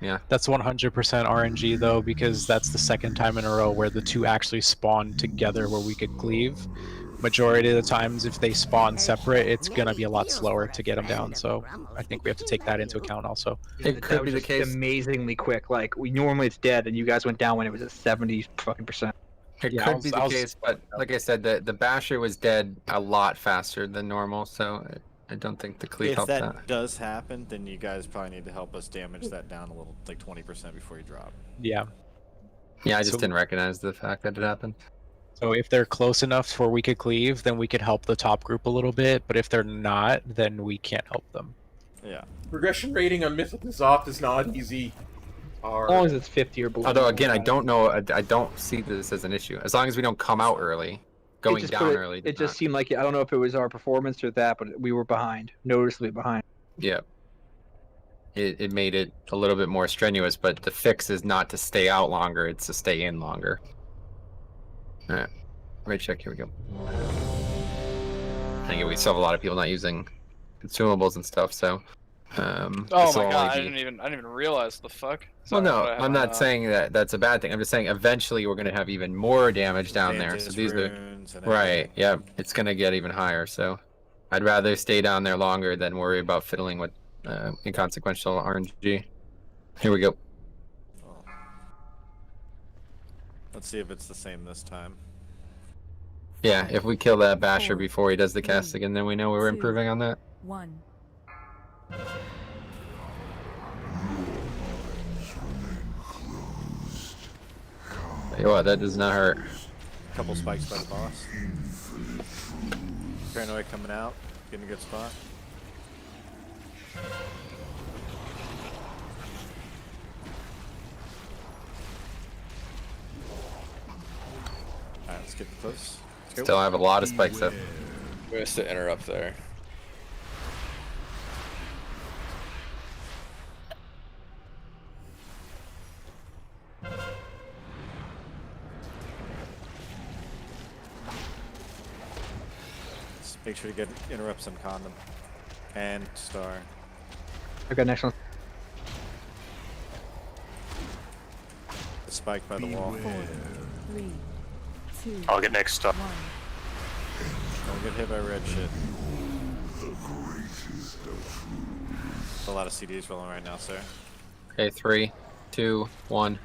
Yeah. That's 100% RNG though, because that's the second time in a row where the two actually spawn together where we could cleave. Majority of the times, if they spawn separate, it's gonna be a lot slower to get them down. So I think we have to take that into account also. It could be the just case. amazingly quick. Like we normally it's dead, and you guys went down when it was at 70 fucking percent. It Yeah, could be the case, but like I said, the Basher was dead a lot faster than normal, so I don't think the cleave If helped that that. does happen, then you guys probably need to help us damage that down a little, like 20% before you drop. Yeah. Yeah, I just So- didn't recognize the fact that it happened. So if they're close enough where we could cleave, then we could help the top group a little bit. But if they're not, then we can't help them. Yeah. Progression rating on Mythic and Zoth is not easy. As long as it's 50 or below. Although again, I don't know. I don't see this as an issue. As long as we don't come out early, going down early. It just seemed like I don't know if it was our performance or that, but we were behind, noticeably behind. Yeah. It made it a little bit more strenuous, but the fix is not to stay out longer; it's to stay in longer. All right, right check. Here we go. I think we still have a lot of people not using consumables and stuff, so. Oh this my will god! only I be- didn't even realize the fuck. Well, Sorry, no, what I have I'm on, not saying that that's a bad thing. I'm just saying eventually we're going to have even more damage down there. So Vantage these are runes and right. Yeah, it's going to get even higher. So I'd rather stay down there longer than worry about fiddling with inconsequential RNG. Here we go. Let's see if it's the same this time. Yeah, if we kill that Basher before he does the cast again, then we know we're improving on that. 1. Tell you what, that does not hurt. Couple spikes by the boss. Paranoid coming out, getting a good spot. Alright, let's get close. Let's go. Still have a lot of spikes up. We missed to interrupt there. Let's make sure to get interrupt some condom. And star. Okay, next one. Spike by the wall. 4, 3, 2. I'll get next stop. Don't get hit by red shit. A lot of CDs rolling right now, sir. Okay, 3, 2, 1. Do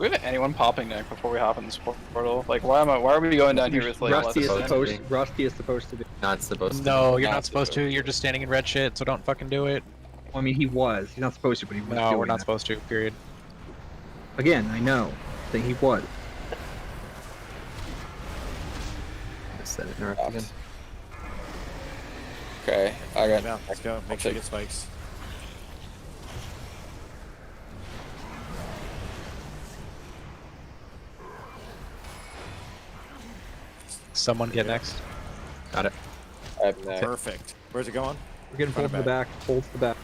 we have anyone popping neck before we hop in this portal? Like, why are we going down here with like Rusty is less- supposed to be. Not supposed to. No, you're not supposed to. You're just standing in red shit, so don't fucking do it. I mean, he was. He's not supposed to, but he was. No, doing we're not that. supposed to. Period. Again, I know. That he was. Set it interrupt again. Okay, I got. Now, let's go. Make sure you get spikes. Someone get next. Got it. I have next. Perfect. Where's it going? We're getting Front pulled or to the back. Pulled to the back.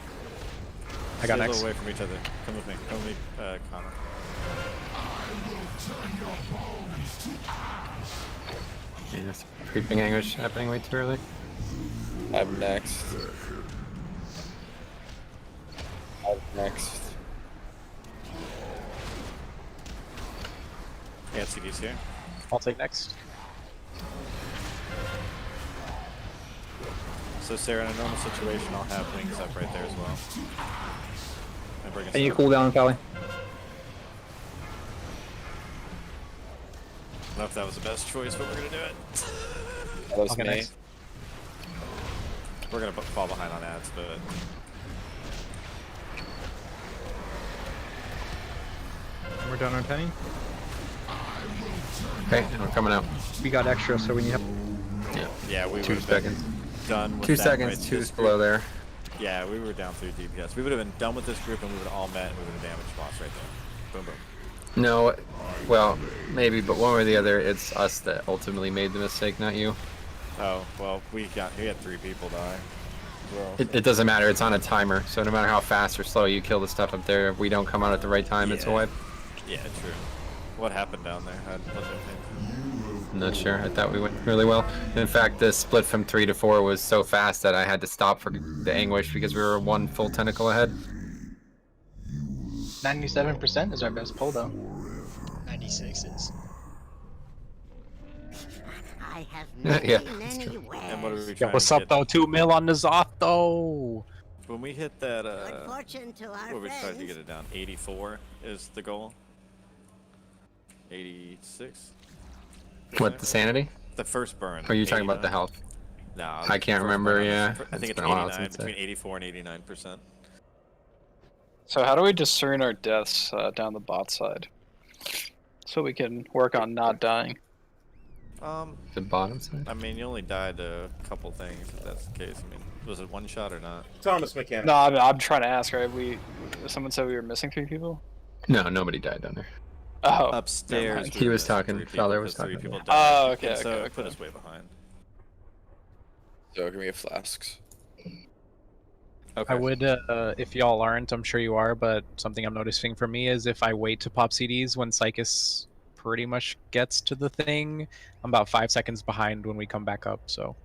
I got Stay a next. little away from each other. Come with me. Come with me, Connor. Yeah, there's creeping anguish happening way too early. I'm next. I'm next. I got CDs here. I'll take next. So Sarah, in a normal situation, I'll have wings up right there as well. And bring us And you up. cool down, Callie. I don't know if that was the best choice, but we're gonna do it. That was I'll get me. next. We're gonna fall behind on ads, but We're done on penny. Okay, we're coming out. We got extra, so we need help. Yeah. yeah, we 2 would have been seconds. done with 2 that seconds. right 2's this below group. there. Yeah, we were down through DPS. We would have been done with this group, and we would have all met, and we would have damaged boss right there. Boom, boom. No, well, maybe, but one way or the other, it's us that ultimately made the mistake, not you. Oh well, we had 3 people die. Well, It doesn't matter. It's on a timer, so no matter how fast or slow you kill the stuff up there, if we don't come out at the right time, it's a Yeah. wipe. yeah, true. What happened down there? I'm not sure. I thought we went really well. In fact, the split from 3 to 4 was so fast that I had to stop for the anguish because we were 1 full tentacle ahead. 97% is our best pull though. 96 is. I have Yeah, many, that's many true. And what are we Yo, trying what's to up get? though? 2 mil on the Zoth though. When we hit that, Good fortune to our what are we trying to friends. get it down? 84 is the goal. 86. What, the sanity? The first burn. Or are you talking about the 89? health? No, I can't first remember, burn, yeah. I think It's it's been a while 89, since I- between 84 and 89%. So how do we discern our deaths down the bot side? So we can work on not dying. The bottom side? I mean, you only died a couple things, if that's the case. I mean, was it one shot or not? Thomas McCann. No, I'm trying to ask, right? Someone said we were missing 3 people? No, nobody died down there. Oh. Upstairs. He was talking. 3 people, Feller was 'cause 3 talking. people died. Oh, okay, And so okay, it put okay. us way behind. So can we have flasks? I would, if y'all aren't, I'm sure you are, but something I'm noticing for me is if I wait to pop CDs when Psychus pretty much gets to the thing, I'm about 5 seconds behind when we come back up, so.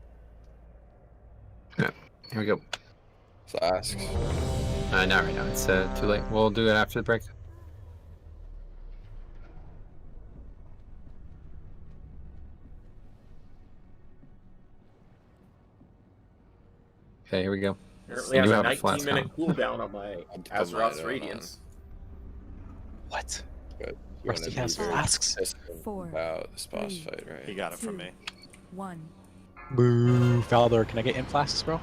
Yeah, here we go. Flasks. Not right now. It's too late. We'll do it after the break. Okay, here we go. Apparently You has a have a flask 19-minute on. cooldown on my I'll put Azeroth's mine on. Radiance. What? But you Rusty wanna has be very flasks. consistent 4, about this boss 3, fight, right? He got it from me. 1. Boo, Faldor, can I get in flasks, bro?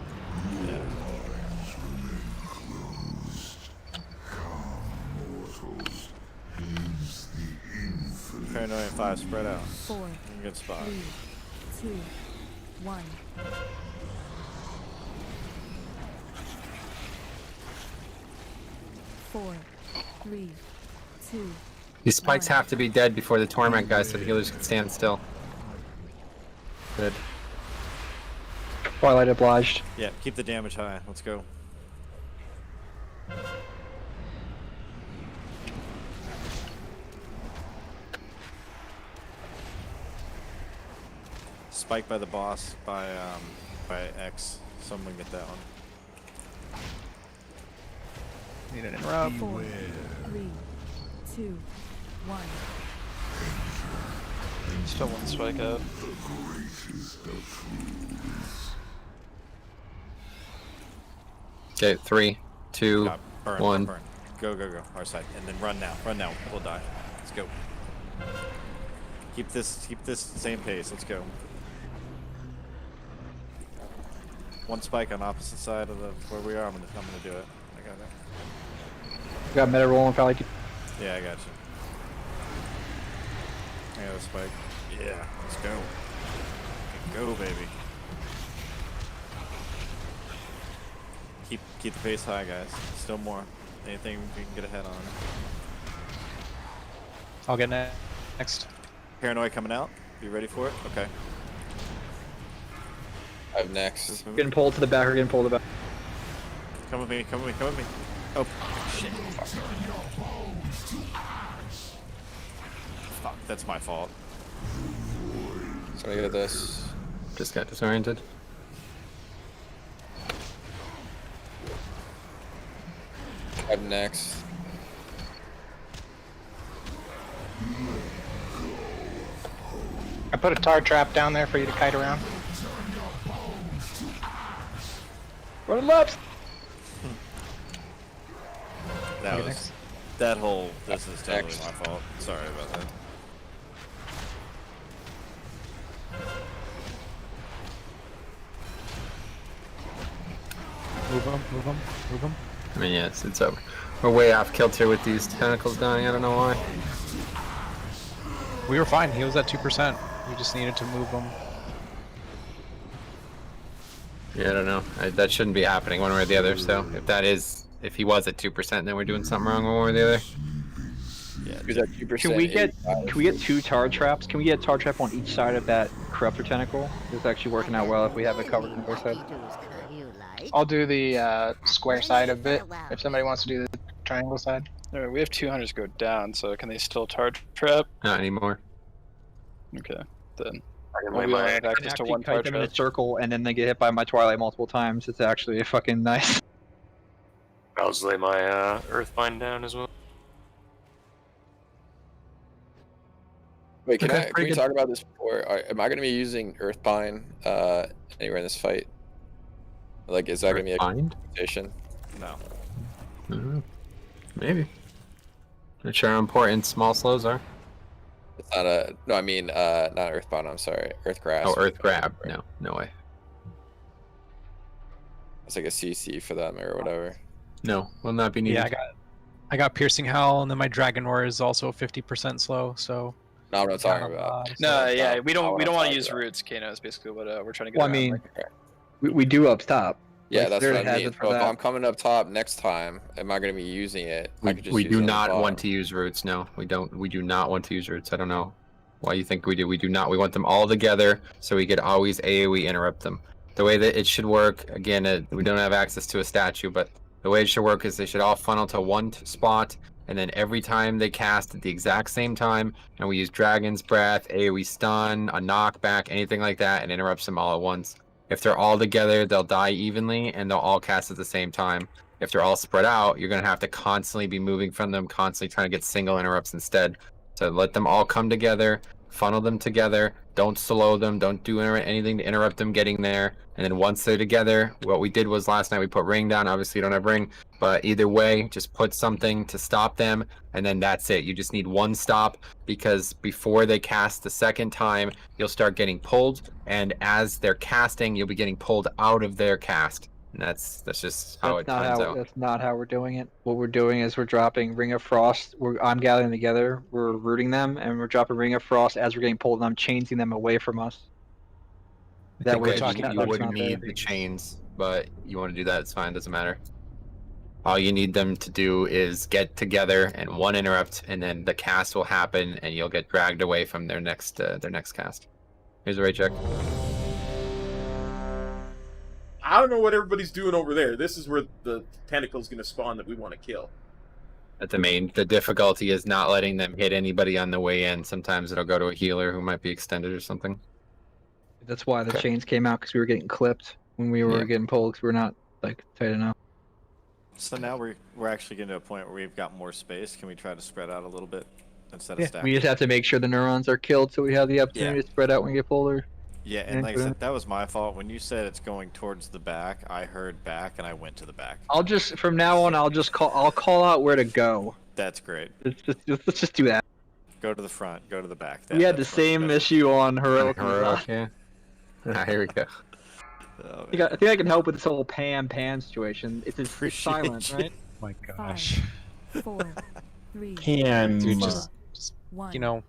Yeah. Paranoia 5, spread out. 4, Good spot. 3, 2, 1. Four, 3, 2. These spikes have to be dead before the torment guy so the healers can stand still. Good. Twilight obliged. Yeah, keep the damage high. Let's go. Spike by the boss, by X. Someone get that one. Need an interrupt. 4, 3, 2, 1. Still one spike out. Okay, 3, 2, Yeah, burn, 1. burn. Go, go, go. Our side. And then run now. Run now. We'll die. Let's go. Keep this same pace. Let's go. One spike on opposite side of the where we are. I'm gonna do it. I got it. Got meta rolling, probably. Yeah, I got you. I got a spike. Yeah, let's go. Go, baby. Keep the pace high, guys. Still more. Anything we can get ahead on. I'll get next. Paranoia coming out. Be ready for it. Okay. I have next. Getting pulled to the back or getting pulled to the back. Come with me. Come with me. Come with me. Oh shit. Fuck. That's my fault. So I get this. Just got disoriented. I have next. I put a tar trap down there for you to kite around. Run left! That Okay, was that whole. This is totally my fault. Sorry about that. Move him, move him, move him. I mean, yeah, it's over. We're way off kilter with these tentacles dying. I don't know why. We were fine. He was at 2%. We just needed to move him. Yeah, I don't know. That shouldn't be happening one way or the other. So if he was at 2%, then we're doing something wrong one way or the other. Yeah. Who's at 2%? Can we get 85. 2 tar traps? Can we get a tar trap on each side of that corruptor tentacle? It's actually working out well if we have it covered on both sides. I'll do the square side of it if somebody wants to do the triangle side. Alright, we have 200s go down, so can they still target trap? Not anymore. Okay, then. Well, We only have access to actually one kite tar them in a trap. circle and then they get hit by my twilight multiple times. It's actually fucking nice. I'll just lay my Earthbind down as well. Wait, can Okay, can we pretty talk about this before? Am I going to be using Earthbind anywhere in this fight? Like, is that going to be a Earthbind? competition? No. Maybe. Not sure how important small slows are. It's not a. No, I mean, not Earthbound. I'm sorry, Earthgrasp. Oh, Earth Grab. No, no way. It's like a CC for them or whatever. No, will not be needed. Yeah, I got Piercing Howl, and then my Dragon Roar is also 50% slow. So. No, I'm not talking about. No, yeah, we don't what I'm want to talking use about. roots. Kano is basically what we're trying to get Well, I around. mean, we do up top. Yeah, Like, that's Spirit what I has mean. it for So if that. I'm coming up top next time, am I going to be using it? I could just We use do it on the not bottom. want to use roots. No, we don't. We do not want to use roots. I don't know why you think we do. We do not. We want them all together so we could always AoE interrupt them. The way that it should work, again, we don't have access to a statue, but the way it should work is they should all funnel to one spot, and then every time they cast at the exact same time, and we use Dragon's Breath, AoE Stun, a knockback, anything like that, and interrupts them all at once. If they're all together, they'll die evenly, and they'll all cast at the same time. If they're all spread out, you're going to have to constantly be moving from them, constantly trying to get single interrupts instead. So let them all come together, funnel them together, don't slow them, don't do anything to interrupt them getting there. And then once they're together, what we did was last night we put ring down. Obviously you don't have ring, but either way, just put something to stop them, and then that's it. You just need one stop, because before they cast the second time, you'll start getting pulled, and as they're casting, you'll be getting pulled out of their cast. And that's just how it turns out. That's not how we're doing it. What we're doing is we're dropping Ring of Frost. I'm gathering together. We're rooting them, and we're dropping Ring of Frost as we're getting pulled, and I'm chaining them away from us. That way, You wouldn't need the chains, but you want to do that, it's fine, doesn't matter. All you need them to do is get together and one interrupt, and then the cast will happen, and you'll get dragged away from their next cast. Here's the raid check. I don't know what everybody's doing over there. This is where the tentacle's going to spawn that we want to kill. At the main, the difficulty is not letting them hit anybody on the way in. Sometimes it'll go to a healer who might be extended or something. That's why the chains came out, because we were getting clipped when we were getting pulled, because we're not like tight enough. So now we're actually getting to a point where we've got more space. Can we try to spread out a little bit instead of stacking? We just have to make sure the neurons are killed, so we have the opportunity to spread out when we get pulled. Yeah, and like I said, that was my fault. When you said it's going towards the back, I heard back and I went to the back. From now on, I'll call out where to go. That's great. Let's just do that. Go to the front, go to the back. We had the same issue on Heroic. Yeah. Here we go. Oh, I think I can help with this whole Pam situation. It's silent, right? Oh my gosh. 5, 4, 3, Dude, 2, just, 1. you know,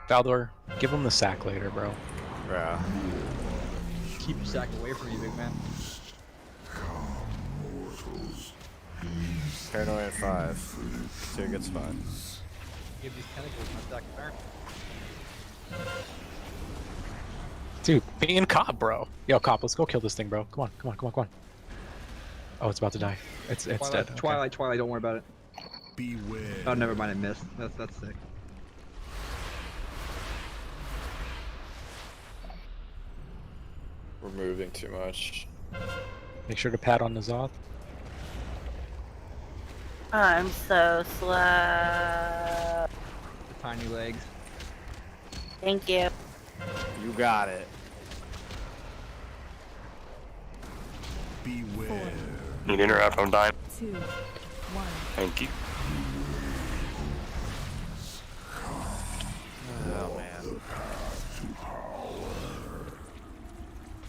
Valdor, give him the sack later, bro. Yeah. Keep your sack away from you, big man. Paranoia at 5. To a good spot. Give these tentacles my sack apparent. Dude, me and Cop, bro. Yo, Cop, let's go kill this thing, bro. Come on. Oh, it's about to die. It's Twilight, dead. Okay. Twilight, don't worry about it. Beware. Oh, never mind, I missed. That's sick. We're moving too much. Make sure to pat on the Zoth. I'm so slow. Tiny legs. Thank you. You got it. Beware. Need to interrupt, I'm dying. 2, 1. Thank you. Oh man.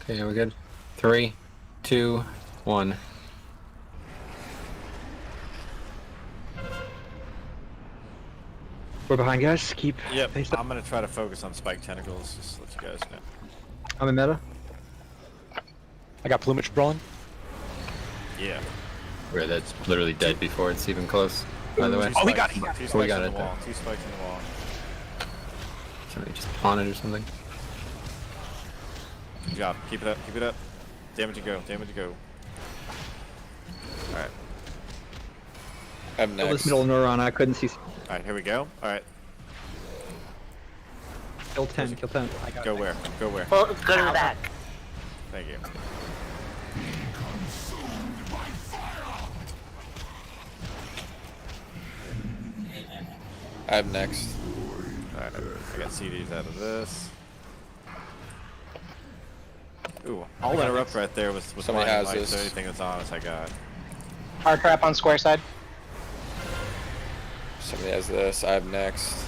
Okay, we're good. 3, 2, 1. We're behind, guys. Keep. Yep. I'm gonna try to focus on spike tentacles. Just to let you guys know. I'm in meta. I got plumage brawling. Yeah. Where that's literally dead before it's even close, by the way. Oh, we got it. it. Two We spikes got in it the there. wall. 2 spikes in the wall. Somebody just pawn it or something. Good job. Keep it up. Keep it up. Damage to go. Damage to go. All right. I'm Kill next. this middle neuron. I couldn't see. All right. Here we go. All right. Kill 10. Kill 10. I got Go it. where? Go where? Well, go to the back. Thank you. I'm next. All Alright, I got CDs out of this. Ooh, I'll interrupt right there with Somebody my has invite, this. so anything that's honest I got. Hard trap on square side. Somebody has this. I have next.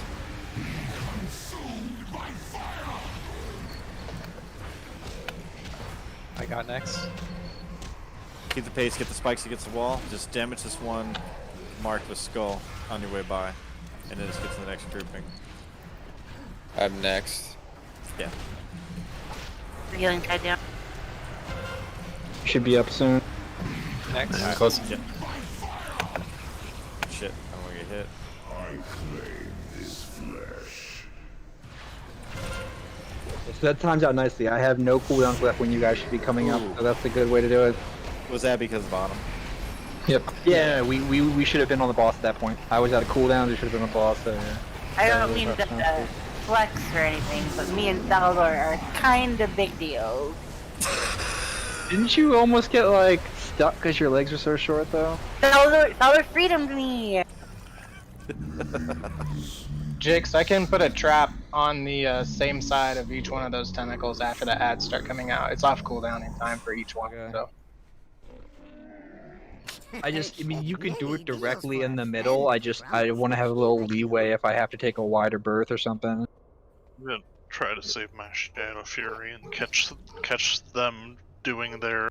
I got next. Keep the pace, get the spikes against the wall. Just damage this one marked with skull on your way by. And then just get to the next grouping. I have next. Yeah. We're getting tied down. Should be up soon. Next. Alright, Close. Shit. Shit, I don't want to get hit. So that times out nicely. I have no cooldowns left when you guys should be coming up, so that's a good way to do it. Was that because of bottom? Yep. Yeah, we should have been on the boss at that point. I was out of cooldown, we should have been on the boss, so yeah. I Yeah, don't it mean was to rough. flex or anything, but me and Salvador are kind of big deals. Didn't you almost get, like, stuck because your legs were so short, though? Salvador freedomed me. Jix, I can put a trap on the same side of each one of those tentacles after the ads start coming out. It's off cooldown in time for each one, so. I mean, you could do it directly in the middle. I want to have a little leeway if I have to take a wider berth or something. I'm gonna try to save my Shadow Fury and catch them doing their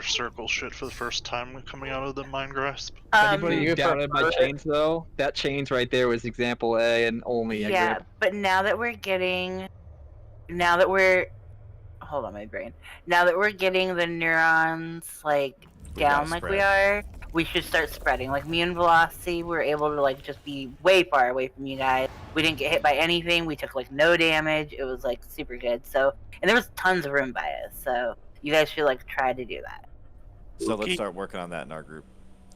circle shit for the first time coming out of the Mind Grasp. If anybody doubted my chains, though, that chains right there was example A and only. Yeah, but now that we're hold on, my brain. Now that we're getting the neurons like down like we are, we should start spreading. Like me and Velocity were able to like just be way far away from you guys. We didn't get hit by anything. We took like no damage. It was like super good. So, and there was tons of room by us. So you guys should like try to do that. So let's start working on that in our group.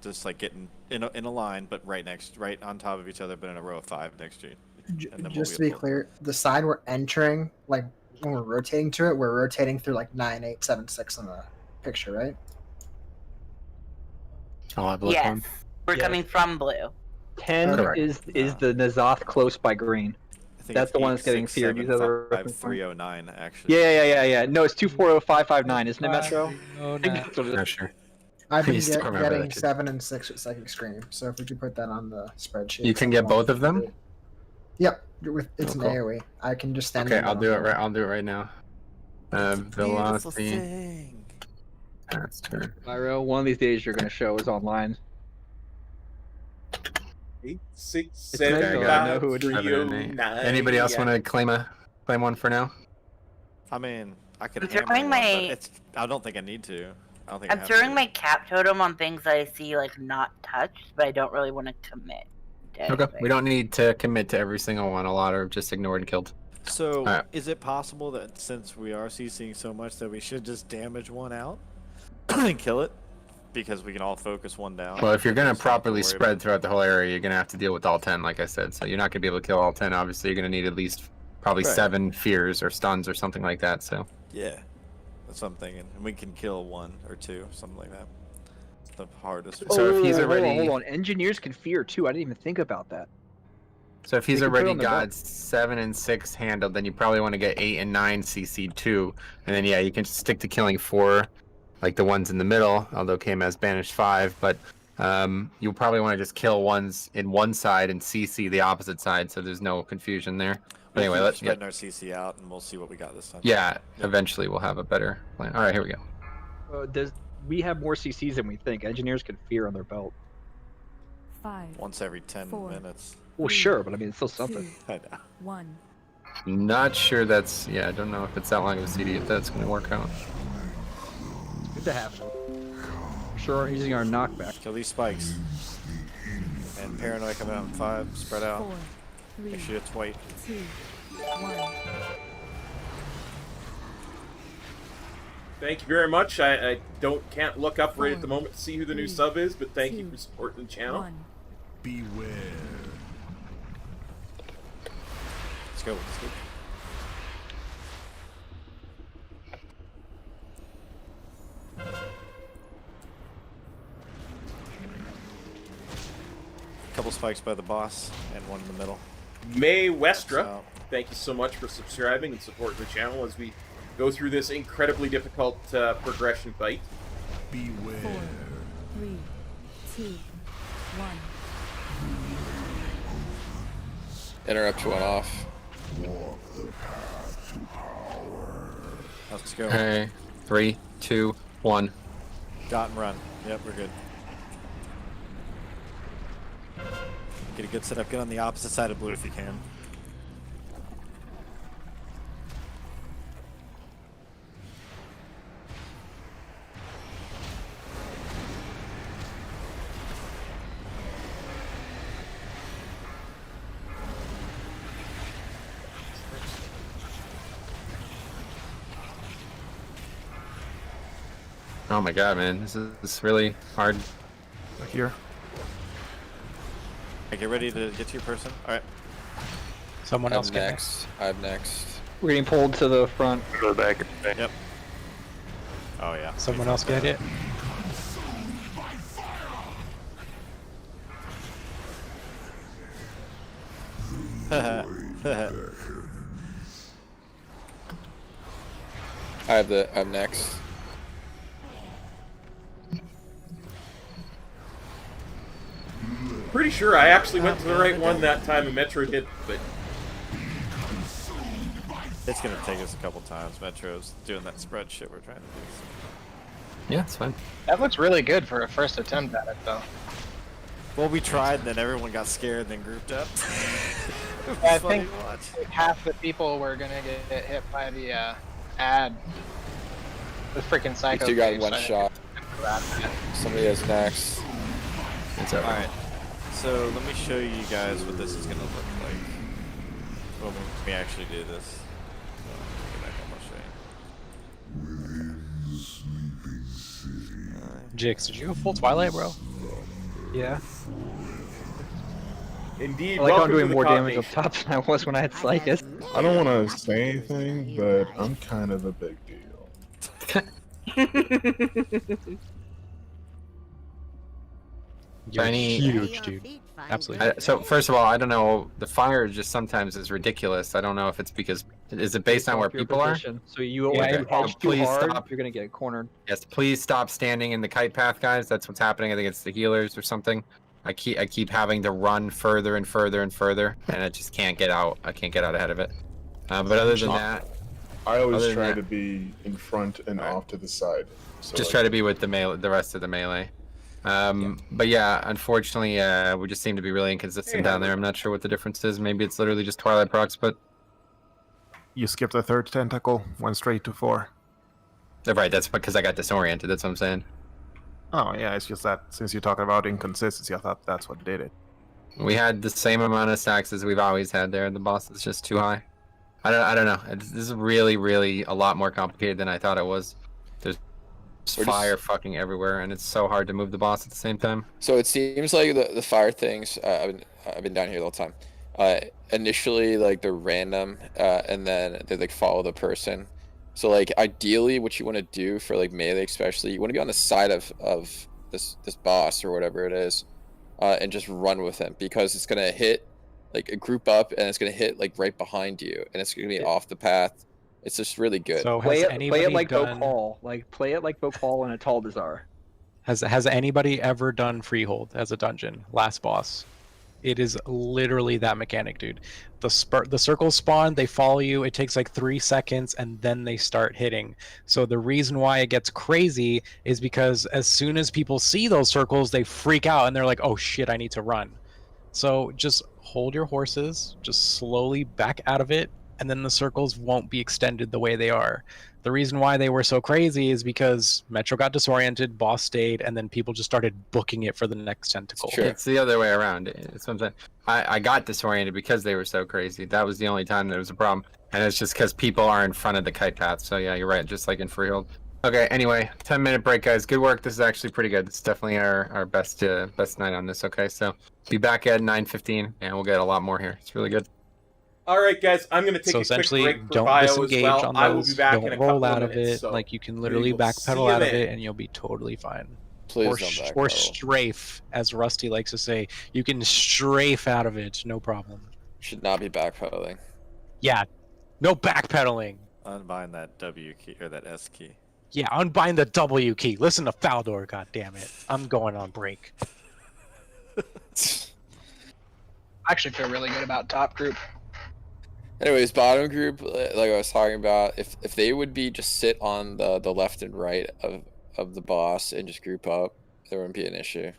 Just like getting in a line, but right on top of each other, but in a row of 5 next to you. And then Just to be clear, the side we're entering, like when we're rotating to it, we're rotating through like 9, 8, 7, 6 in the picture, right? Yes, we're coming from blue. 10 Correct. is the N'Zoth close by green. I think That's it's the one that's getting 8, 6, feared. 7, Use other 5, reference 309 actually. Yeah. No, it's 240559, isn't it, Metro? Oh, Not sure. I've been I still remember getting that shit. 7 and 6 with Psychic Scream, so if we could put that on the spreadsheet. You can get both of them? Yep, it's Oh, an cool. AoE. I can just stand. Okay, in I'll the do it middle. right. I'll do it right now. Velocity. That's turn. Myro, one of these days you're gonna show us online. 8, 6, It's 7, Metro, I 5, know who it is. 309. Anybody else want to claim one for now? I mean, I could I'm hammer throwing one, my- but I don't think I need to. I don't think I'm throwing my cap totem on things that I see like not touched, but I don't really want to commit. To Okay. anything. We don't need to commit to every single one. A lot are just ignored and killed. So, Alright. is it possible that since we are CCing so much that we should just damage one out and kill it? Because we can all focus one down. Well, if you're gonna Just not have to properly worry spread throughout the whole area, you're gonna have to deal with all 10, like I said. So you're not gonna be able to kill all 10. Obviously, you're gonna need at least probably Right. 7 fears or stuns or something like that. So Yeah, that's what I'm thinking. And we can kill 1 or 2, something like that. It's the hardest. So if he's hold already- on. Engineers can fear too. I didn't even think about that. if he's They can put it already on the got belt. 7 and 6 handled, then you probably want to get 8 and 9 CC too. And then yeah, you can stick to killing 4, like the ones in the middle. Although KMS banished 5, but you'll probably want to just kill ones in one side and CC the opposite side, so there's no confusion there. But anyway, let's spreading our CC out, and we'll see what we got this time. yeah. Eventually, we'll have a better plan. All right, here we go. We have more CCs than we think. Engineers can fear on their belt. 5, Once every 10 4, minutes. Well, sure, but I mean, it's still something. 2, I know. 1. Not sure that's I don't know if it's that long of a CD if that's going to work out. Good to have. Sure, aren't using our knockback. Kill these spikes. And paranoia coming out in 5. Spread out. 4, 3, Make sure it's white. 2, 1. Thank you very much. I can't look up right at the moment to see who the new sub is, but thank you for supporting the channel. 1. Beware. Let's go. Let's go. Couple spikes by the boss and one in the middle. May Westra, So- thank you so much for subscribing and supporting the channel as we go through this incredibly difficult progression fight. Beware. 4, 3, 2, 1. Interrupt went off. Let's go. Okay. 3, 2, 1. Dot and run. Yep, we're good. Get a good setup. Get on the opposite side of blue if you can. Oh my god, man. This is really hard. Back here. Okay, get ready to get to your person. Alright. Someone else I'm get next. I'm next. We're getting pulled to the front. Go back. Yep. Oh yeah. Someone else get it. I'm next. Pretty sure I actually went to the right one that time and Metro did, but It's gonna take us a couple times. Metro's doing that spread shit we're trying to do. Yeah, it's fine. That looks really good for a first attempt at it, though. Well, we tried, and then everyone got scared, and then grouped up. I think half the people were gonna get hit by the ad. The freaking psycho. You two got cage, one so I think shot. it's bad. Somebody is next. It's over. Alright, so let me show you guys what this is gonna look like when we actually do this. Get back on, I'll show you. Jix, did you go full Twilight, bro? Yeah. indeed, I like how I'm welcome to doing the more Cod damage up Nation. top than I was when I had Psychus. I don't want to say anything, but I'm kind of a big deal. You're Any- huge, dude. Absolutely. So first of all, I don't know. The fire just sometimes is ridiculous. I don't know if it's because is it based on where Your people are? position. So you Yeah, if you hedge too please hard, stop. you're gonna get cornered. Yes, please stop standing in the kite path, guys. That's what's happening. I think it's the healers or something. I keep having to run further and further and further, and I just can't get out. I can't get out ahead of it. But other than that, I always Other than try that- to be in front and off to the side. So just like, try to be with the rest of the melee. But yeah, unfortunately, we just seem to be really inconsistent down there. I'm not sure what the difference is. Maybe it's literally just Twilight procs, but You skipped the third tentacle, went straight to 4. right, that's because I got disoriented. That's what I'm saying. Oh yeah, it's just that since you're talking about inconsistency, I thought that's what did it. We had the same amount of stacks as we've always had there. The boss is just too high. I don't know. This is really a lot more complicated than I thought it was. There's We're fire fucking everywhere, and it's so hard to move the boss at the same time. So it seems like the fire things. I've been down here the whole time. Initially, like they're random, and then they like follow the person. So like ideally, what you want to do for like melee, especially, you want to be on the side of this boss or whatever it is, and just run with him because it's gonna hit like a group up and it's gonna hit like right behind you and it's gonna be off the path. It's just really good. So Play has it anybody like done? Vokal. Like play it like Vokal and a Tall Bazaar. Has anybody ever done Freehold as a dungeon? Last boss. It is literally that mechanic, dude. The circles spawn, they follow you. It takes like 3 seconds, and then they start hitting. So the reason why it gets crazy is because as soon as people see those circles, they freak out and they're like, "Oh shit, I need to run." So just hold your horses, just slowly back out of it, and then the circles won't be extended the way they are. The reason why they were so crazy is because Metro got disoriented, boss stayed, and then people just started booking it for the next tentacle. It's the other way around. It's what I'm saying. I got disoriented because they were so crazy. That was the only time there was a problem. And it's just because people are in front of the kite path. So yeah, you're right, just like in Freehold. Okay, anyway, 10-minute break, guys. Good work. This is actually pretty good. It's definitely our best night on this, okay? So be back at 9:15, and we'll get a lot more here. It's really good. All right, guys, I'm going to take So a quick essentially, break for don't bio as disengage well. on I will those. be back in Don't a couple roll out of minutes, it. so Like you can we literally will see backpedal you out of then. it, and you'll be totally fine. Please or don't or backpedal. strafe, as Rusty likes to say. You can strafe out of it, no problem. Should not be backpedaling. Yeah, no backpedaling. Unbind that W key or that S key. Yeah, unbind the W key. Listen to Faldor, goddammit. I'm going on break. I actually feel really good about top group. Anyways, bottom group, like I was talking about, if they would be just sit on the left and right of the boss and just group up, there wouldn't be an issue.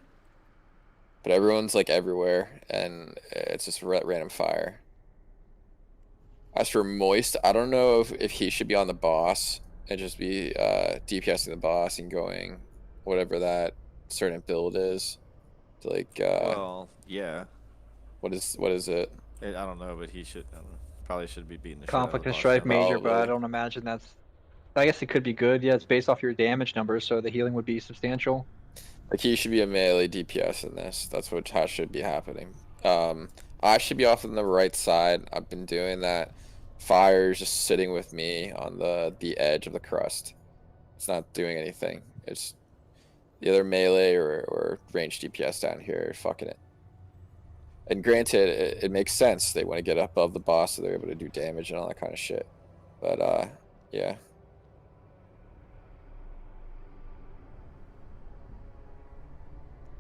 But everyone's like everywhere, and it's just random fire. As for Moist, I don't know if he should be on the boss and just be DPSing the boss and going whatever that certain build is. To like well, yeah. What is it? I don't know, but he should probably should be beating the Conflict shit and out of Strife the boss. major, but I don't imagine that's. I guess it could be good. Yeah, it's based off your damage numbers, so the healing would be substantial. Like he should be a melee DPS in this. That's what should be happening. I should be off on the right side. I've been doing that. Fire's just sitting with me on the edge of the crust. It's not doing anything. It's the other melee or range DPS down here fucking it. And granted, it makes sense. They want to get above the boss so they're able to do damage and all that kind of shit. But yeah.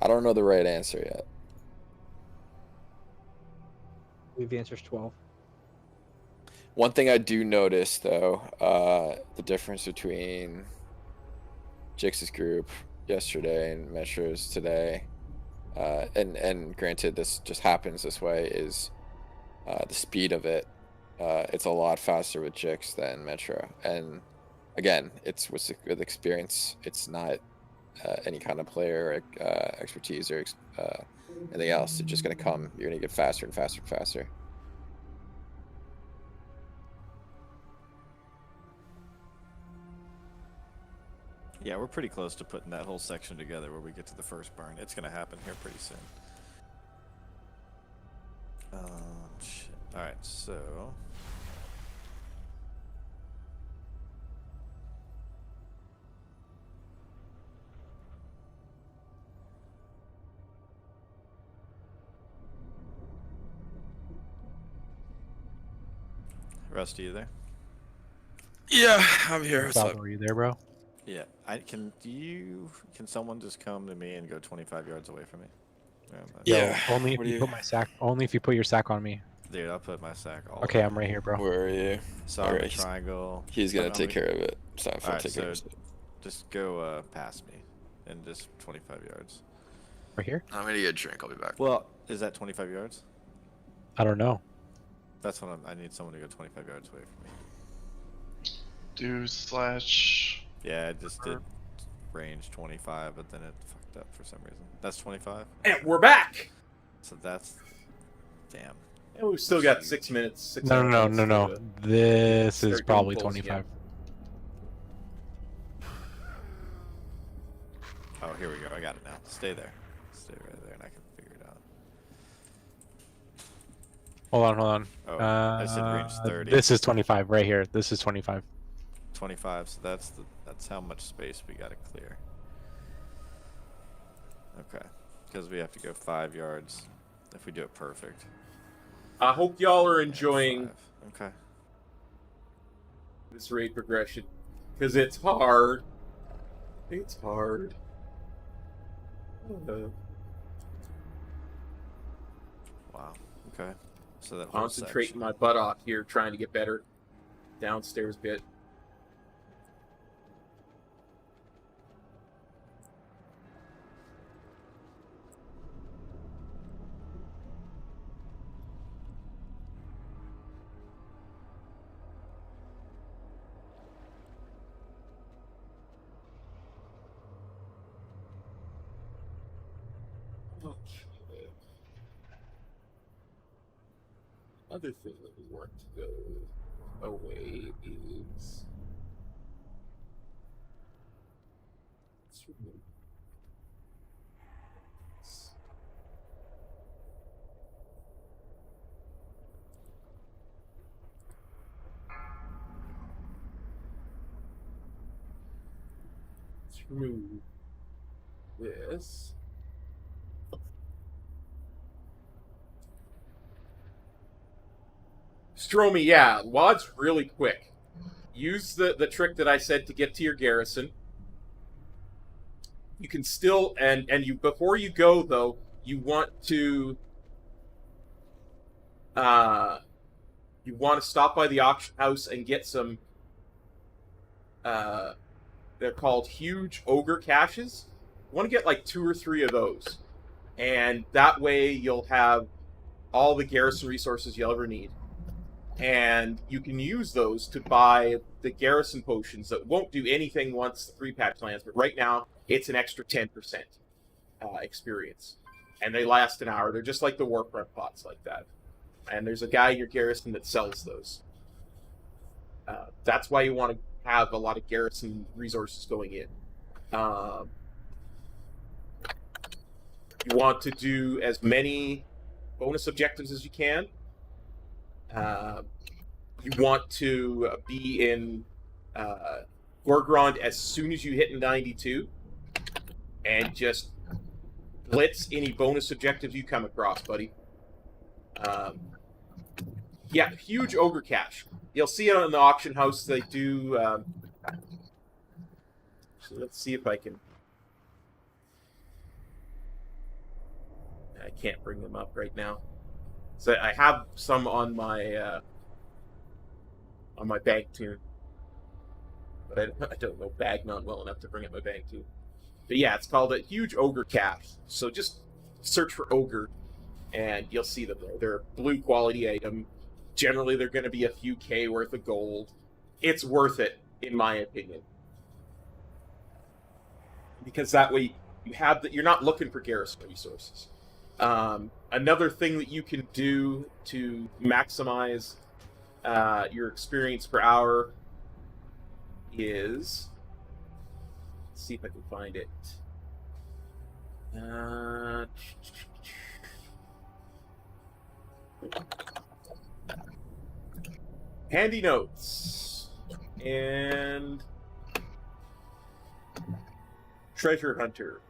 I don't know the right answer yet. I believe the answer is 12. One thing I do notice, though, the difference between Jix's group yesterday and Metro's today, and granted this just happens this way, is the speed of it. It's a lot faster with Jix than Metro. And again, it's with experience. It's not any kind of player expertise or anything else. It's just going to come. You're going to get faster and faster and faster. Yeah, we're pretty close to putting that whole section together where we get to the first burn. It's gonna happen here pretty soon. Shit. Alright, so... Rusty, you there? Yeah, I'm here. What's Bob, up? are you there, bro? Yeah, can someone just come to me and go 25 yards away from me? Yeah. Only if you put my sack. Only if you put your sack on me. Dude, I'll put my sack all Okay, I'm right here, bro. Where are you? Sorry, Alright, triangle. He's gonna take care of it. It's not for Alright, take care of so it. just go past me and just 25 yards. Right here? I'm gonna get a drink. I'll be back. Well, is that 25 yards? I don't know. That's what I need someone to go 25 yards away from me. Yeah, I just did range 25, but then it fucked up for some reason. That's 25? And we're back! So that's... Damn. And we've still got 6 minutes. No. This is start probably doing pulls 25. Oh, here we go. I got it now. Stay there. Stay right there and I can figure it out. Hold on. Oh, I said range 30. This is 25 right here. This is 25. 25, so that's how much space we gotta clear. Okay, because we have to go 5 yards if we do it perfect. I hope y'all are enjoying Okay. this raid progression, because it's hard. It's hard. Wow. Okay. So that whole Concentrating section. my butt off here, trying to get better. Downstairs bit. Other thing that we want to go away is let's remove this. Let's remove this. Stromy, yeah, WAD's really quick. Use the trick that I said to get to your garrison. You can still, and you, before you go though, you want to stop by the auction house and get some, they're called huge ogre caches. You want to get like 2 or 3 of those. And that way you'll have all the garrison resources you'll ever need. And you can use those to buy the garrison potions that won't do anything once the 3-patch lands, but right now it's an extra 10% experience. And they last an hour. They're just like the Warfront pots like that. And there's a guy in your garrison that sells those. That's why you want to have a lot of garrison resources going in. You want to do as many bonus objectives as you can. You want to be in Gorgrond as soon as you hit 92, and just blitz any bonus objectives you come across, buddy. Yeah, huge ogre cache. You'll see it on the auction house. They do. So let's see if I can. I can't bring them up right now. So I have some on my bank tune, but I don't know Bagnon well enough to bring up my bank tune. But yeah, it's called a huge ogre cache. So just search for ogre, and you'll see them there. They're a blue quality item. Generally, they're going to be a few K worth of gold. It's worth it, in my opinion, because that way you have you're not looking for garrison resources. Another thing that you can do to maximize your experience per hour is, let's see if I can find it. Handy notes and treasure hunter.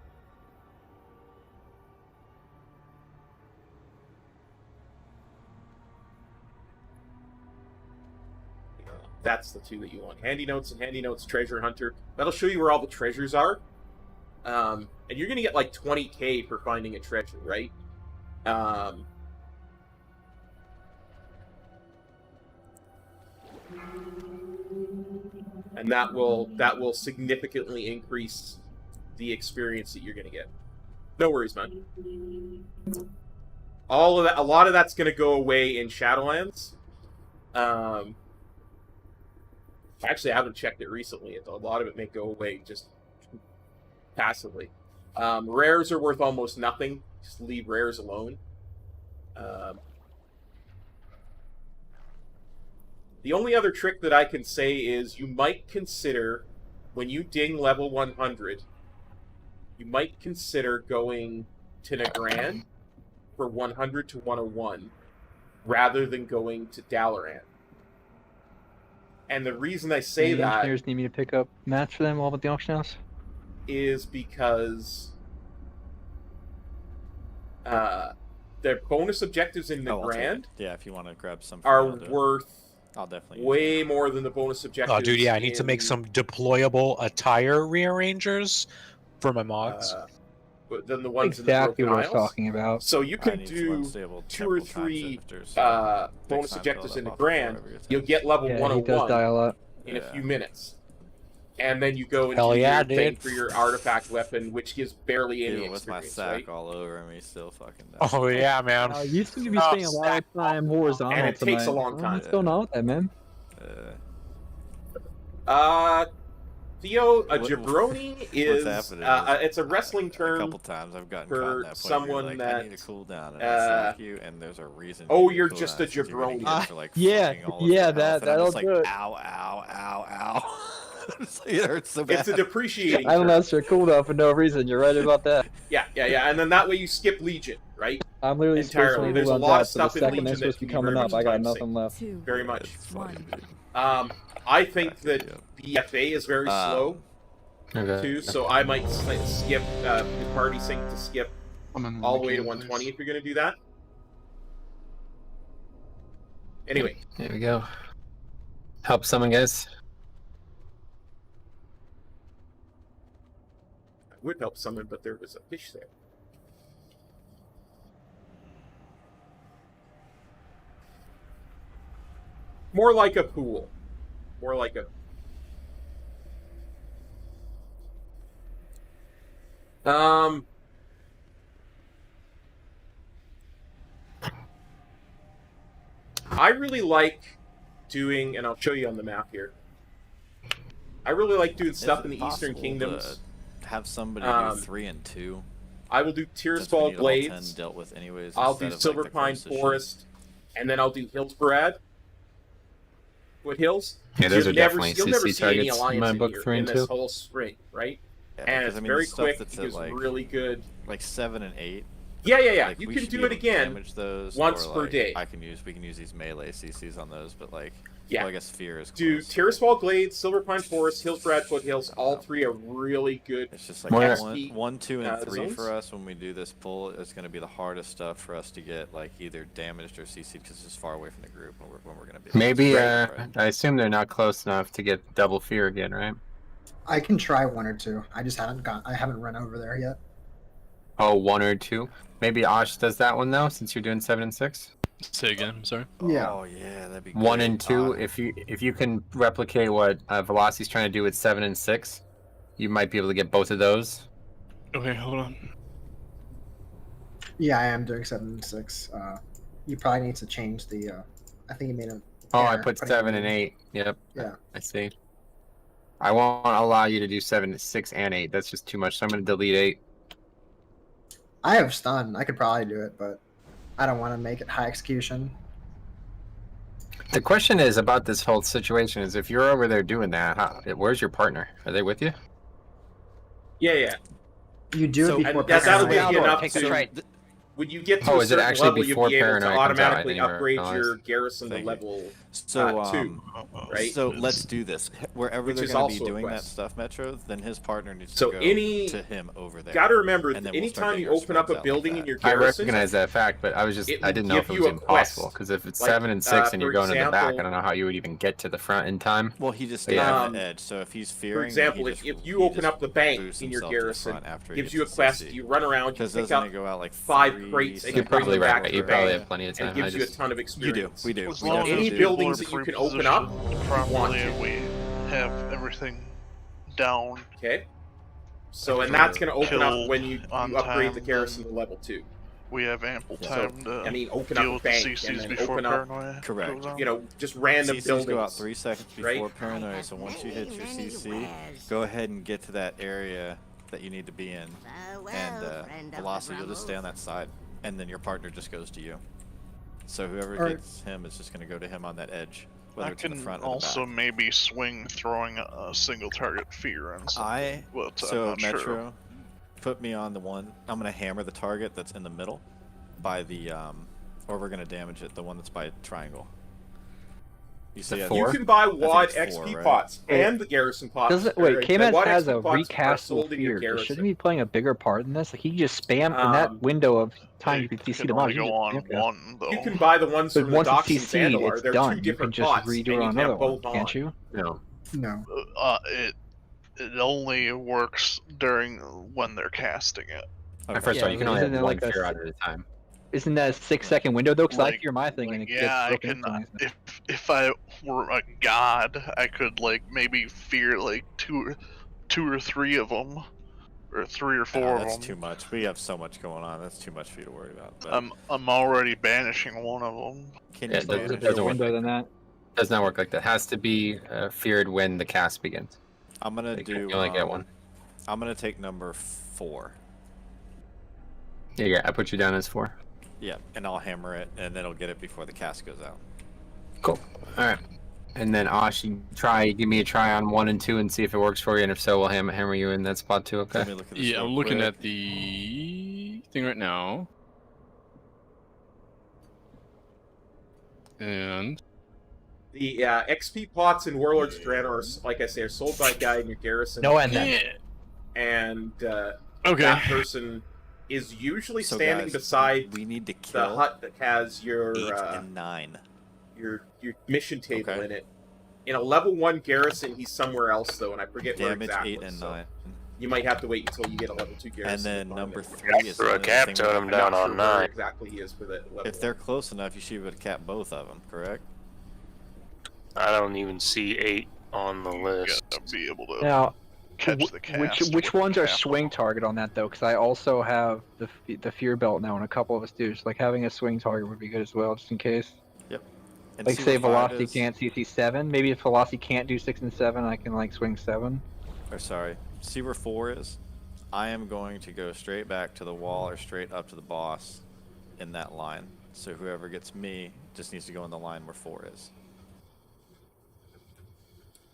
That's the 2 that you want. Handy notes and handy notes treasure hunter. That'll show you where all the treasures are. And you're going to get like 20k for finding a treasure, right? And that will significantly increase the experience that you're going to get. No worries, man. All of that, a lot of that's going to go away in Shadowlands. Actually, I haven't checked it recently. A lot of it may go away just passively. Rares are worth almost nothing. Just leave rares alone. The only other trick that I can say is you might consider, when you ding level 100, you might consider going to Nagrand for 100 to 101 rather than going to Dalaran. And the reason I say that... engineers need me to pick up mats for them while at the auction house? Is because their bonus objectives in Nagrand yeah, if you want to grab some are worth I'll definitely way more than the bonus objectives. Oh, dude, yeah, I need to make some deployable attire rearrangers for my mods. Than the ones exactly in the what I was talking about. So you can do 2 or 3 bonus objectives in Nagrand. You'll get level 101 in a few minutes. And then you go into your thing for your artifact weapon, which gives barely any experience, with my sack all over me, still fucking down. Oh yeah, man. You seem to be spending a lot of time horizontal and it takes a long time. What's going on with that, man? Theo, a jabroni is it's a wrestling term. A couple times I've gotten for caught in that someone like, that I need to cool down, and I smack you, and there's a reason. Oh, you're just a jabroni. Like, yeah, that'll like, do it. Ow, ow, ow, ow. It hurts so bad. It's a depreciating. I don't know, sir. Cooldown for no reason. You're right about that. Yeah, and then that way you skip Legion, right? I'm literally entirely. There's a lot of stuff in Legion that's supposed to be coming up. I got nothing left. Very much. I think that BFA is very slow too, so I might skip the party sync to skip all the way to 120 if you're going to do that. Anyway. There we go. Help someone, guys. I would help someone, but there was a fish there. More like a pool. More like a... I really like doing, and I'll show you on the map here. I really like doing stuff in the Eastern Kingdoms. Have somebody do 3 and 2. I will do Tearsfall Glades. Dealt with anyways. I'll do Silver Pine Forest, and then I'll do Hillsbarad. Foothills. Yeah, those are definitely you'll never CC see any targets in alliance my in book here 3 in and this 2. whole string, right? Yeah, And because, it's very stuff quick. that's It at, gives really good. Like 7 and 8. Yeah. Like, you we can should do be it able to again damage those, once or, per like, day. we can use these melee CCs on those, but like, Yeah. well, I guess Fear is Do Tearsfall Glades, Silver Pine Forest, Hillsbarad Foothills. All three are really good. It's just like XP, 1, 2, and 3 zones. for us when we do this pull. It's going to be the hardest stuff for us to get like either damaged or CC'd because it's just far away from the group when we're going to be. Maybe I assume they're not close enough to get double fear again, right? I can try 1 or 2. I just haven't run over there yet. Oh, 1 or 2. Maybe Osh does that one though, since you're doing 7 and 6. Say again. I'm sorry. Yeah. Oh yeah, that'd be 1 great. and 2. If you can replicate what Velocity's trying to do with 7 and 6, you might be able to get both of those. Okay, hold on. Yeah, I am doing 7 and 6. You probably need to change the. I think you made a. Oh, I error put putting 7 it and in. 8. Yep. Yeah. I see. I won't allow you to do 7, 6, and 8. That's just too much. So I'm going to delete 8. I have stun. I could probably do it, but I don't want to make it high execution. The question is about this whole situation is if you're over there doing that, where's your partner? Are they with you? Yeah. You do So- it before. And that'll paranoia. give you enough Take to. the right. When you get to Oh, a is it certain actually level, you'll before be able to Paranoia comes out? I automatically didn't even upgrade your realize. garrison to Thank you. level So 2, right? So let's do this. Wherever Which they're is going to be also a doing that quest. stuff, Metro, then his partner needs So to go to him over there. Gotta remember, And then we'll start anytime getting you our open up spreads a out building like in your I garrison, recognize that fact, but I was just it I will didn't know give if it you was a quest. impossible because if it's Like, 7 and 6 and for you're going to the back, I example- don't know how you would even get to the front in time. Well, he just But stays yeah. on the edge. So if he's fearing, For example, he if just- you he open just up the bank boosts in your himself to the garrison, front after he gives gets you a the quest, CC. you run around, you Because pick doesn't up it go out like 5 3 crates, and You're you bring probably them back right. to You the probably bank, have plenty of and time. it gives I you a just ton of You experience. do. We do. As We long definitely any as do. buildings people that you are can open up, pre-positioned want properly to. and we have everything down. Okay. So, and that's going to open up Killed when you on upgrade the time, garrison then to level 2. We have ample So, time to I mean, open deal up with the the bank and CCs then before open up, paranoia Correct. goes on. you know, just random CCs buildings. go out 3 seconds before right? paranoia, so once you hit your CC, go ahead and get to that area that you need to be in, and Velocity, you'll just stay on that side, and then your partner just goes to you. So whoever Alright. gets him is just going to go to him on that edge, whether I it's in the can front or the also back. maybe swing throwing a single target fear and something. But So I'm not Metro, sure. put me on the one. I'm going to hammer the target that's in the middle by the, or we're going to damage it, the one that's by triangle. You see, four? You can buy I think WAD it's XP 4, right? pots and the garrison pots. Doesn't or wait? the KMS WAD has XP a pots are recastable sold in your fear. garrison. Shouldn't he be playing a bigger part in this? Like he just spam in that window of time you can CC Can them out. only he go just on spam one though. You can buy the ones But from the once docks and it's CC'd, Vandalars. it's They're done. two You can different just pots, redo and it you on can have another one, both on. can't you? No. No. It only works during when they're casting it. And first of all, you can only have one fear out at a time. Isn't that a 6-second window though? Because I Like- fear my thing and it Yeah, I gets can. broken instantly. If I were a god, I could like maybe fear like two or three of them, or 3 or 4 of That's them. too much. We have so much going on. That's too much for you to worry about. But I'm already banishing one of them. can Yeah, you it banish doesn't work. Window than that. Does not work like that. Has to be feared when the cast begins. I'm gonna Like, do. you only get one. I'm gonna take number 4. Yeah, I put you down as 4. Yeah, and I'll hammer it, and then it'll get it before the cast goes out. Cool. All right. And then Ash, you give me a try on 1 and 2 and see if it works for you, and if so, we'll hammer you in that spot too. Okay. Let me look at this Yeah, real I'm looking quick. at the thing right now. And The XP pots in Warlord's Dread are, like I say, are sold by a guy in your garrison. No end then. And okay, that person is usually So standing guys, beside we need to the kill hut that has your 8 and 9. your mission table in it. In a level 1 garrison, he's somewhere else though, and I forget where Damage exactly. 8 and 9. You might have to wait until you get a level 2 garrison. And then to find number it. 3 is Throw a cap totem I'm down not on sure where 9. exactly he is for that level. If they're close enough, you should be able to cap both of them, correct? I don't even see 8 on the list. You gotta be able to Now, catch the cast. which with ones the are cap. swing target on that though? Because I also have the fear belt now, and a couple of us do. So like having a swing target would be good as well, just in case. Yep. And Like see say where 5 velocity is? can't CC 7. Maybe if velocity can't do 6 and 7, I can like swing 7. Or sorry, see where 4 is? I am going to go straight back to the wall or straight up to the boss in that line. So whoever gets me just needs to go in the line where 4 is.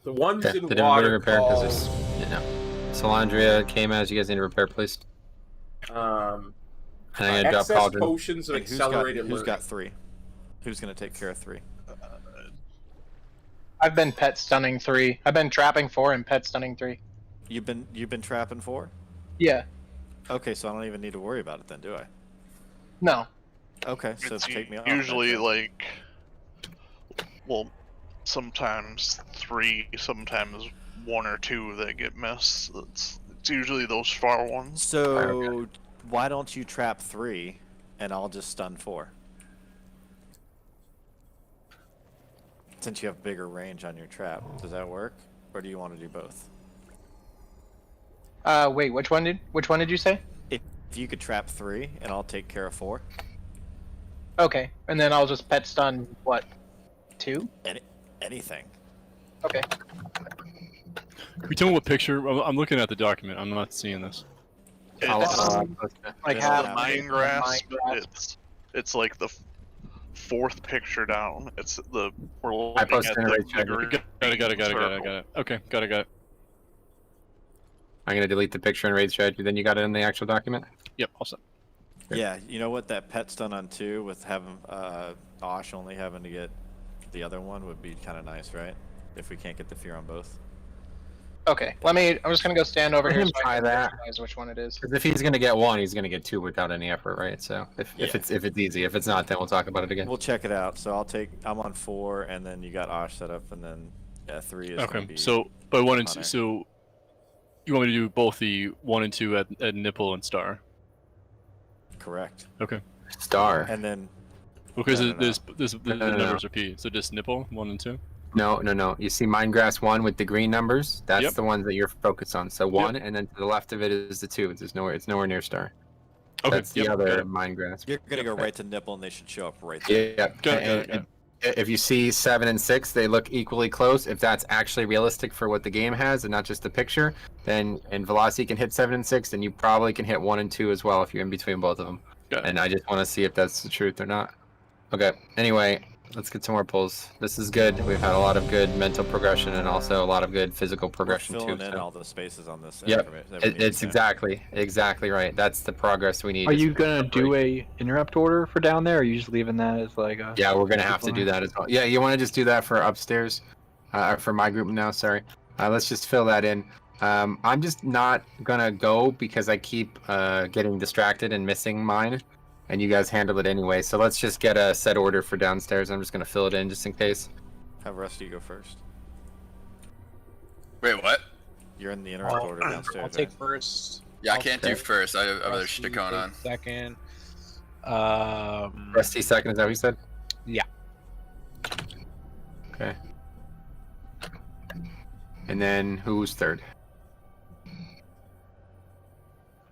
The ones Okay, in did everybody water repair? call... Because Salandria came as you guys need to repair, please. And I'm gonna drop excess Cauldron. potions of And accelerated who's got learning. 3? Who's going to take care of 3? I've been pet stunning 3. I've been trapping 4 and pet stunning 3. You've been trapping 4? Yeah. Okay, so I don't even need to worry about it then, do I? No. Okay, so It's take me off. usually like, well, sometimes 3, sometimes 1 or 2 that get missed. It's usually those far ones. So why don't you trap 3 and I'll just stun 4? Since you have bigger range on your trap, does that work? Or do you want to do both? Wait, which one did you say? If you could trap 3 and I'll take care of 4. Okay, and then I'll just pet stun what? 2? Anything. Okay. Can you tell me what picture? I'm looking at the document. I'm not seeing this. It's like the mind grasp. It's like the 4th picture down. It's the we're looking at the green Got it. circle. Okay, got it. I'm gonna delete the picture and raid strategy. Then you got it in the actual document. Yep, all set. Yeah, you know what? That pet stun on 2 with having Osh only having to get the other one would be kind of nice, right? If we can't get the fear on both. Okay, I'm just gonna go stand over Let here him so I try can that. visualize which one it is. Because if he's gonna get 1, he's gonna get 2 without any effort, right? So if it's easy, if it's not, then we'll talk about it again. We'll check it out. So I'm on 4, and then you got Osh set up, and then 3 is gonna Okay, be so by 1 and 2, Hunter. so you want me to do both the 1 and 2 at nipple and star? Correct. Okay. Star. And then Because No. the numbers repeat. So just nipple 1 and 2. No. You see Mindgrass 1 with the green numbers? That's Yep. the ones that you're focused on. So 1, and then to the left of it is the 2. It's nowhere near star. Okay. That's the got other it. Mindgrass. you're gonna go right to nipple, and they should show up right there. Yeah. Got it. And if you see 7 and 6, they look equally close. If that's actually realistic for what the game has and not just the picture, then and Velocity can hit 7 and 6, then you probably can hit 1 and 2 as well if you're in between both of them. And I just want to see if that's the truth or not. Okay. Anyway, let's get some more pulls. This is good. We've had a lot of good mental progression and also a lot of good physical progression We're too. filling in so- all the spaces on this. Yep. information. It's exactly right. That's the progress we need. Are is you gonna do a interrupt order for down there, or are you just leaving that as like a? Yeah, we're gonna have to do that as well. Yeah, you want to just do that for upstairs, for my group now. Sorry, let's just fill that in. I'm just not gonna go because I keep getting distracted and missing mine, and you guys handle it anyway. So let's just get a set order for downstairs. I'm just gonna fill it in just in case. Have Rusty go first. Wait, what? You're in the interrupt order downstairs. I'll take right? first. Yeah, I can't do first. I have other shit going on. Second. Rusty second, is that what you said? Yeah. Okay. And then who's third?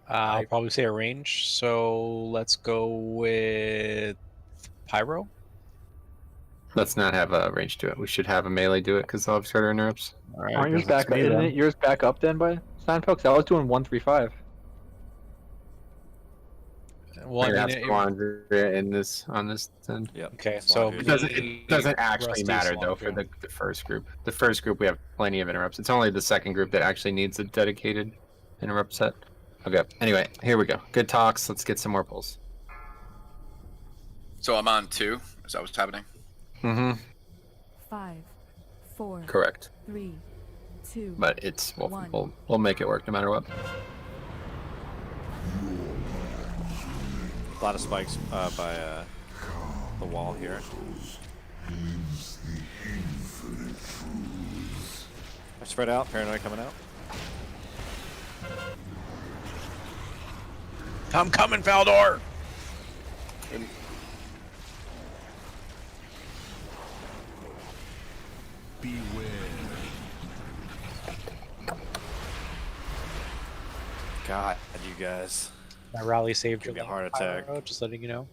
I'll probably say a range. So let's go with Pyro. Let's not have a range to it. We should have a melee do it because they'll have shorter interrupts. Aren't yours back up? Isn't it yours back up then by Steinfolks? I was doing 135. Well, Maybe I that's mean, Salandria in this on this end. Yep. Okay, so It doesn't actually Rusty, matter though for Salandria. the first group. The first group we have plenty of interrupts. It's only the second group that actually needs a dedicated interrupt set. Okay. Anyway, here we go. Good talks. Let's get some more pulls. So I'm on 2. Is that what's happening? Mm-hmm. 5, 4. Correct. 3, 2. But we'll make it work no matter what. A lot of spikes by the wall here. Spread out. Paranoid coming out. I'm coming, Valdor. Beware. God, you guys. My rally saved Give your me a heart attack. Just letting you know.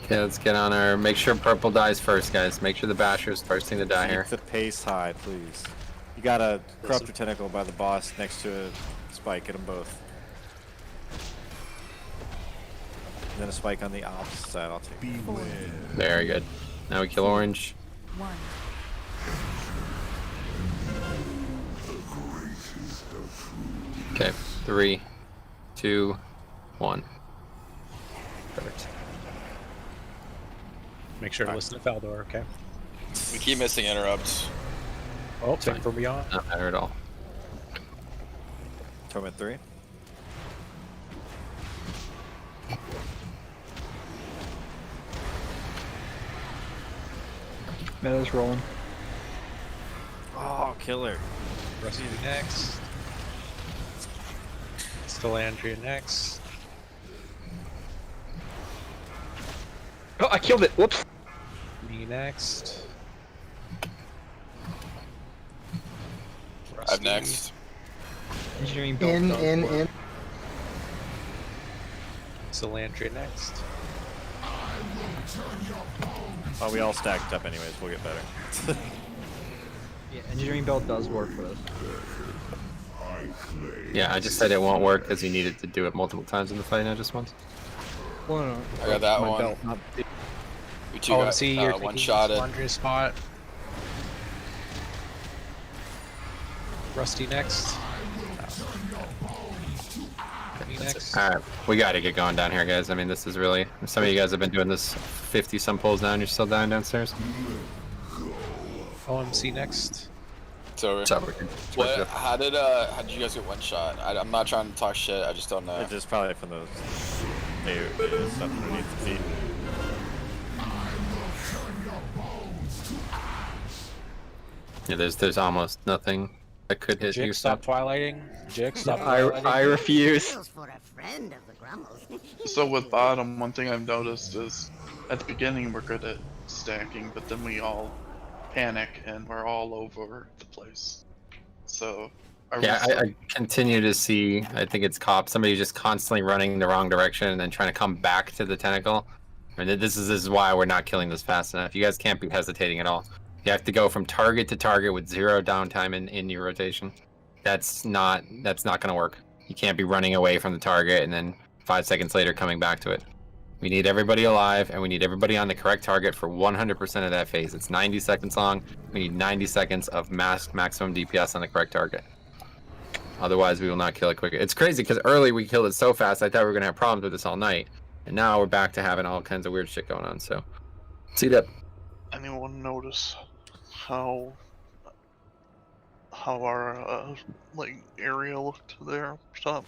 Okay, let's get on our. Make sure purple dies first, guys. Make sure the basher's first thing to die here. Keep the pace high, please. You got a corruptor tentacle by the boss next to a spike. Get them both. And then a spike on the opposite side. I'll take. Beware. Very good. Now we kill orange. 1. Okay, 3, 2, 1. Perfect. Make sure to listen to Valdor, okay? We keep missing interrupts. Oh, take from beyond. Not matter at all. Torment 3. Meta's rolling. Oh, killer. Rusty next. Still Andrea next. Oh, I killed it. Whoops. Me next. I'm next. Engineering In. Still Andrea next. Oh, we all stacked up anyways. We'll get better. Yeah, engineering belt does work for us. Yeah, I just said it won't work because you needed to do it multiple times in the fight, not just once. Well, no, I got that my one. belt, not the- We two got see, you're one taking shot at. Andrea's spot. Rusty next. Me next. Alright, we gotta get going down here, guys. I mean, this is really... Some of you guys have been doing this 50-some pulls now and you're still dying downstairs. OMC next. It's over. It's over. What? How did you guys get one shot? I'm not trying to talk shit. I just don't know. It's just probably from those stuff underneath the feet. Yeah, there's almost nothing that could hit you. Jix, stop twilighting. Jix, stop I twilighting. refuse. For a friend of the Grummels. So with bottom, one thing I've noticed is at the beginning we're good at stacking, but then we all panic and we're all over the place. So Yeah, I continue to see, I think it's somebody just constantly running the wrong direction and then trying to come back to the tentacle. And this is why we're not killing this fast enough. You guys can't be hesitating at all. You have to go from target to target with 0 downtime in your rotation. That's not gonna work. You can't be running away from the target and then 5 seconds later coming back to it. We need everybody alive and we need everybody on the correct target for 100% of that phase. It's 90 seconds long. We need 90 seconds of maximum DPS on the correct target. Otherwise, we will not kill it quicker. It's crazy because early we killed it so fast, I thought we were going to have problems with this all night. And now we're back to having all kinds of weird shit going on, so... See that? Anyone notice how our like area looked there up top?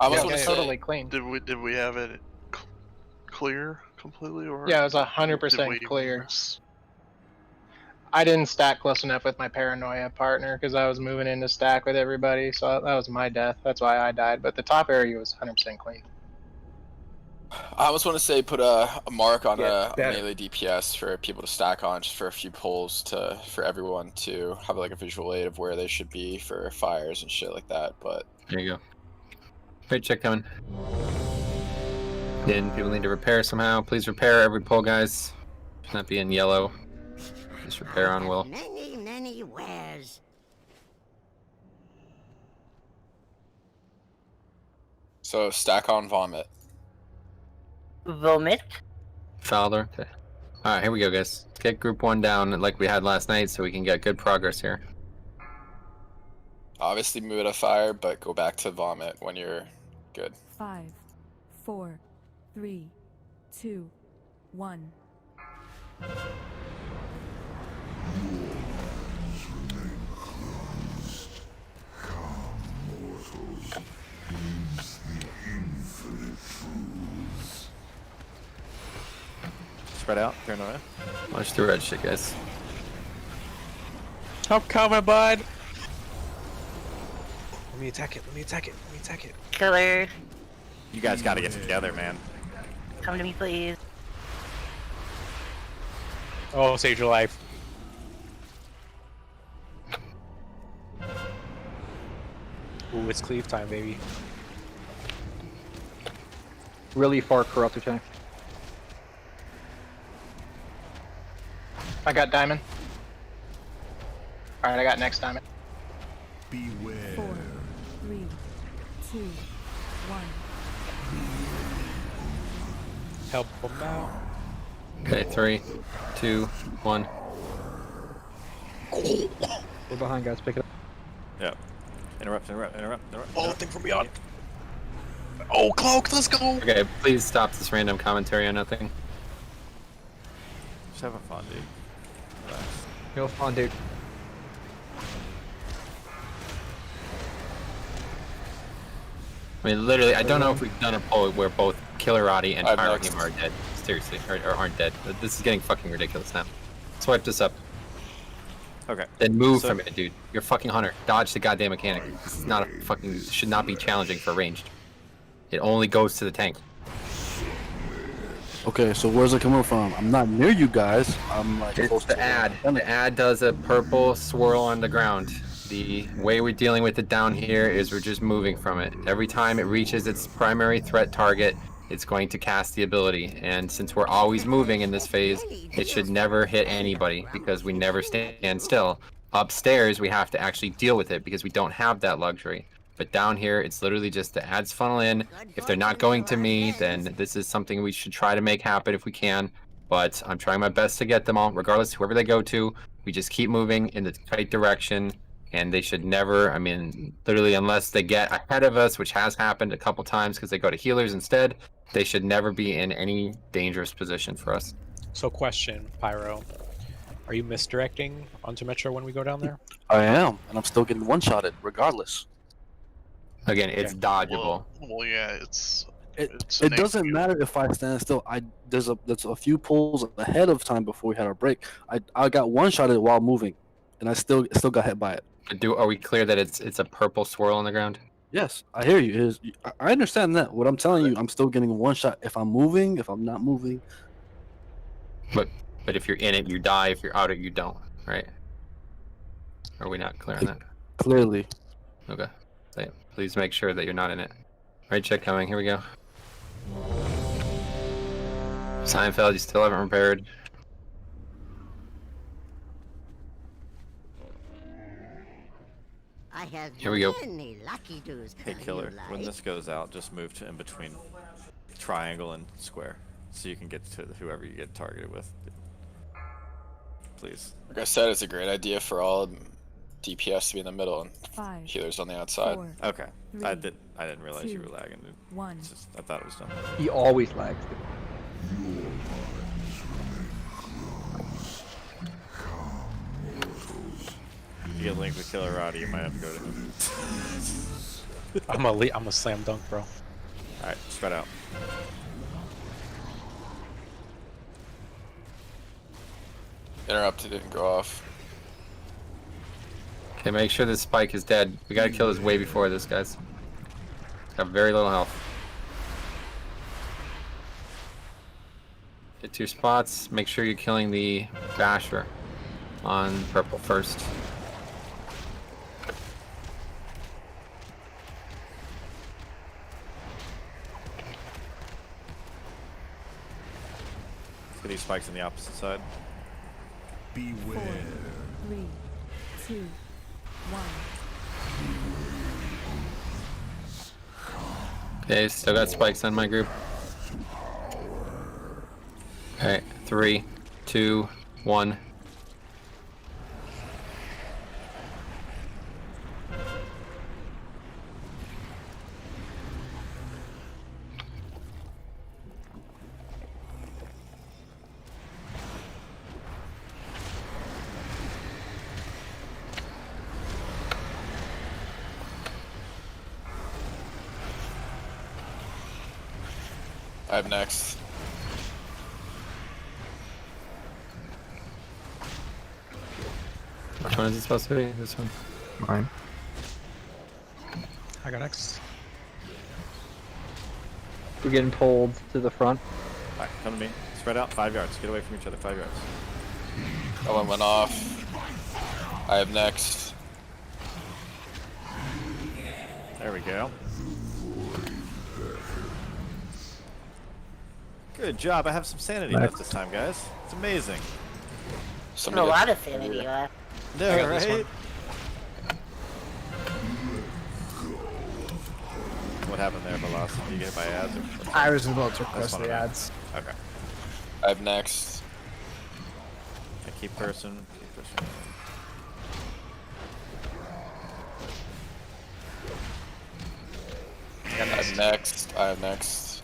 I was Yeah, gonna it's say, totally clean. Did we have it clear completely, or Yeah, it was did 100% we clear. miss? I didn't stack close enough with my paranoia partner because I was moving into stack with everybody, so that was my death. That's why I died. But the top area was 100% clean. I almost want to say put a mark on a better. melee DPS for people to stack on, just for a few pulls for everyone to have like a visual aid of where they should be for fires and shit like that. But There you go. Great check coming. Then people need to repair somehow. Please repair every pull, guys. Should not be in yellow. Just repair on will. Many wares. so stack on vomit. Vomit. Fowler. Okay. Alright, here we go, guys. Let's get group 1 down like we had last night so we can get good progress here. Obviously move it a fire, but go back to vomit when you're good. 5, 4, 3, 2, 1. Spread out, paranoia. Watch the red shit, guys. I'm coming, bud. Let me attack it. Let me attack it. Let me attack it. Killer, You guys gotta get together, man. come to me, please. Oh, save your life. Ooh, it's cleave time, baby. Really far corrupted tank. I got diamond. Alright, I got next diamond. Beware. 4, 3, 2, 1. Help them out. Okay, 3, 2, 1. We're behind, guys. Pick it up. Yep. Interrupt. Oh, thing from beyond. Oh, cloak, let's go. Okay, please stop this random commentary on nothing. Just having fun, dude. Relax. Go fun, dude. I mean, literally, I don't know if we've done a poll where both Killerati and I'm Pyro next. are dead. Seriously, or aren't dead. But this is getting fucking ridiculous now. Swipe this up. Okay. Then move So- from it, dude. You're a fucking hunter. Dodge the goddamn mechanic. This is not a fucking. Should not be challenging for ranged. It only goes to the tank. Okay, so where's it coming from? I'm not near you guys. I'm like It's close the to ad. The ad does a purple swirl on the ground. The way we're dealing with it down here is we're just moving from it. Every time it reaches its primary threat target, it's going to cast the ability. And since we're always moving in this phase, it should never hit anybody because we never stand still. Upstairs, we have to actually deal with it because we don't have that luxury. But down here, it's literally just the ads funnel in. If they're not going to me, then this is something we should try to make happen if we can. But I'm trying my best to get them all, regardless whoever they go to. We just keep moving in the right direction. And they should never, I mean, literally, unless they get ahead of us, which has happened a couple times because they go to healers instead, they should never be in any dangerous position for us. So, question, Pyro. Are you misdirecting onto Metro when we go down there? I am, and I'm still getting one-shotted regardless. Again, it's dodgeable. Well, yeah, it's It doesn't matter if I stand still. There's a few pulls ahead of time before we had our break. I got one-shotted while moving, and I still got hit by it. Are we clear that it's a purple swirl on the ground? Yes, I hear you. I understand that. What I'm telling you, I'm still getting one shot if I'm moving, if I'm not moving. But if you're in it, you die. If you're out of it, you don't, right? Are we not clear on that? Clearly. Okay. So, please make sure that you're not in it. Right check coming. Here we go. Seinfeld, you still haven't repaired. I have Here we go. many lucky do's. Hey, you Killer, when like. this goes out, just move to in between triangle and square so you can get to whoever you get targeted with. Please. Like I said, it's a great idea for all DPS to be in the middle and 5, healers on the outside. 4, Okay. 3, I didn't realize you 2, were lagging, dude. 1. It's just, I thought it was done. He always lags. You get linked with Killer Roddy, you might have to go to him. I'm a slam dunk, bro. Alright, spread out. Interrupted didn't go off. Okay, make sure this spike is dead. We gotta kill this way before this, guys. It's got very little health. Get to your spots. Make sure you're killing the basher on purple first. Let's get these spikes on the opposite side. Beware. 3, 2, 1. Okay, still got spikes on my group. Okay, 3, 2, 1. I'm next. Which one is it supposed to be? This one? Mine. I got next. We're getting pulled to the front. Alright, come to me. Spread out 5 yards. Get away from each other 5 yards. That one went off. I have next. There we go. Good job. I have some sanity left this time, guys. It's amazing. A lot of sanity left. No, I got this right? one. What happened there, Velocity? Did you get hit by ads? Or... I was involved too That's close to fine. the ads. Okay. I have next. I keep person. Keep person. I have next. I have next.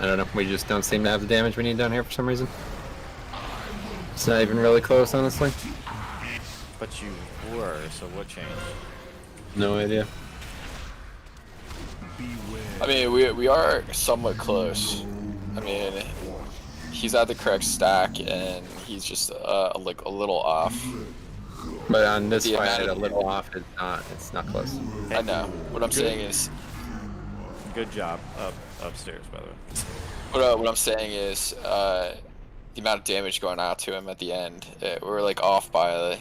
I don't know. We just don't seem to have the damage we need down here for some reason. It's not even really close, honestly. But you were, so what changed? No idea. I mean, we are somewhat close. I mean, he's at the correct stack, and he's just like a little off. But on this The fight, amount a of- little off. It's not close. I know. What I'm saying is, Good job. Upstairs, by the way. what I'm saying is, the amount of damage going out to him at the end, we're like off by the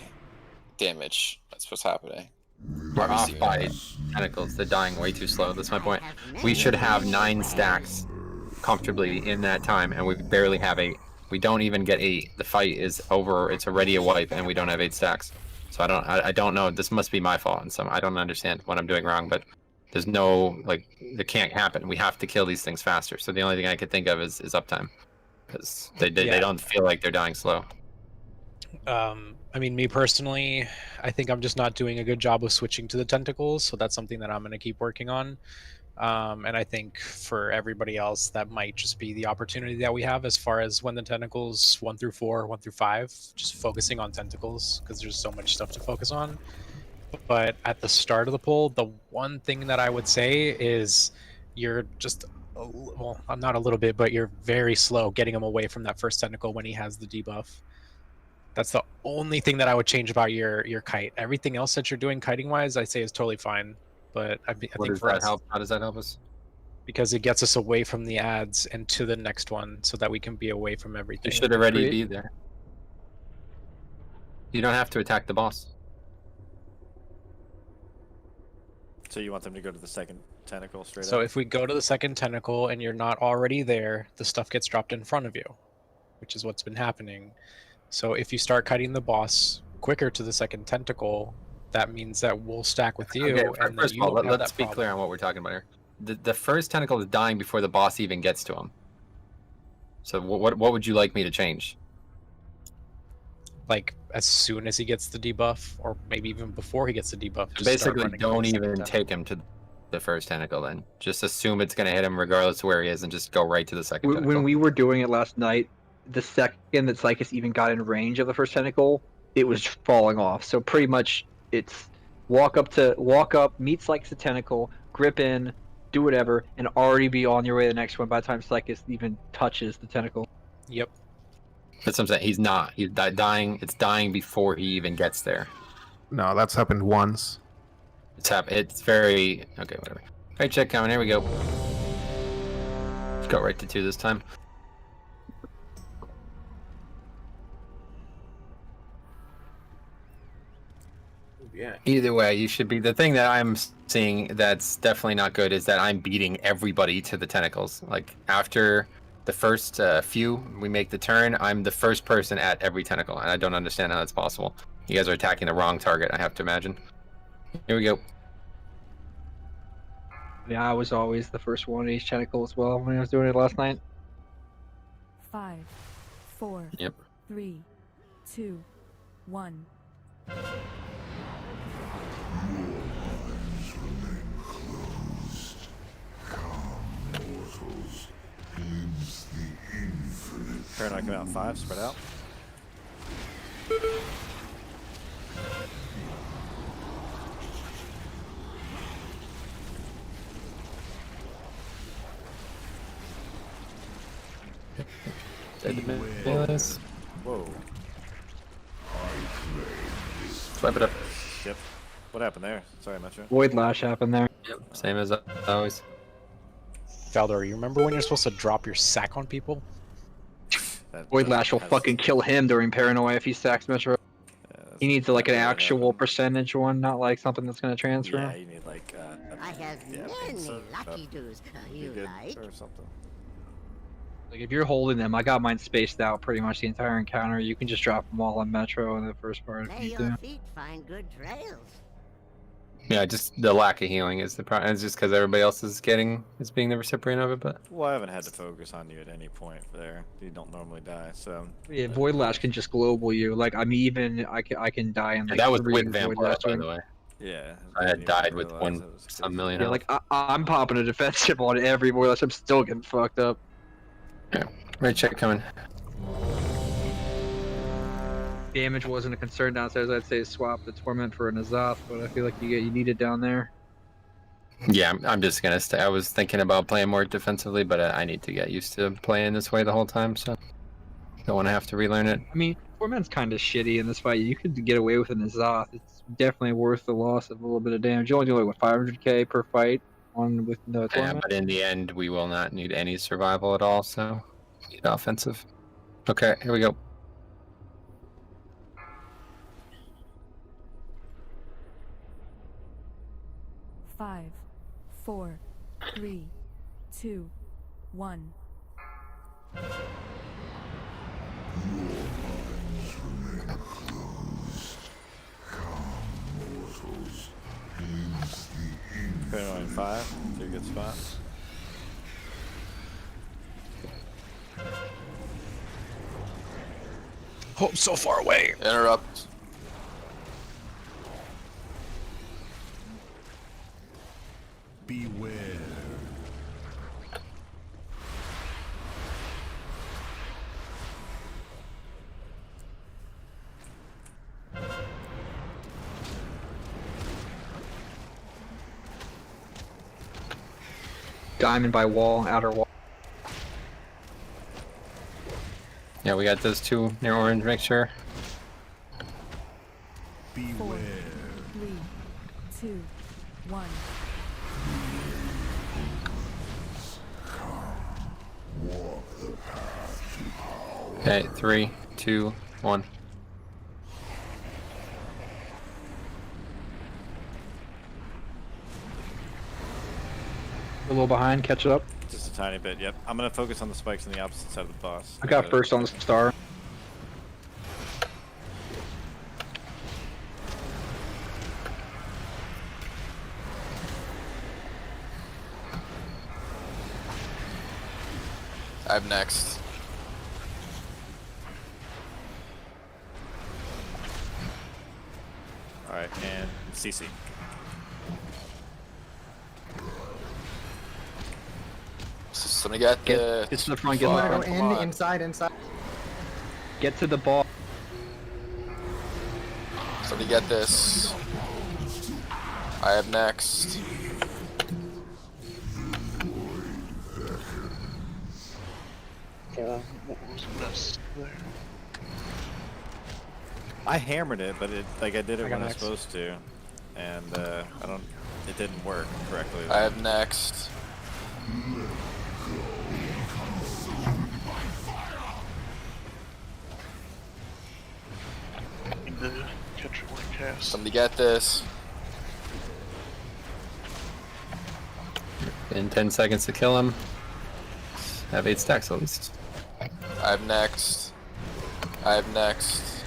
damage. That's what's happening. We're off by tentacles. They're dying way too slow. That's my point. We should have 9 stacks comfortably in that time, and we barely have 8. We don't even get 8. The fight is over. It's already a wipe, and we don't have 8 stacks. So I don't know. This must be my fault, and I don't understand what I'm doing wrong. But there's no it can't happen. We have to kill these things faster. So the only thing I could think of is uptime, because they don't feel like they're dying slow. I mean, me personally, I think I'm just not doing a good job of switching to the tentacles, so that's something that I'm going to keep working on. And I think for everybody else, that might just be the opportunity that we have as far as when the tentacles 1 through 4, 1 through 5, just focusing on tentacles because there's so much stuff to focus on. But at the start of the pull, the one thing that I would say is you're just, well, not a little bit, but you're very slow getting him away from that first tentacle when he has the debuff. That's the only thing that I would change about your kite. Everything else that you're doing kiting wise, I say is totally fine. But I think for us, how does that help us? Because it gets us away from the ads and to the next one, so that we can be away from everything. You should already be there. You don't have to attack the boss. So you want them to go to the second tentacle straight up? So if we go to the second tentacle and you're not already there, the stuff gets dropped in front of you, which is what's been happening. So if you start kiting the boss quicker to the second tentacle, that means that we'll stack with you. Okay, and first you of all, won't have let's that be problem. clear on what we're talking about here. The first tentacle is dying before the boss even gets to him. So what would you like me to change? Like as soon as he gets the debuff, or maybe even before he gets the debuff. just start Basically, running don't to the even second take him to the first tentacle then. Just assume it's going to hit him regardless of where he is and just go right to the second tentacle. When we were doing it last night, the second that Psychus even got in range of the first tentacle, it was falling off. So pretty much it's walk up, meet Psychus the tentacle, grip in, do whatever, and already be on your way to the next one by the time Psychus even touches the tentacle. Yep. That's what I'm saying. He's not. He's dying. It's dying before he even gets there. No, that's happened once. It's very... Okay, whatever. Right, check coming. Here we go. Let's go right to 2 this time. Yeah. Either way, you should be... The thing that I'm seeing that's definitely not good is that I'm beating everybody to the tentacles. Like, after the first few, we make the turn, I'm the first person at every tentacle, and I don't understand how that's possible. You guys are attacking the wrong target, I have to imagine. Here we go. Yeah, I was always the first one at each tentacle as well when I was doing it last night. 5, 4, Yep. 3, 2, 1. Paranoid come out 5, spread out. Yes. Whoa. Swipe it up. Yep. What happened there? Sorry, Metro. Void Lash happened there. Yep. Same as always. Valdor, you remember when you're supposed to drop your sack on people? Void Lash will fucking kill him during Paranoia if he stacks Metro. He needs like an actual percentage one, not like something that's gonna transfer. Yeah, you need like. I have many lucky doos. You like? Or something. Like if you're holding them, I got mine spaced out pretty much the entire encounter. You can just drop them all on Metro in the first part. May your feet find good trails. Yeah, just the lack of healing is the problem. It's just because everybody else is being the recipient of it. But Well, I haven't had to focus on you at any point there. You don't normally die, so. Yeah, Void Lash can just global you. Like I can die in like that was 3 with Void Vampire, Lash. by the way. Yeah. I had died with some million. Yeah, like I'm popping a defensive on every Void Lash. I'm still getting fucked up. Yeah, right check coming. Damage wasn't a concern downstairs. I'd say swap the Torment for a N'Zoth, but I feel like you need it down there. Yeah, I'm just gonna stay. I was thinking about playing more defensively, but I need to get used to playing this way the whole time, so don't want to have to relearn it. I mean, Torment's kind of shitty in this fight. You could get away with a N'Zoth. It's definitely worth the loss of a little bit of damage. You only do like what 500k per fight on with the Yeah, Torment. but in the end, we will not need any survival at all, so need offensive. Okay, here we go. Five, 4, 3, 2, 1. Paranoia 5, 2 good spots. Oh, I'm so far away. Interrupt. Beware. Diamond by wall, outer wall. Yeah, we got those two near orange. Make sure. 4, 3, 2, 1. Okay, 3, 2, 1. A little behind, catch it up. Just a tiny bit, yep. I'm gonna focus on the spikes on the opposite side of the boss. I got first on the star. I have next. Alright, and CC. Somebody got the. Get to the front, get I'm to the gonna front. go inside. Get to the ball. Somebody get this. I have next. What was missed there? I hammered it, but I did it I got when I was next. supposed to, and it didn't work correctly. I have next. Need to catch one cast. Somebody get this. In 10 seconds to kill him. Have 8 stacks at least. I have next. I have next.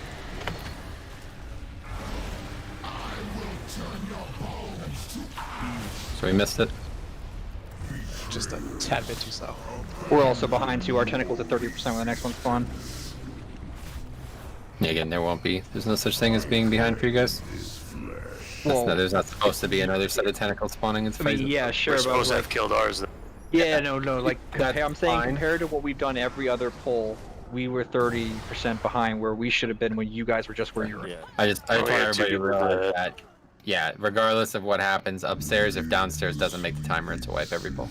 So we missed it. Just a tad bit too slow. We're also behind too. Our tentacles at 30% when the next one spawn. Yeah, again, there won't be. There's no such thing as being behind for you guys. Well, There's not supposed to be another set of tentacles spawning in I mean, phases. yeah, sure, We're but supposed to like, have killed ours. Though. yeah, no, like That's I'm saying fine. compared to what we've done every other poll, we were 30% behind where we should have been when you guys were just where you were. Yeah. I just Oh, want yeah, everybody to too, realize that. Yeah, regardless of what happens upstairs, if downstairs doesn't make the timer, it's a wipe every pull.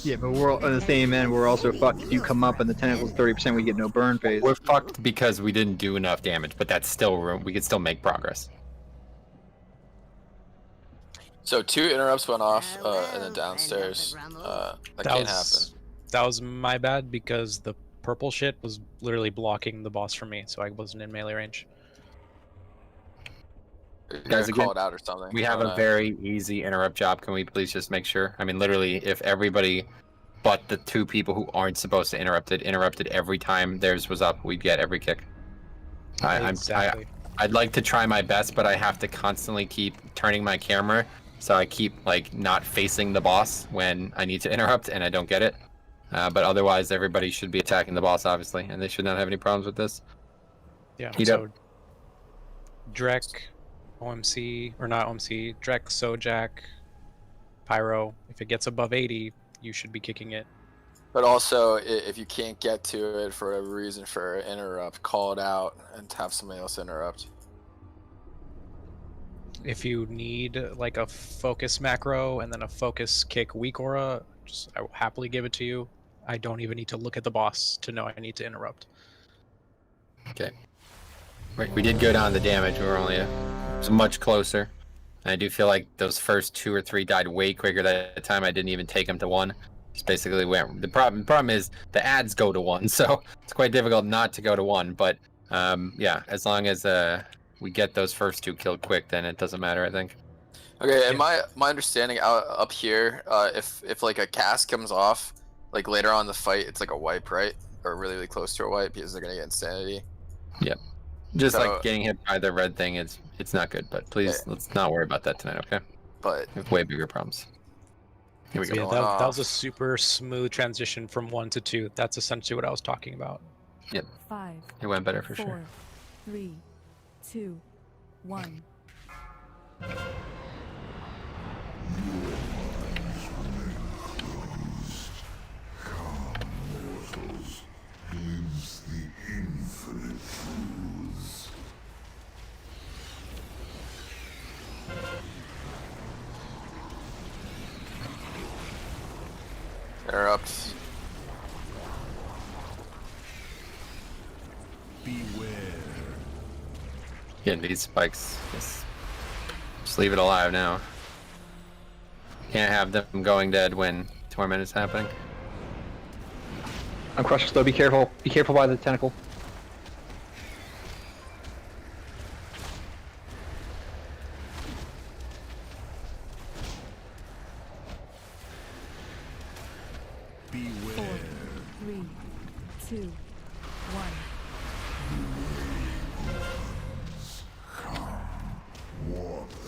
Yeah, but we're all, on the same end. We're also fucked. If you come up and the tentacle's 30%, we get no burn phase. We're fucked because we didn't do enough damage, but that's still room. We could still make progress. So 2 interrupts went off in the downstairs. That can't happen. That was my bad because the purple shit was literally blocking the boss from me, so I wasn't in melee range. Guys, again, call it out or something. We have a very easy interrupt job. Can we please just make sure? I mean, literally, if everybody but the 2 people who aren't supposed to interrupted every time theirs was up, we'd get every kick. Exactly. I'd like to try my best, but I have to constantly keep turning my camera, so I keep like not facing the boss when I need to interrupt, and I don't get it. But otherwise, everybody should be attacking the boss, obviously, and they should not have any problems with this. Yeah. Heat so up. Drek, OMC or not OMC, Drek, Sojak, Pyro. If it gets above 80, you should be kicking it. But also, if you can't get to it for whatever reason for an interrupt, call it out and have somebody else interrupt. If you need like a focus macro and then a focus kick weak aura, I will happily give it to you. I don't even need to look at the boss to know I need to interrupt. Okay. We did go down the damage. We were only much closer. And I do feel like those first 2 or 3 died way quicker that time. I didn't even take them to 1. Just basically went. The problem is the ads go to 1, so it's quite difficult not to go to 1. But yeah, as long as we get those first 2 killed quick, then it doesn't matter, I think. Okay, and my understanding up here, if like a cast comes off, like later on in the fight, it's like a wipe, right? Or really, really close to a wipe because they're gonna get insanity. Yep. Just So- like getting hit by the red thing, it's not good. But please, let's not worry about that tonight, okay? But we have way bigger problems. Here we So go. yeah, that was a super smooth transition from 1 to 2. That's essentially what I was talking about. Yep. 5. It went better for 4, sure. 3, 2, 1. interrupts. Yeah, these spikes. Just leave it alive now. Can't have them going dead when torment is happening. I'm crushed though. Be careful. Be careful by the tentacle. Beware. 4, 3, 2, 1.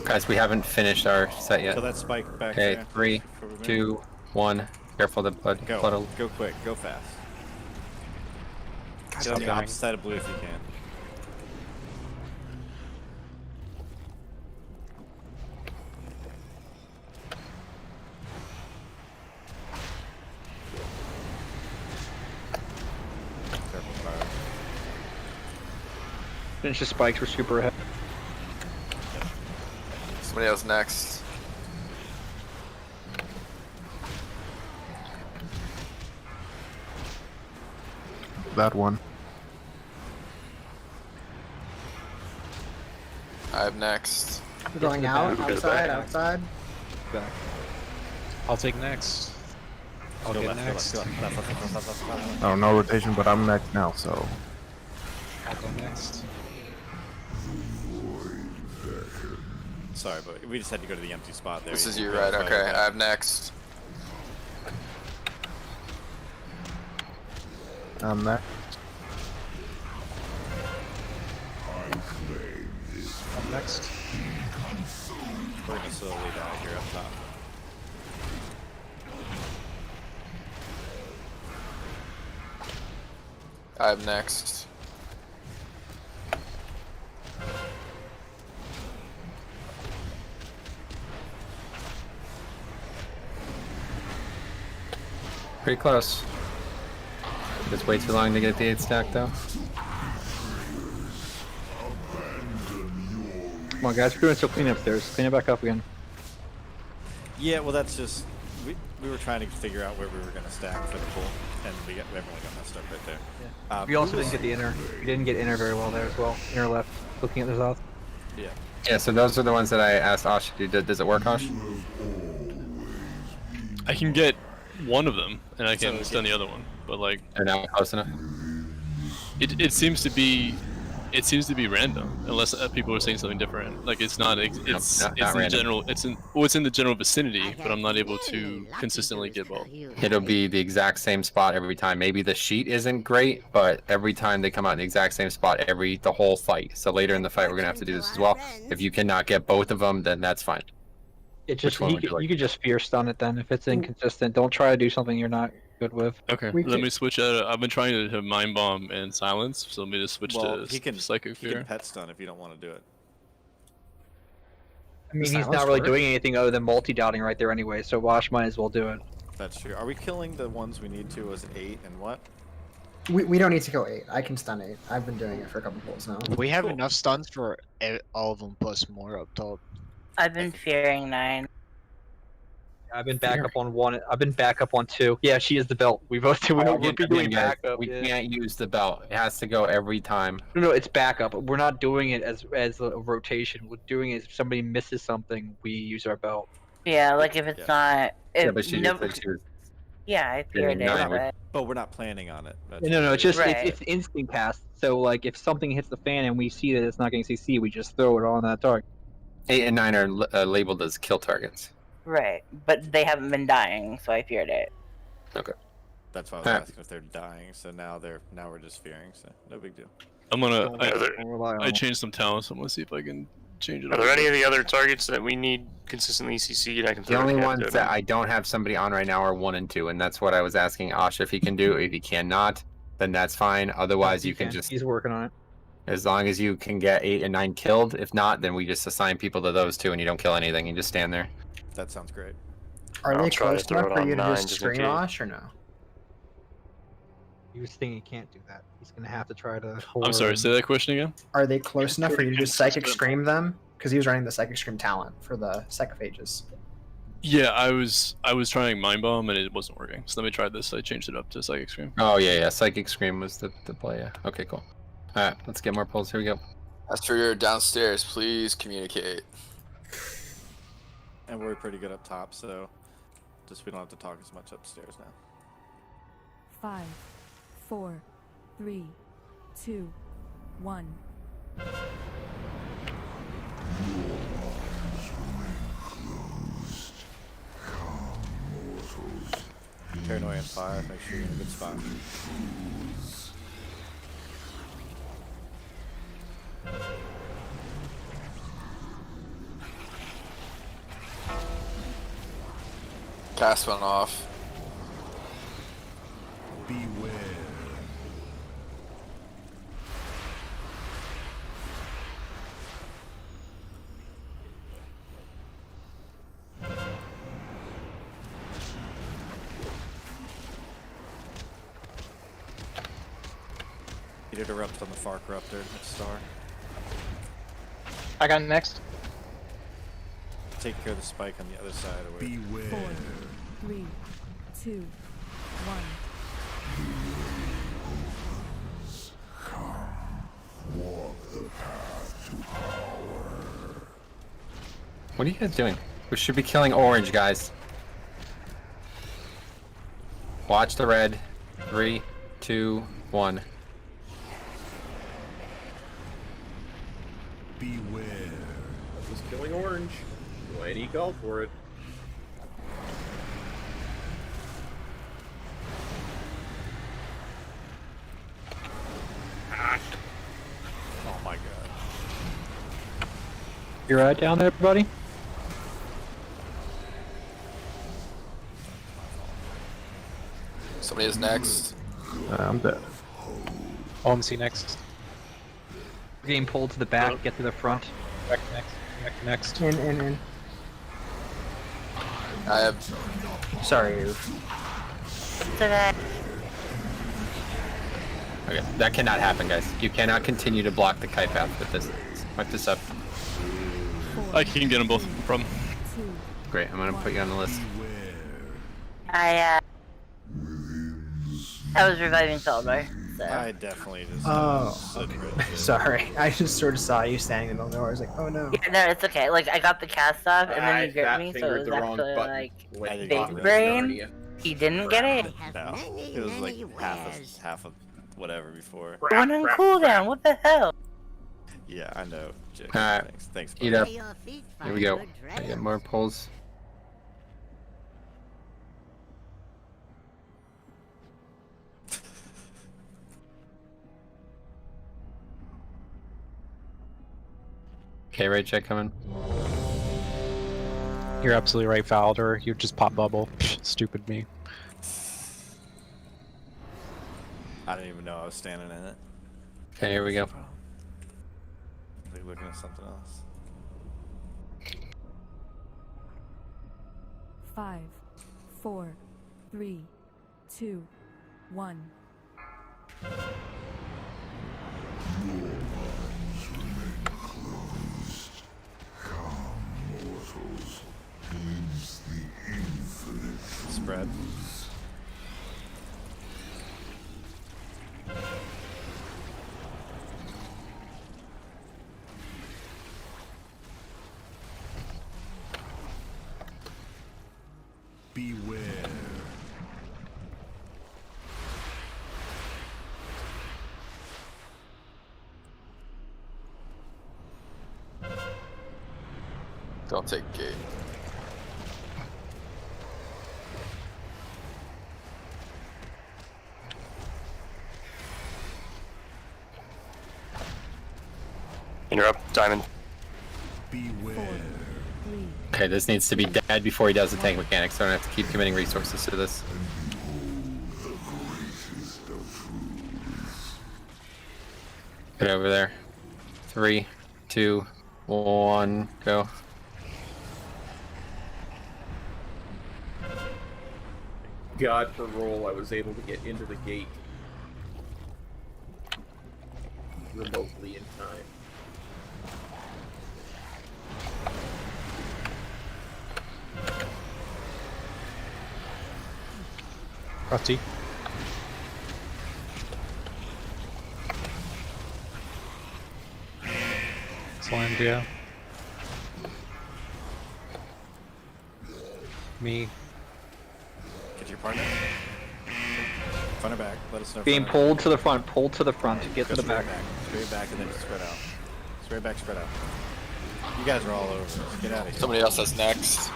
Guys, we haven't finished our set yet. So that spike back Okay, there. 3, 2, 1. Careful, the blood. Go. Blood will... Go quick. Go fast. God, Get on the I'm opposite side of blue if you can. Careful, fire. Finish the spikes. We're super ahead. Somebody else next. That one. I have next. We're going out, outside, outside. I'll take next. I'll Go get left, next. go left. Oh, no rotation, but I'm next now, so. I'll go next. Sorry, but we just had to go to the empty spot there. This is can you, go right? as Okay, far as I have next. I'm next. I'm next. We're gonna slowly die here up top. I have next. Pretty close. It's way too long to get the 8 stack, though. Come on, guys. We're doing some cleanup there. Clean it back up again. Yeah, well, that's just we were trying to figure out where we were going to stack for the pull, and everyone got messed up right there. Yeah. We also didn't get the inner. We didn't get inner very well there as well. Inner left, looking at the south. Yeah. Yeah, so those are the ones that I asked Osh to do. Does it work, Osh? I can get one of them, and I can stun the other one, but like they're not close enough. It seems to be random unless people are saying something different. Like it's not in the general. It's in the general vicinity, but I'm not able to consistently get both. It'll be the exact same spot every time. Maybe the sheet isn't great, but every time they come out in the exact same spot the whole fight. So later in the fight, we're gonna have to do this as well. If you cannot get both of them, then that's fine. It just you could just fear stun it then if it's inconsistent. Don't try to do something you're not good with. Okay, let me switch out. I've been trying to mind bomb and silence, so let me just switch to psychic fear. He can pet stun if you don't want to do it. I mean, he's not really doing anything other than multi-dotting right there anyway, so Wash might as well do it. That's true. Are we killing the ones we need to? Was it 8 and what? We don't need to kill 8. I can stun 8. I've been doing it for a couple pulls now. We have enough stuns for all of them plus more up top. I've been fearing 9. I've been back up on 1. I've been back up on 2. Yeah, she is the belt. We both do. We're doing backup. We can't use the belt. It has to go every time. No, it's backup. We're not doing it as a rotation. We're doing it if somebody misses something, we use our belt. Yeah, like if it's not. If Yeah, but she no, just was yeah, I feared it. But we're not planning on it. No, it's just it's instant cast. So like if something hits the fan and we see that it's not getting CC, we just throw it on that target. 8 and 9 are labeled as kill targets. Right, but they haven't been dying, so I feared it. Okay. That's why I was asking if they're dying. So now we're just fearing. So no big deal. I'm gonna. I changed some talents. I'm gonna see if I can change it. Are there any of the other targets that we need consistently CC'd? I can. The only ones that I don't have somebody on right now are 1 and 2, and that's what I was asking Asha if he can do. If he cannot, then that's fine. Otherwise, you can just. He's working on it. As long as you can get 8 and 9 killed. If not, then we just assign people to those 2, and you don't kill anything. You just stand there. That sounds great. Are they close enough for you to just scream Osh or no? He was thinking he can't do that. He's gonna have to try to. I'm sorry. Say that question again. Are they close enough for you to just psychic scream them? Because he was running the psychic scream talent for the Psychophages. Yeah, I was trying mind bomb and it wasn't working. So let me try this. I changed it up to psychic scream. Oh yeah, psychic scream was the play. Yeah. Okay, cool. All right, let's get more pulls. Here we go. As for your downstairs, please communicate. And we're pretty good up top, so just we don't have to talk as much upstairs now. 5, 4, 3, 2, 1. Paranoia and 5, make sure you're in a good spot. Cast went off. Beware. He did erupt on the far corruptor at star. I got next. Take care of the spike on the other side. Away. Beware. 4, 3, 2, 1. Walk the path to power. What are you guys doing? We should be killing orange, guys. Watch the red. 3, 2, 1. Beware. Just killing orange. When he called for it. Oh my god. You're right down there, buddy. Somebody is next. I'm dead. OMC next. Game pulled to the back, get to the front. Back next. In. I have. Sorry. Okay, that cannot happen, guys. You cannot continue to block the kite path with this. Fuck this up. I can get them both from. Great, I'm gonna put you on the list. I was reviving Feldor, so. I definitely just. Okay. Sorry, I just sort of saw you standing in the middle of nowhere. I was like, oh no. Yeah, no, it's okay. Like, I got the cast off, and then I he gripped me, so it fat-fingered was the wrong actually button. like Like, big brain. He didn't get it. No, it was like half of whatever before. Going on cooldown. What the hell? Yeah, I know. Jake. Alright, Thanks. eat buddy. up. Here we go. I get more pulls. Okay, raid check coming. You're absolutely right, Falder. You just pop bubble. Psh, stupid me. I didn't even know I was standing in it. Okay, here we go. Like looking at something else. 5, 4, 3, 2, 1. Spread. Beware. Don't take gate. Interrupt, Diamond. Okay, this needs to be dead before he does the tank mechanics, so I don't have to keep committing resources to this. Get over there. 3, 2, 1, go. God for roll, I was able to get into the gate remotely in time. Rusty. Slandria. Me. Get your partner. Front or back. Let us know. Being pulled to the front, pulled to the front, get to the back. Straight back and then just spread out. Straight back, spread out. You guys are all over this. Get out of here. Somebody else has next.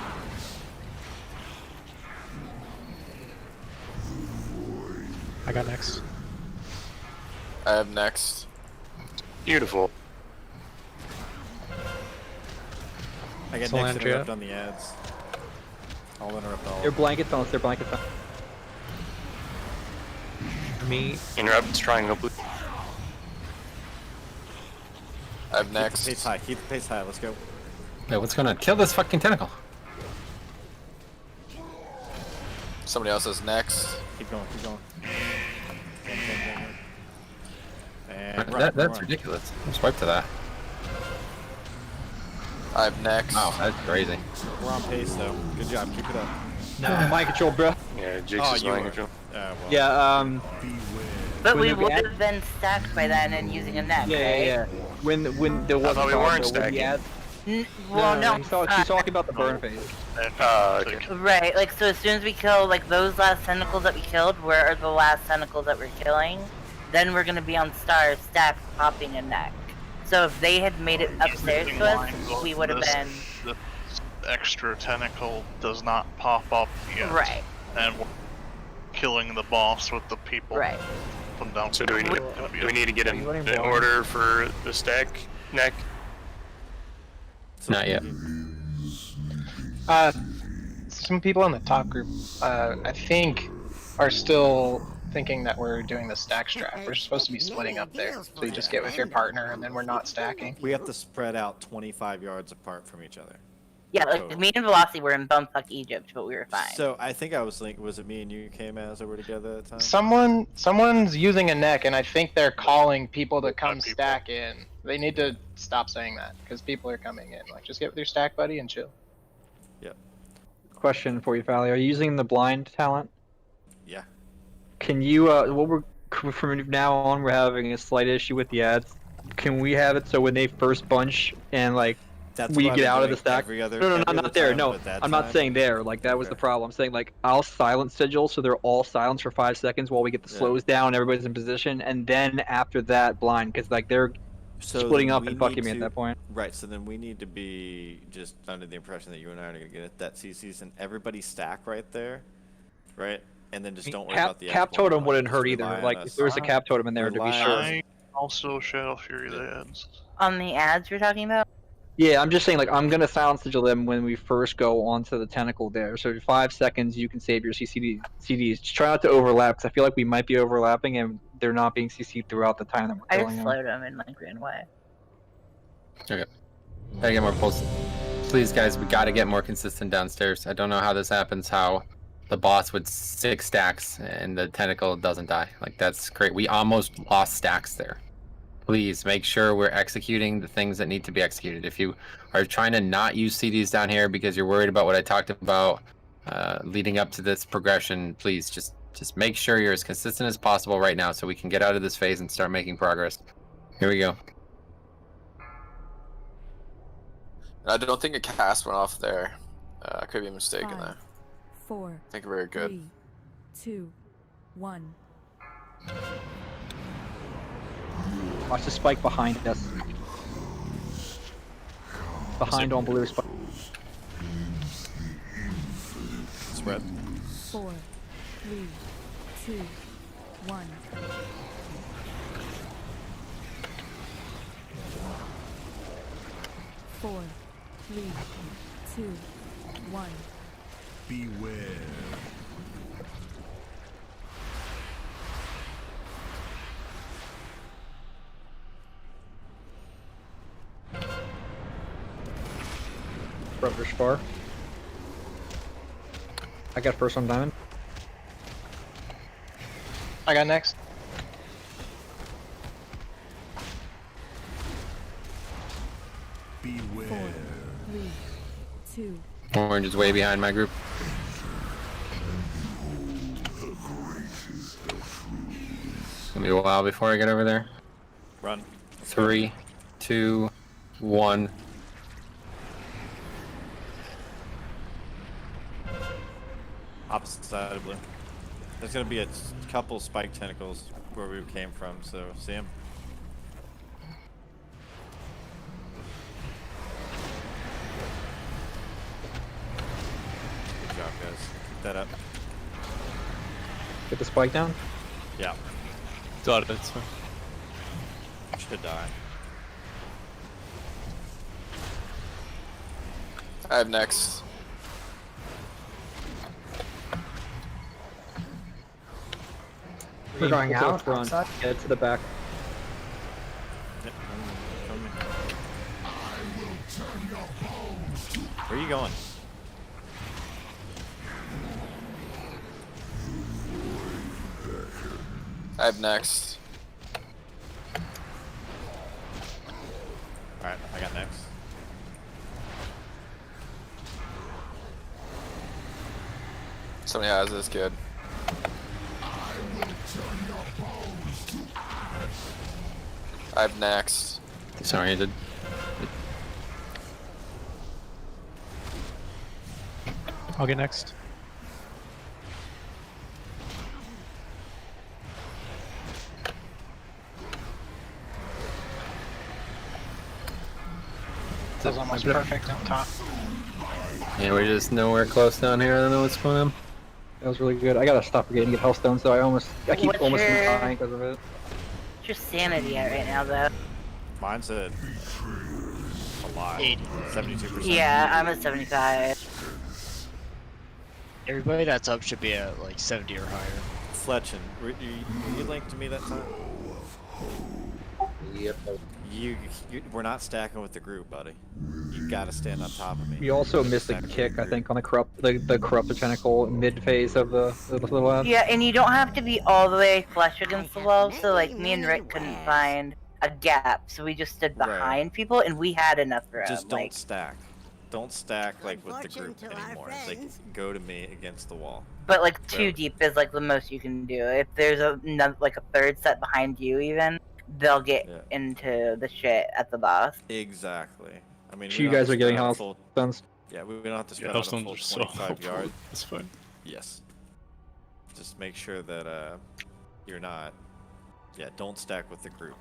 I got next. I have next. Beautiful. I get next Solandria. interrupt on the ads. I'll interrupt all. They're blanket phones, they're blanket phones. Me. Interrupt, triangle blue. I have next. Keep the pace high. Keep the pace high. Let's go. Wait, what's going on? Kill this fucking tentacle. Somebody else has next. Keep going. Keep going. That's ridiculous. Just wipe to that. I have next. Wow, that's crazy. We're on pace though. Good job. Keep it up. No, mind control, bro. Yeah, Jake's is mind control. Well. Yeah, But when we the would ad- have been stacked by then and using a neck, Yeah, right? yeah. When there was thought we weren't stacking. Well, no. She's talking about the burn phase. Okay. Right, like, so as soon as we kill, like, those last tentacles that we killed were the last tentacles that we're killing, then we're gonna be on stars stacked popping a neck. So if they had made it upstairs to us, we would have been... The extra tentacle does not pop up yet. Right. And we're killing the boss with the people. Right. From down. So do we need to get in order for the stack neck? Not yet. Some people in the top group, I think, are still thinking that we're doing the stack strap. We're supposed to be splitting up there. So you just get with your partner and then we're not stacking. We have to spread out 25 yards apart from each other. Yeah, like, Total. me and Velocity were in bumfuck Egypt, but we were fine. So I think I was thinking, was it me and you came as over together at the time? Someone's using a neck, and I think they're calling people to come stack in. They need to stop saying that because people are coming in. Like, just get with your stack buddy and chill. Yep. Question for you, Valley. Are you using the blind talent? Yeah. Can you, from now on, we're having a slight issue with the ads. Can we have it so when they first bunch and, like, That's we what I've get been out of doing the stack? every other- No, every other not there. time, No, but that I'm not time- saying there. Like, that was the problem. I'm saying, like, I'll silence sigil so they're all silenced for 5 seconds while we get the Yeah. slows down, everybody's in position, and then after that, blind, because, like, they're splitting then up we and fucking need me at to- that point. Right, so then we need to be just under the impression that you and I are going to get that CCs and everybody stack right there, right? And then just don't worry about the Cap ads totem blowing up. wouldn't Just hurt either. rely on Like, us. if there was a cap totem in there, to be Rely sure. on us. I also Shadow Fury the ads. On the ads you're talking about? Yeah, I'm just saying, like, I'm gonna silence sigil them when we first go onto the tentacle there. So for 5 seconds, you can save your CDs. Just try not to overlap, because I feel like we might be overlapping and they're not being CC'd throughout the time that we're I killing just them. slowed them and like ran away. Okay. Gotta get more pulse. Please, guys, we gotta get more consistent downstairs. I don't know how this happens, how the boss with 6 stacks and the tentacle doesn't die. Like, that's great. We almost lost stacks there. Please make sure we're executing the things that need to be executed. If you are trying to not use CDs down here because you're worried about what I talked about leading up to this progression, please just make sure you're as consistent as possible right now so we can get out of this phase and start making progress. Here we go. I don't think a cast went off there. I could be mistaken 5, there. 4, I think we're good. 3, 2, 1. Watch the spike behind us. Behind on blue spike. Spread. 4, 3, 2, 1. Four, 3, 2, 1. Beware. Rubbish far. I got first on diamond. I got next. Beware. 4, 3, 2. Orange is way behind my group. It's gonna be a while before I get over there. Run. 3, 2, 1. Opposite side of blue. There's gonna be a couple spike tentacles where we came from, so see him. Good job, guys. Keep that up. Get the spike down. Yeah. Got it. That's fine. Should die. I have next. We're going out, Run. outside? Get to the back. Yep. Where are you going? I have next. Alright, I got next. Somebody has this kid. I have next. Sorry, I did. I'll get next. That was almost perfect on top. Yeah, we're just nowhere close down here. I don't know what's going on. That was really good. I gotta stop forgetting to get healthstone, so I keep What's almost your- dying because of it. What's your sanity at right now, though? Mine's at a lot. 72%. Yeah, I'm at 75. Everybody that's up should be at like 70 or higher. Fletchin, were you linked to me that time? Yep. You, we're not stacking with the group, buddy. You gotta stand on top of me. We also missed a kick, I think, on the corrupted tentacle mid phase of the little lab. Yeah, and you don't have to be all the way flush against the wall, so like me and Rick couldn't find a gap, so we just stood behind people, and we had enough room. Just don't like, stack. Don't stack like with the group anymore. It's like go to me against the wall. But like So- 2 deep is like the most you can do. If there's like a third set behind you, even they'll get Yeah. into the shit at the boss. Exactly. I mean, You guys are getting house stones. Yeah, we don't have to Yeah, spread out a Hellstones full are so 25 helpful. yards. That's fine. Yes. Just make sure that you're not. Yeah, don't stack with the group.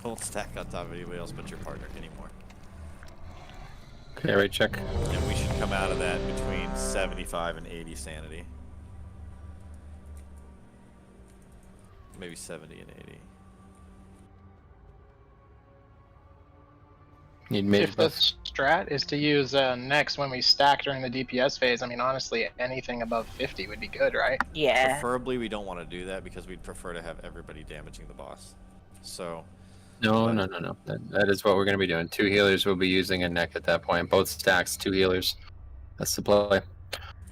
Don't stack on top of anybody else but your partner anymore. Okay, right check. And we should come out of that between 75 and 80 sanity. Maybe 70 and 80. Need mage If the buff. strat is to use next when we stack during the DPS phase, I mean, honestly, anything above 50 would be good, right? Yeah. Preferably, we don't want to do that because we'd prefer to have everybody damaging the boss. So. No. That is what we're going to be doing. 2 healers will be using a neck at that point. Both stacks, 2 healers. That's the play.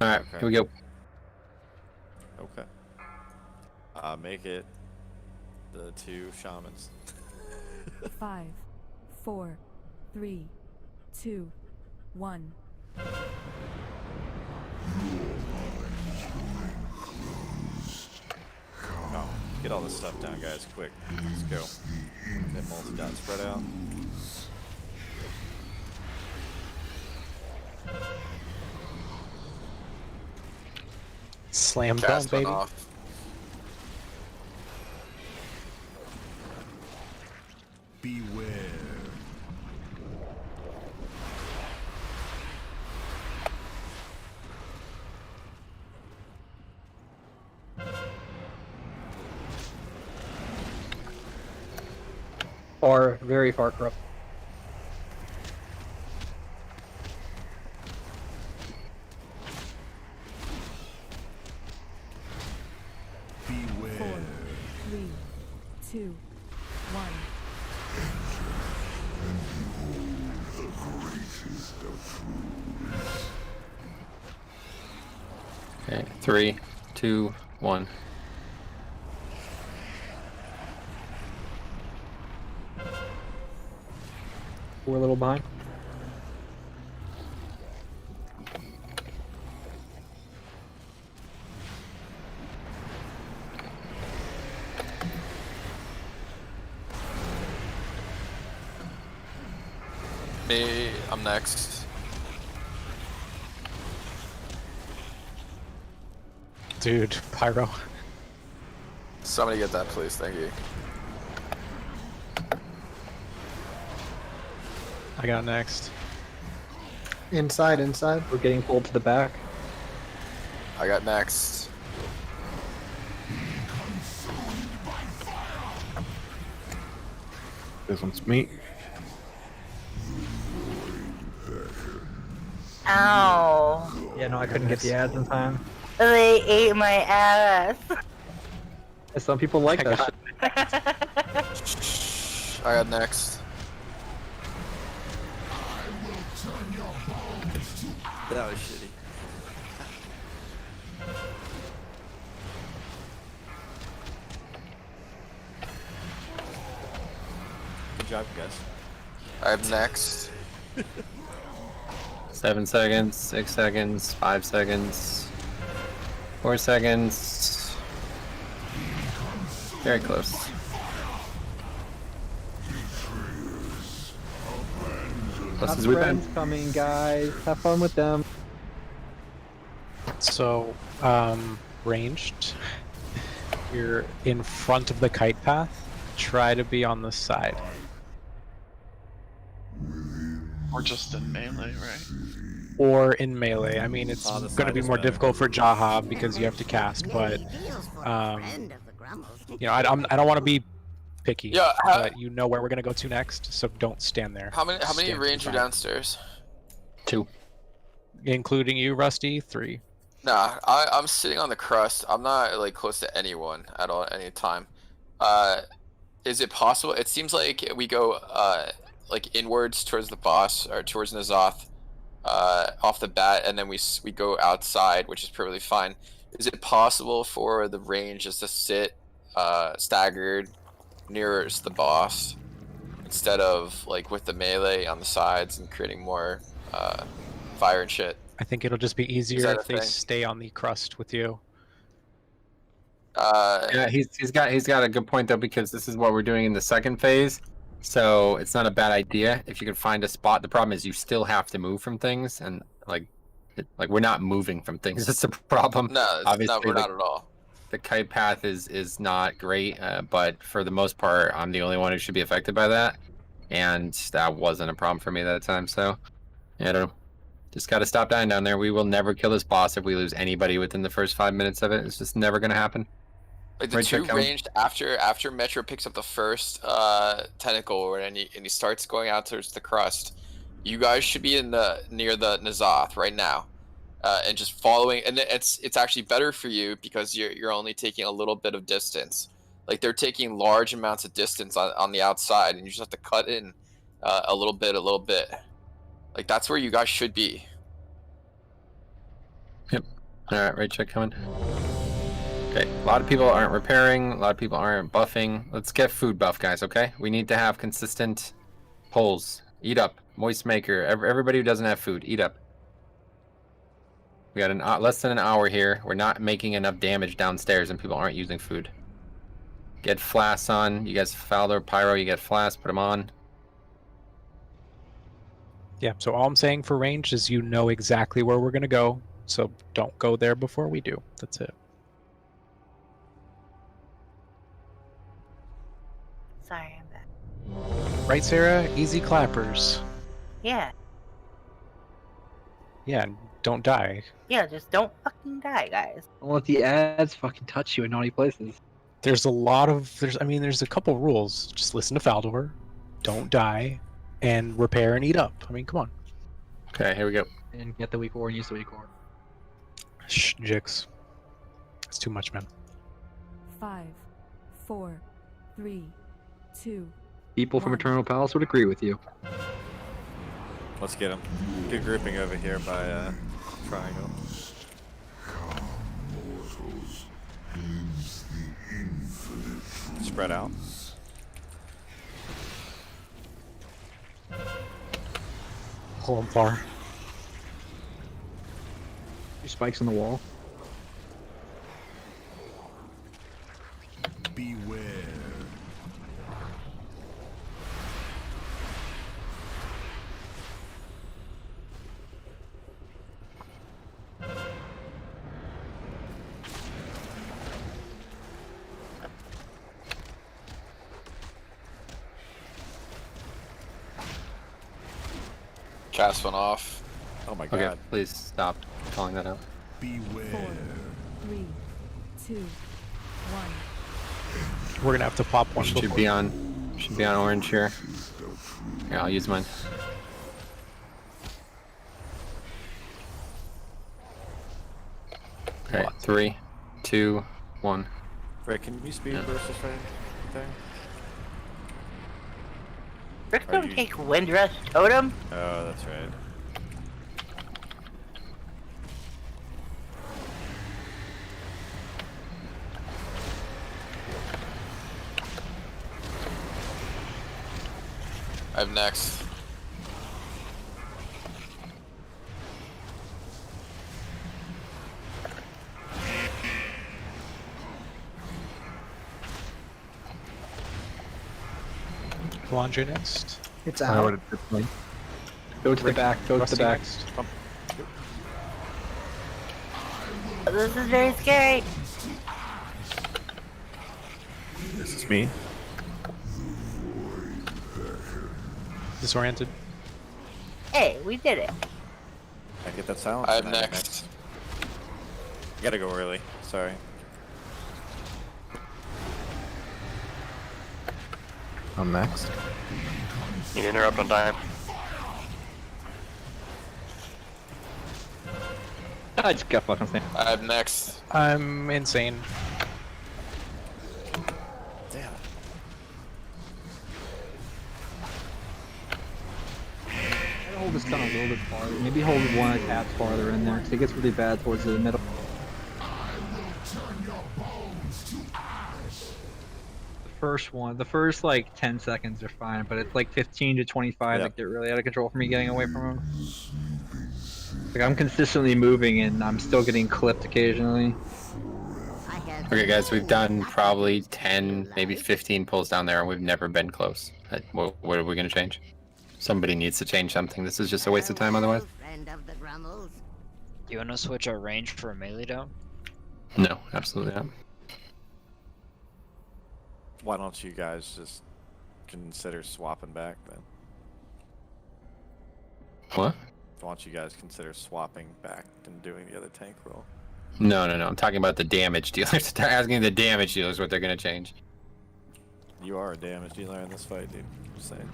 Alright, Okay. here we go. Okay. Make it the 2 shamans. 5, 4, 3, 2, 1. Oh, get all this stuff down, guys, quick. Let's go. Get multi-dot spread out. Slam dunk, Cast went baby. off. Beware. Far, very far corrupt. Beware. 4, 3, 2, 1. The greatest of fools. Okay, 3, 2, 1. We're a little behind. Me, I'm next. Dude, Pyro. Somebody get that, please. Thank you. I got next. Inside. We're getting pulled to the back. I got next. This one's me. Ow. Yeah, no, I couldn't get the ads in time. They ate my ass. And some people like that shit. I got next. That was shitty. Good job, guys. I have next. 7 seconds, 6 seconds, 5 seconds, 4 seconds. Very close. Close Got as we've friends been. coming, guys. Have fun with them. So, ranged. You're in front of the kite path. Try to be on the side. Or just in melee, right? Or in melee. I mean, it's Oh, the going to side be is more better. difficult for Jaha because you have to cast, but Friend of the Grumbles. you know, I don't want to be picky. Yeah, but you know where we're going to go to next, so don't stand there. How many Stand to the range are side. downstairs? 2. Including you, Rusty. 3. Nah, I'm sitting on the crust. I'm not like close to anyone at all at any time. Is it possible? It seems like we go like inwards towards the boss or towards N'lotha off the bat, and then we go outside, which is perfectly fine. Is it possible for the range just to sit staggered nearest the boss instead of like with the melee on the sides and creating more fire and shit. I think it'll just be easier that if a they thing? stay on the crust with you. Yeah, he's got a good point though, because this is what we're doing in the second phase, so it's not a bad idea if you can find a spot. The problem is you still have to move from things, and like we're not moving from things. That's the problem. No, Obviously, we're not at all. the kite path is not great, but for the most part, I'm the only one who should be affected by that, and that wasn't a problem for me that time. So, yeah, I don't know. Just got to stop dying down there. We will never kill this boss if we lose anybody within the first 5 minutes of it. It's just never gonna happen. Like the two ranged after Metro picks up the first tentacle and he starts going out towards the crust, you guys should be in near the N'Zoth right now, and just following. And it's actually better for you because you're only taking a little bit of distance. Like they're taking large amounts of distance on the outside, and you just have to cut in a little bit. Like that's where you guys should be. Yep. All right, right check coming. Okay, a lot of people aren't repairing, a lot of people aren't buffing. Let's get food buff, guys, okay? We need to have consistent pulls. Eat up. Moist maker. Everybody who doesn't have food, eat up. We got less than an hour here. We're not making enough damage downstairs and people aren't using food. Get flasks on. You guys, Fowler, Pyro, you get flasks, put them on. Yeah, so all I'm saying for range is you know exactly where we're going to go, so don't go there before we do. That's it. Sorry, I'm back. Right, Sarah? Easy clappers. Yeah. Yeah, don't die. Yeah, just don't fucking die, guys. Don't let the ads fucking touch you in naughty places. There's a couple rules. Just listen to Faldor, don't die, and repair and eat up. I mean, come on. Okay, here we go. And get the weak ore and use the weak ore. Shh, Jix. It's too much, man. 5, 4, 3, 2. People from Eternal Palace would agree with you. Let's get him. Good grouping over here by Triangle. Spread out. Pull him far. Two spikes on the wall. Beware. Cast one off. Oh my god. Okay, please stop calling that out. Beware. 4, 3, 2, 1. We're gonna have to pop one. Should be on orange here. Yeah, I'll use mine. Okay, 3, 2, 1. Rick, can you speed burst this thing? Rick's gonna take Windrush Totem? Oh, that's right. I'm next. Laundry next. It's out. Go to the back. Go to Rusty the back. next. This is very scary. This is me. Disoriented. Hey, we did it. I get that silence. I'm next. You gotta go early. Sorry. I'm next. You interrupt on time. I just got fucking sand. I'm next. I'm insane. Damn. Hold this gun a little bit farther. Maybe hold one a tad farther in there, because it gets really bad towards the middle. The first one. The first like 10 seconds are fine, but it's like 15 to 25 that get really out of control for me getting away from him. Like I'm consistently moving and I'm still getting clipped occasionally. Okay, guys, we've done probably 10, maybe 15 pulls down there, and we've never been close. What are we going to change? Somebody needs to change something. This is just a waste of time otherwise. Do you want to switch our range for a melee down? No, absolutely not. Why don't you guys just consider swapping back then? What? Why don't you guys consider swapping back and doing the other tank role? No. I'm talking about the damage dealers. They're asking the damage dealers what they're going to change. You are a damage dealer in this fight, dude. Just saying.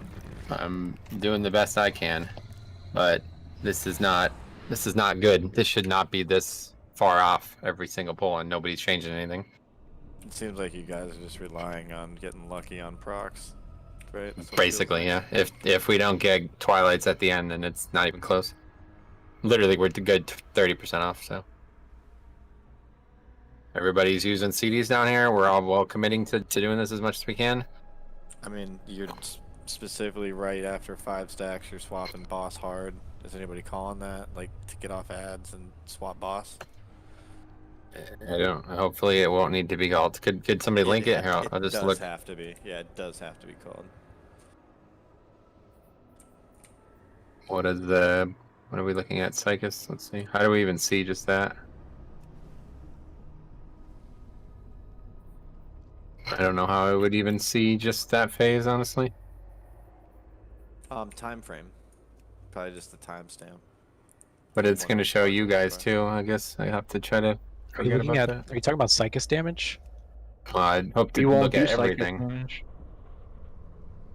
I'm doing the best I can, but this is not good. This should not be this far off every single pull, and nobody's changing anything. It seems like you guys are just relying on getting lucky on procs, right? Basically, yeah. If we don't get Twilights at the end, then it's not even close. Literally, we're good 30% off, so. Everybody's using CDs down here. We're all well committing to doing this as much as we can. I mean, you're specifically right after 5 stacks, you're swapping boss hard. Is anybody calling that? Like, to get off ads and swap boss? I don't. Hopefully, it won't need to be called. Could somebody link it? Here, I'll just look. It does have to be. Yeah, it does have to be called. What are we looking at? Psychus? Let's see. How do we even see just that? I don't know how I would even see just that phase, honestly. Time frame. Probably just the timestamp. But it's going to show you guys too. I guess I have to try to Are you forget looking about at? that. Are you talking about Psychus damage? I hope to You won't look do at psychic everything. damage.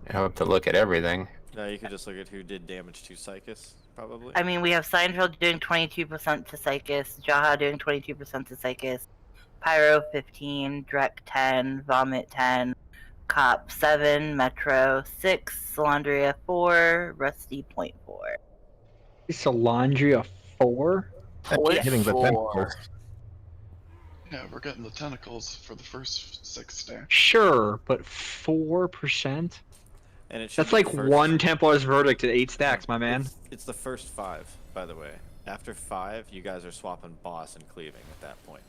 I hope to look at everything. No, you could just look at who did damage to Psychus, probably. I mean, we have Seinfeld doing 22% to Psychus, Jaha doing 22% to Psychus, Pyro 15, Drek 10, Vomit 10, Cop 7, Metro 6, Salandria 4, Rusty 0.4. Salandria 4? Hitting the tentacles. Yeah, we're getting the tentacles for the first 6 stacks. Sure, but 4%? And it should That's be like the first... one Templar's verdict at 8 stacks, my man. It's the first 5, by the way. After 5, you guys are swapping boss and cleaving at that point.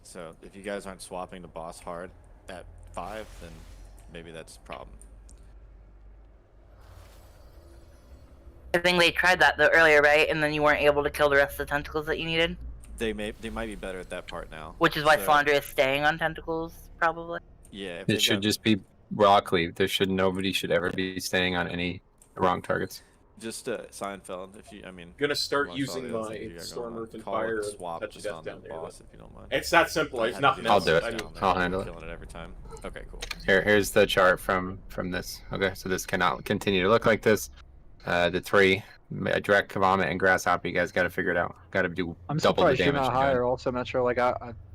So if you guys aren't swapping the boss hard at 5, then maybe that's a problem. I think they tried that though earlier, right? And then you weren't able to kill the rest of the tentacles that you needed? They might be better at that part now. Which is why So, Salandria is staying on tentacles, probably. Yeah, if It should just be raw cleave. Nobody should ever be staying on any wrong targets. just Seinfeld. If you, I mean, Gonna start once using all the my others are Storm, going, Earth, and call it Fire a and swap touch just death on down the there. boss, if you don't mind. It's that simple. I It's had not to I'll do it. down I mean, there, I'll handle it. killing it every time. Okay, cool. Here's the chart from this. Okay, so this cannot continue to look like this. The 3, Direct, Vomit, and Grasshopper, you guys got to figure it out. Got to do I'm double the surprised you're damage. not you're doing. higher. Also, Metro, like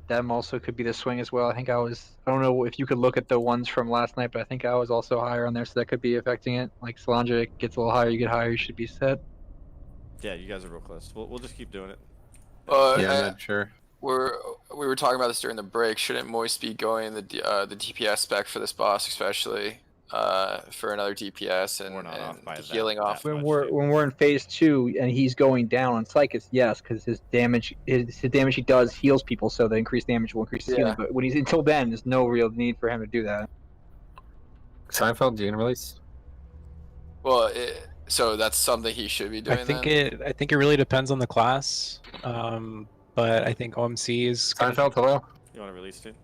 them also could be the swing as well. I think I don't know if you could look at the ones from last night, but I think I was also higher on there, so that could be affecting it. Like Salandra gets a little higher, you get higher, you should be set. Yeah, you guys are real close. We'll just keep doing it. Yeah, I'm not sure. We were talking about this during the break. Shouldn't Moist be going the DPS spec for this boss, especially for another DPS and the healing off? When we're in phase 2 and he's going down on Psychus, yes, because his damage he does heals people, so the increased damage will increase his healing. But when he's until then, there's no real need for him to do that. Seinfeld, do you gonna release? Well, so that's something he should be doing. I think it really depends on the class. But I think OMC is Seinfeld, hello. You want to release it?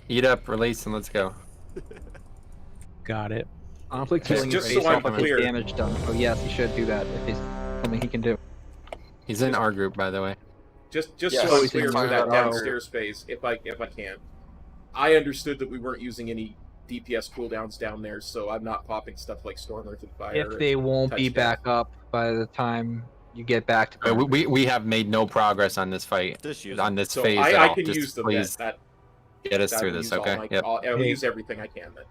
Eat up, release, and let's go. Got it. Conflict healing just is so based I'm off of his clear. damage done. So yes, he should do that if he's something he can do. He's in our group, by the way. Just Yes. so Oh, I'm he's clear in for that our downstairs phase, if I can. I understood that we weren't using any DPS cooldowns down there, so I'm not popping stuff like Storm, Earth, and Fire. If they won't Touch be Death. back up by the time you get back to We have made no progress on this fight, on this So phase at I all. can Just use them. please That get us that through will this, use all okay? my- Yep. I'll use everything I can then.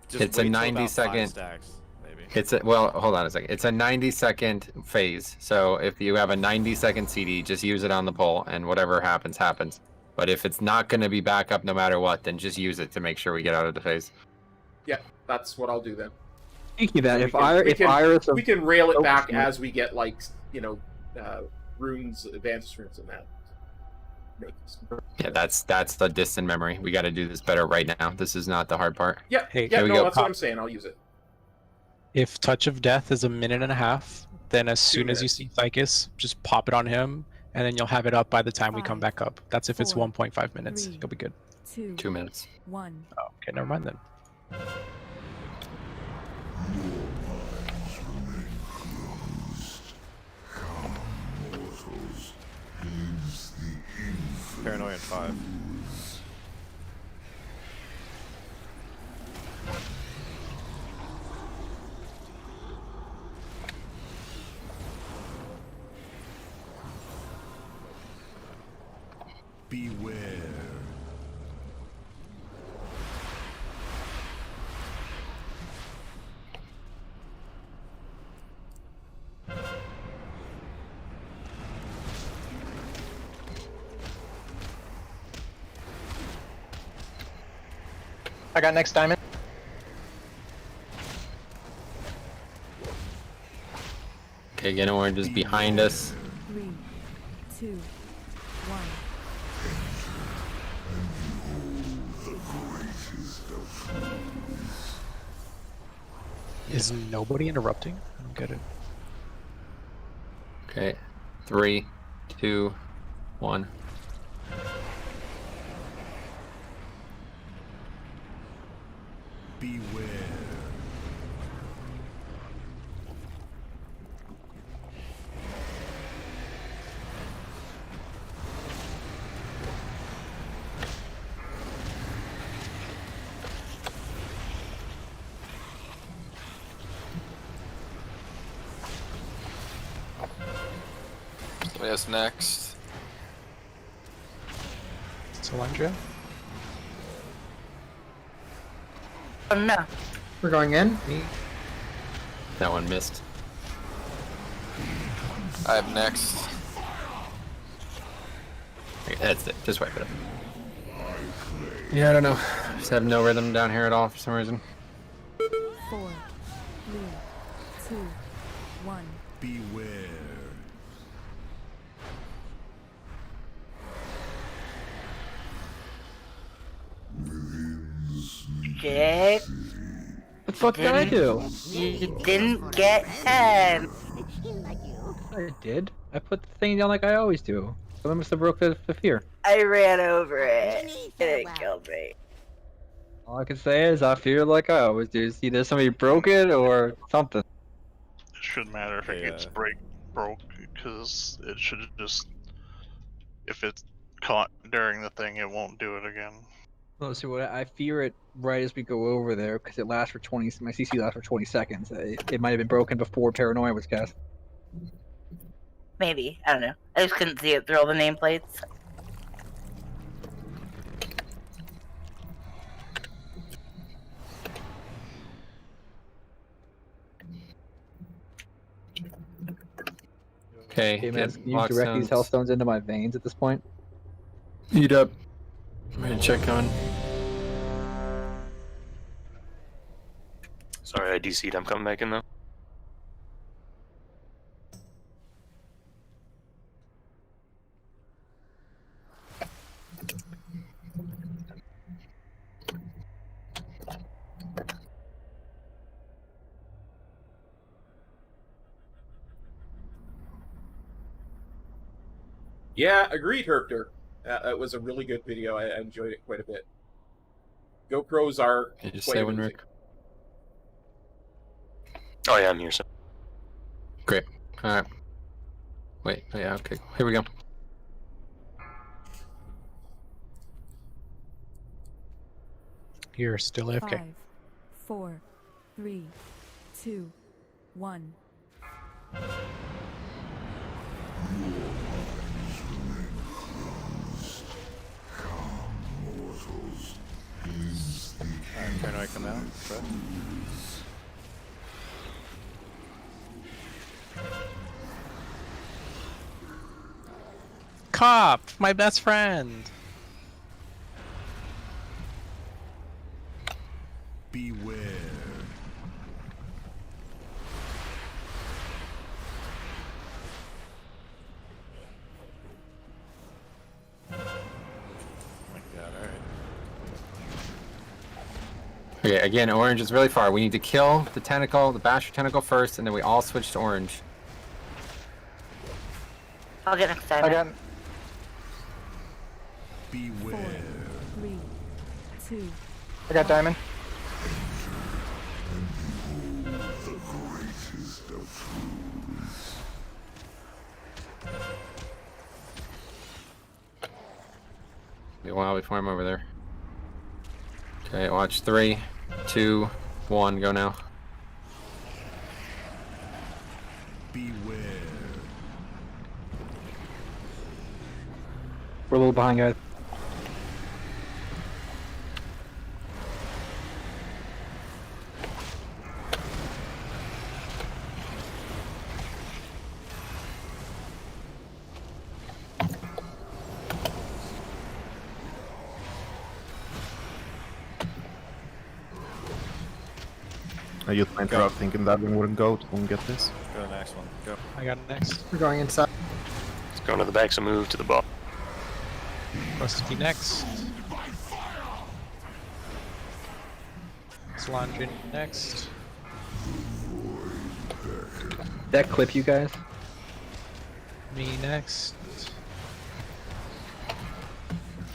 Just It's a wait till 90 about 5 second. stacks, maybe. It's hold on a second. It's a 90-second phase. So if you have a 90-second CD, just use it on the pole, and whatever happens, happens. But if it's not going to be back up no matter what, then just use it to make sure we get out of the phase. Yeah, that's what I'll do then. Speaking of that, So we can rail it Oh, back yeah. as we get like runes, advanced runes, and that. Yeah, that's the distant memory. We got to do this better right now. This is not the hard part. Yeah, Hey, yeah, here we no, go. that's what I'm saying. I'll use it. If Touch of Death is a minute and a half, then as soon as you see Thykes, just pop it on him, and then you'll have it up by the time we come back up. That's if it's 1.5 minutes. You'll be good. 2 minutes. 1. Oh, okay, never mind then. Paranoia in 5. Beware. I got next diamond. Okay, get orange is behind us. 3, 2, 1. Is nobody interrupting? I don't get it. Okay, 3, 2, 1. Beware. What's next? Solandria? Oh no. We're going in. That one missed. I have next. Okay, that's it. Just wipe it up. Yeah, I don't know. Just have no rhythm down here at all for some reason. 4, 3, 2, 1. Beware. Jake, The fuck did I do? you didn't get 10. I did. I put the thing down like I always do. So I must have broke the fear. I ran over it. And it killed me. All I can say is I feel like I always do. It's either somebody broke it or something. It shouldn't matter if it gets broke, because it should just, if it's caught during the thing, it won't do it again. Well, so what I fear it right as we go over there because it lasts for 20. My CC lasts for 20 seconds. It might have been broken before Paranoia was cast. Maybe. I don't know. I just couldn't see it through all the nameplates. Okay, Hey man, get can you direct these Lockstones. hellstones into my veins at this point? Eat up. I'm gonna check on. Sorry, I DC'd. I'm coming back in though. Yeah, agreed, Herpter. It was a really good video. I enjoyed it quite a bit. GoPros are Can you just quite say when, amazing. Rick? Oh yeah, I'm here. So. Great. Alright. Wait, oh, yeah, okay. Here we go. You're still AFK. 5, 4, 3, 2, 1. Alright, Paranoia come out. Correct. Cop, my best friend. Beware. Okay, again, orange is really far. We need to kill the tentacle, the basher tentacle first, and then we all switch to orange. I'll get next time. I got. Beware. 4, 3, 2, I got diamond. The greatest of fools. Be a while before I'm over there. Okay, watch 3, 2, 1, go now. Beware. We're a little behind, guys. I used my interrupt thinking that one wouldn't go, wouldn't get this. Go to the next one. Go. I got next. We're going inside. Let's go to the back, so move to the ball. Rusty next. Solandri next. That clip, you guys. Me next.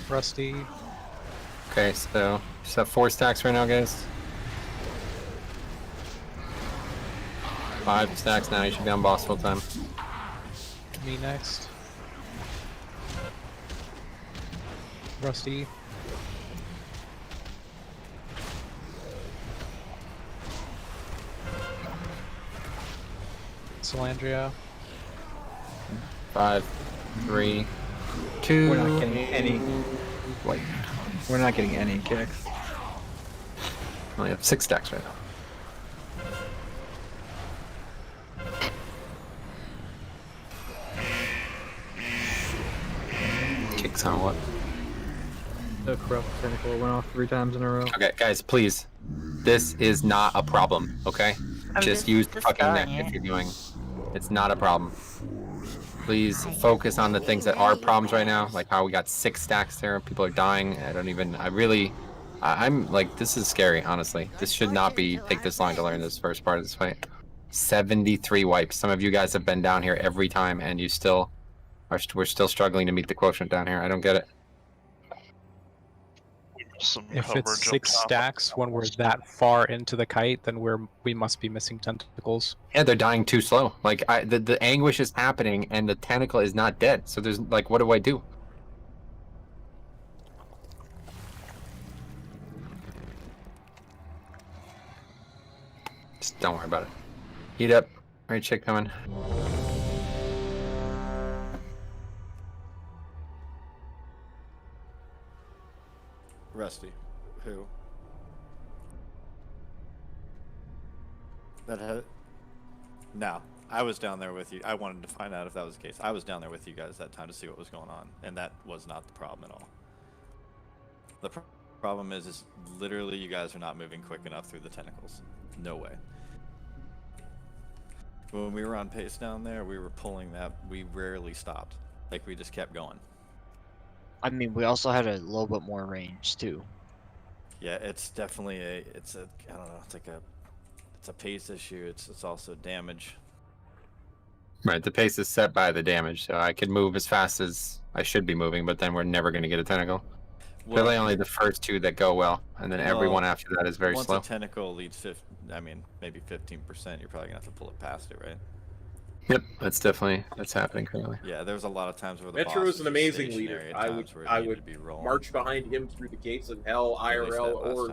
Rusty. Okay, so just have 4 stacks right now, guys. 5 stacks now, you should be on boss full time. Me next. Rusty. Solandria. 5, 3, 2. We're not getting any. Wait. We're not getting any kicks. Only have 6 stacks right now. Kicks on what? The corrupt tentacle went off 3 times in a row. Okay, guys, please. This is not a problem, okay? Just use the fucking net if you're doing. It's not a problem. Please focus on the things that are problems right now, like how we got 6 stacks there, people are dying. I'm like, this is scary, honestly. This should not take this long to learn this first part of this fight. 73 wipes. Some of you guys have been down here every time, and you still we're still struggling to meet the quotient down here. I don't get it. If it's 6 stacks when we're that far into the kite, then we must be missing tentacles. Yeah, they're dying too slow. Like the anguish is happening, and the tentacle is not dead. So there's like, what do I do? Just don't worry about it. Heat up. Right, chick coming. Rusty. Who? That had... No, I was down there with you. I wanted to find out if that was the case. I was down there with you guys that time to see what was going on, and that was not the problem at all. The problem is literally you guys are not moving quick enough through the tentacles. No way. When we were on pace down there, we were pulling that. We rarely stopped. Like, we just kept going. I mean, we also had a little bit more range too. Yeah, it's definitely I don't know, it's a pace issue. It's also damage. Right, the pace is set by the damage, so I could move as fast as I should be moving, but then we're never going to get a tentacle. Well, really only the first 2 that go well, and then everyone after that is very slow. Once a tentacle leads maybe 15%, you're probably gonna have to pull it past it, right? Yep, that's happening currently. Yeah, there's a lot of times where the Metro boss is an amazing leader. I would march behind him through the gates of hell, IRL, or.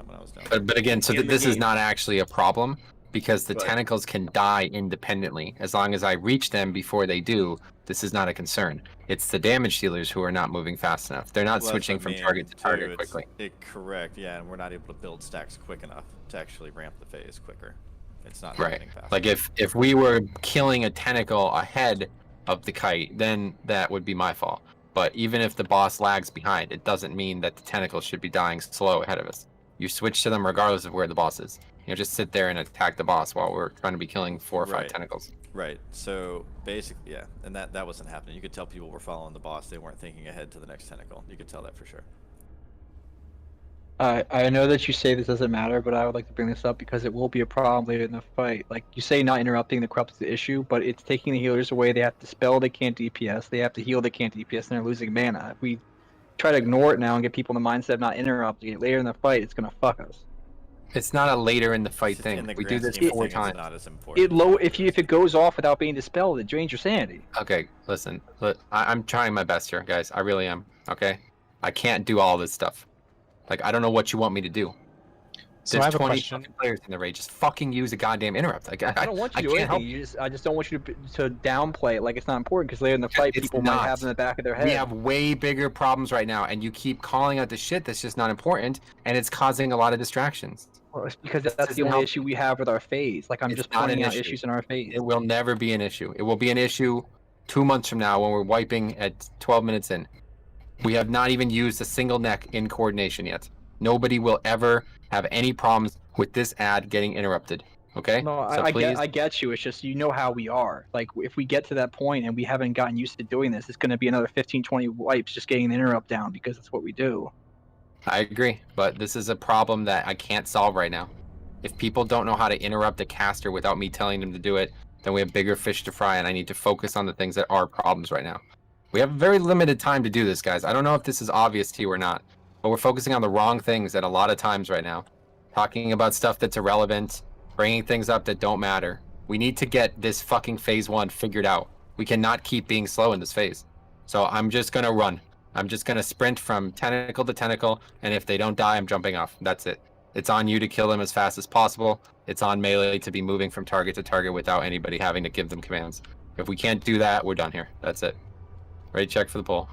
But again, so this is not actually a problem because the tentacles can die independently. As long as I reach them before they do, this is not a concern. It's the damage dealers who are not moving fast enough. They're not switching from target to target quickly. Correct, yeah, and we're not able to build stacks quick enough to actually ramp the phase quicker. It's not right. happening fast. Like if we were killing a tentacle ahead of the kite, then that would be my fault. But even if the boss lags behind, it doesn't mean that the tentacles should be dying slow ahead of us. You switch to them regardless of where the boss is. Just sit there and attack the boss while we're trying to be killing 4 or 5 tentacles. Right. So basically, yeah, and that wasn't happening. You could tell people were following the boss; they weren't thinking ahead to the next tentacle. You could tell that for sure. I know that you say this doesn't matter, but I would like to bring this up because it will be a problem later in the fight. Like, you say not interrupting the corrupt is the issue, but it's taking the healers away. They have to spell, they can't DPS. They have to heal, they can't DPS, and they're losing mana. If we try to ignore it now and get people in the mindset of not interrupting it later in the fight, it's going to fuck us. It's not a later in the fight Just thing. in the We do grand this scheme of 4 things, times. it's not as important. If it goes off without being dispelled, it drains your sanity. Okay, listen. I'm trying my best here, guys. I really am. Okay, I can't do all this stuff. Like, I don't know what you want me to do. So There's I have a 20 question. fucking players in the raid. Just fucking use a goddamn interrupt. Like, I don't want you to do can't anything. I just don't want you to downplay it like it's not important because later in the fight, It's people not. might have in the back of their head. We have way bigger problems right now, and you keep calling out the shit that's just not important, and it's causing a lot of distractions. Well, it's because This that's the doesn't only help. issue we have with our phase. Like, I'm It's just not pointing an out issue. issues in our phase. It will never be an issue. It will be an issue 2 months from now when we're wiping at 12 minutes in. We have not even used a single neck in coordination yet. Nobody will ever have any problems with this ad getting interrupted. Okay? No, So please, I get you. It's just you know how we are. Like, if we get to that point and we haven't gotten used to doing this, it's going to be another 15, 20 wipes just getting the interrupt down because that's what we do. I agree, but this is a problem that I can't solve right now. If people don't know how to interrupt a caster without me telling them to do it, then we have bigger fish to fry, and I need to focus on the things that are problems right now. We have very limited time to do this, guys. I don't know if this is obvious to you or not, but we're focusing on the wrong things at a lot of times right now. Talking about stuff that's irrelevant, bringing things up that don't matter. We need to get this fucking phase 1 figured out. We cannot keep being slow in this phase. So I'm just gonna run. I'm just gonna sprint from tentacle to tentacle, and if they don't die, I'm jumping off. That's it. It's on you to kill them as fast as possible. It's on melee to be moving from target to target without anybody having to give them commands. If we can't do that, we're done here. That's it. Ready, check for the poll.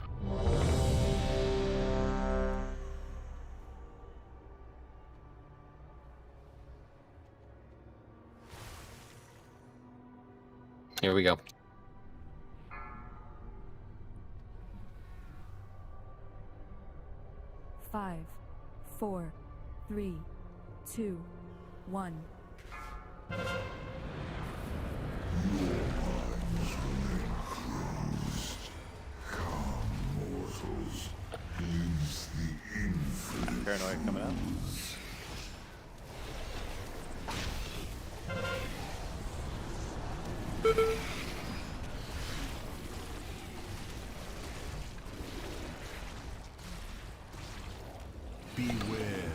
Here we go. Five, 4, 3, 2, 1. Paranoid coming up. Beware.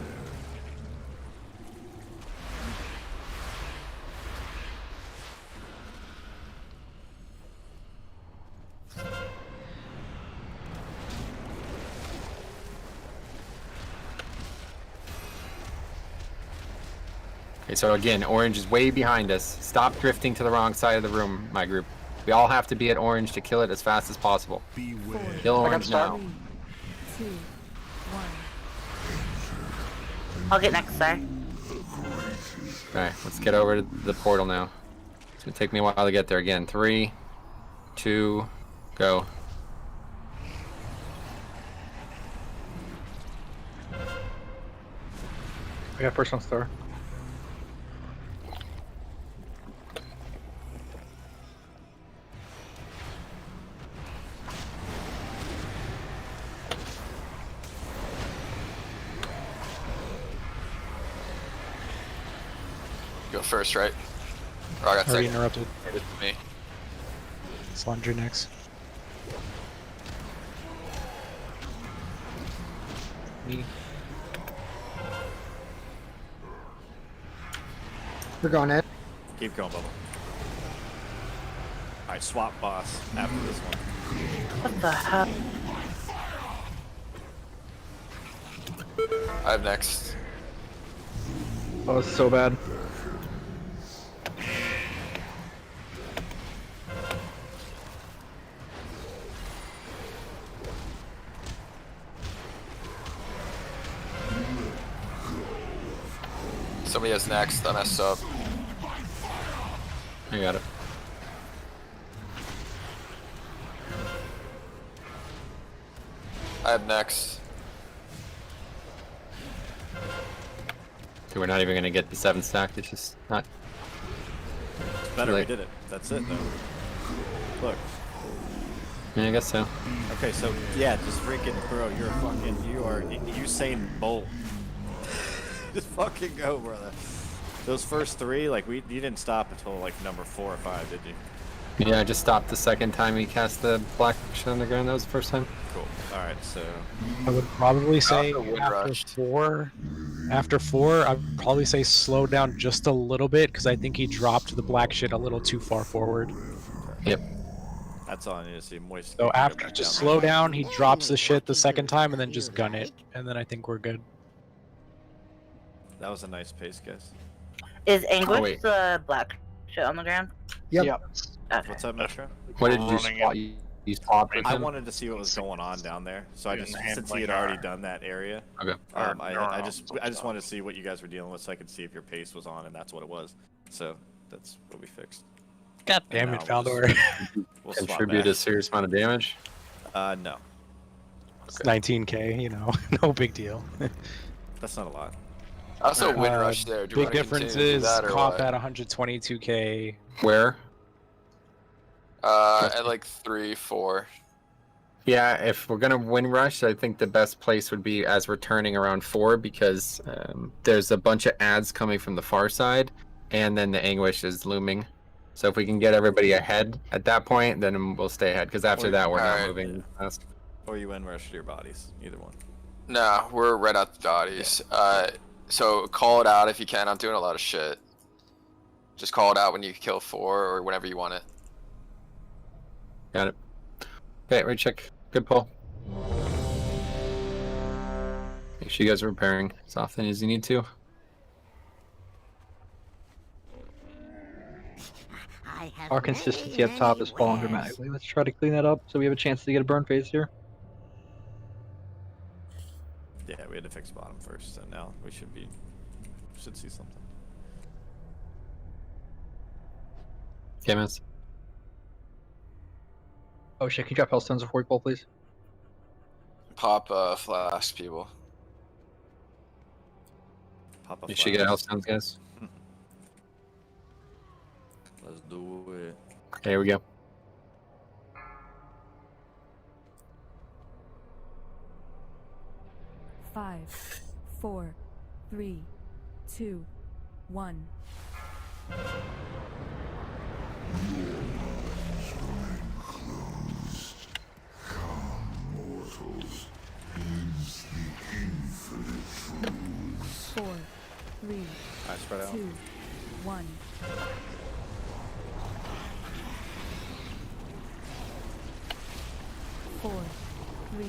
Okay, so again, orange is way behind us. Stop drifting to the wrong side of the room, my group. We all have to be at orange to kill it as fast as possible. Beware. Kill orange now. 3, 2, 1. I'll get next, sir. Alright, let's get over to the portal now. It's gonna take me a while to get there again. 3, 2, go. I got personal star. Go first, right? Or I got Already second. interrupted. It's me. Slander next. Me. We're going in. Keep going, Bubba. Alright, swap boss after this one. What the hell? I have next. Oh, it's so bad. Somebody has next. I messed up. I got it. I have next. Okay, we're not even gonna get the 7 stack. It's just not. It's better we Like- did it. That's it, though. Look. Yeah, I guess so. Okay, so, yeah, just freaking, bro, you are Usain Bolt. Just fucking go, brother. Those first three, like you didn't stop until like number 4 or 5, did you? Yeah, I just stopped the second time he cast the black shit on the ground. That was the first time. Cool. All right, so I would probably say wind after rushed. 4. After 4, I'd probably say slow down just a little bit because I think he dropped the black shit a little too far forward. Yep. that's all I need to see. Moist. So after just slow down, he drops the shit the second time and then just gun it, and then I think we're good. That was a nice pace, guys. Is Anguish the black shit on the ground? Yep. Okay. What's up, Metro? What did you spot? You swapped with I him? wanted to see what was going on down there, so I just since he had already done that area. Okay. I just wanted to see what you guys were dealing with, so I could see if your pace was on, and that's what it was. So that's what we fixed. God damn it, Valdor. We'll swap Contribute back. a serious amount of damage. No. It's 19k, you know, no big deal. That's not a lot. I also wind rush there. Do you Big wanna difference continue to do is that or cop what? at 122k. Where? At like 3, 4. Yeah, if we're gonna win rush, I think the best place would be as we're turning around 4 because there's a bunch of ads coming from the far side, and then the Anguish is looming. So if we can get everybody ahead at that point, then we'll stay ahead. Because after that, we're not Alright. moving fast. Or you win rush to your bodies, either one. Nah, we're right at the bodies. So call it out if you can. I'm doing a lot of shit. Just call it out when you kill 4 or whenever you want it. Got it. Okay, right check. Good pull. Make sure you guys are repairing as often as you need to. Our consistency up top is falling dramatically. Let's try to clean that up so we have a chance to get a burn phase here. Yeah, we had to fix bottom first, and now we should see something. Okay, miss. Oh shit, can you drop Hellstones before we pull, please? Pop flask, people. Pop a You should get flash. house sounds, guys. Let's do it. Here we go. Five, 4, 3, 2, 1. Mortals, ends the infinite truths. 4, 3, Alright, spread out. 2, 1. Four, 3,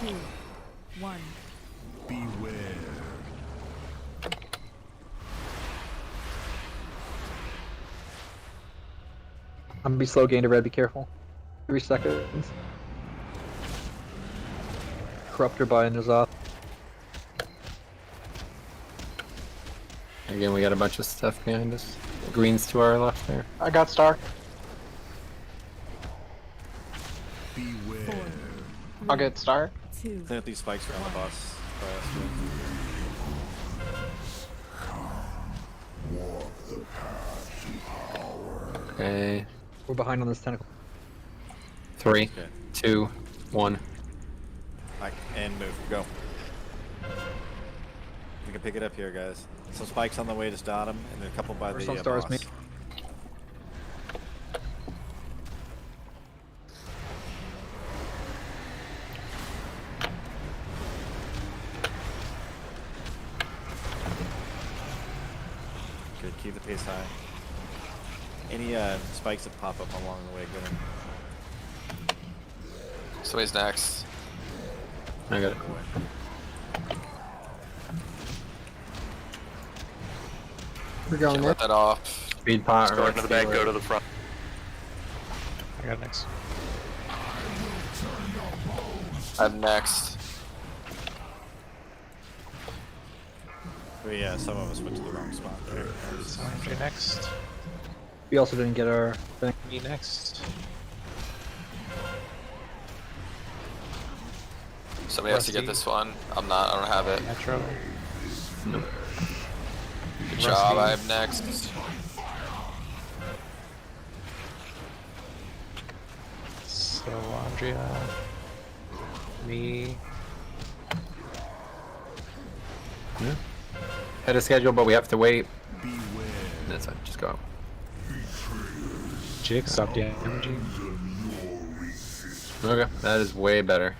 2, 1. Beware. I'm gonna be slow gain to red, be careful. 3 seconds. Corruptor by Nya'lotha. Again, we got a bunch of stuff behind us. Green's to our left there. I got Star. Beware. I'll get Star. 2, Clean up these spikes around the boss. Walk the path to power. Okay. We're behind on this tentacle. 3, Okay. 2, 1. Alright, and move. Go. We can pick it up here, guys. Some spikes on the way to Stardom, and then a couple by First the on Star is boss. me. Good, keep the pace high. Any spikes that pop up along the way, get them. Somebody's next. I got it. We're going Can't there. let that off. Speed pot. Start in the back, go to the front. I got next. I'm next. Yeah, some of us went to the wrong spot there. MJ next. We also didn't get our thing. Me next. Somebody has to get this one. I don't have it. Metro. Good job, I'm next. So Andrea. Me. Yeah. ahead of schedule, but we have to wait. That's it. Just go. Jig, stop damaging. Okay, that is way better.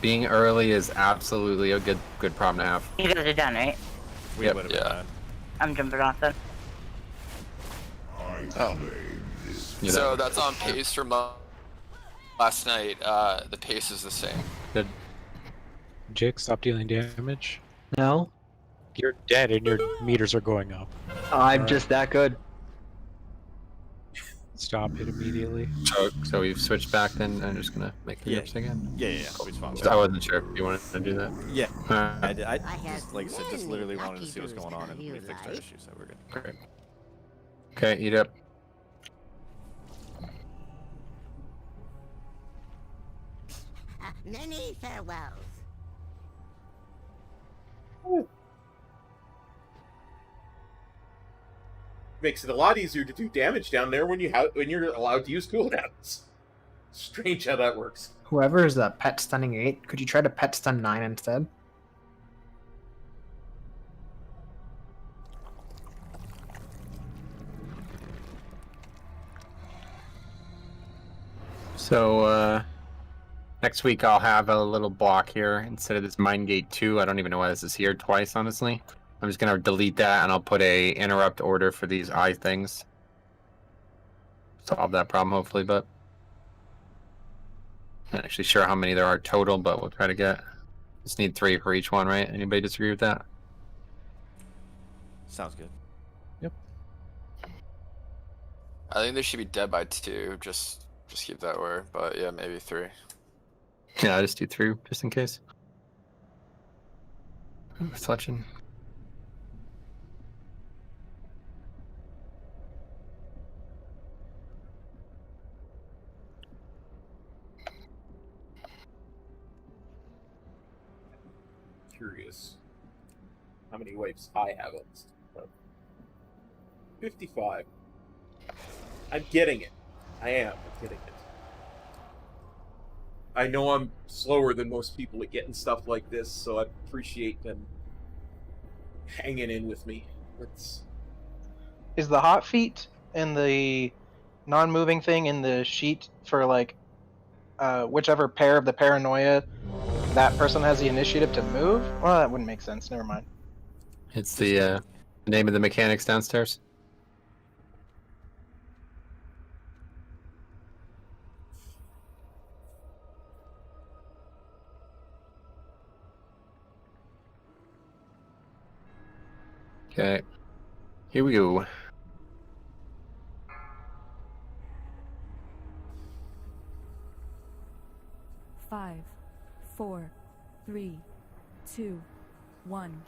Being early is absolutely a good problem to have. You guys are done, right? Yep. Yeah. I'm jumping off then. Oh. So that's on pace from last night. The pace is the same. Good. Jig, stop dealing damage. No. You're dead and your meters are going up. I'm just that good. Stop it immediately. So we've switched back then. I'm just gonna make the Yeah. again. Yeah. We swapped. I wasn't sure if you wanted to do that. Yeah. Alright. I just, like I said, just literally wanted to see what's going on, and we fixed our issue, so we're good. Great. Okay, eat up. Many farewells. Makes it a lot easier to do damage down there when you're allowed to use cooldowns. Strange how that works. Whoever is pet stunning 8, could you try to pet stun 9 instead? So, next week I'll have a little block here instead of this Mind Gate 2. I don't even know why this is here twice, honestly. I'm just gonna delete that and I'll put a interrupt order for these eye things. Solve that problem hopefully, but not actually sure how many there are total, but we'll try to get. Just need 3 for each one, right? Anybody disagree with that? Sounds good. I think they should be dead by 2. Just keep that word. But yeah, maybe 3. Yeah, I'll just do 3 just in case. Touching. Curious how many wipes I have on this. 55. I'm getting it. I am. I'm getting it. I know I'm slower than most people at getting stuff like this, so I appreciate them hanging in with me. Is the hot feet and the non-moving thing in the sheet for like whichever pair of the paranoia that person has the initiative to move? Well, that wouldn't make sense. Never mind. It's the name of the mechanics downstairs. Okay, here we go. Five, 4, 3, 2, 1.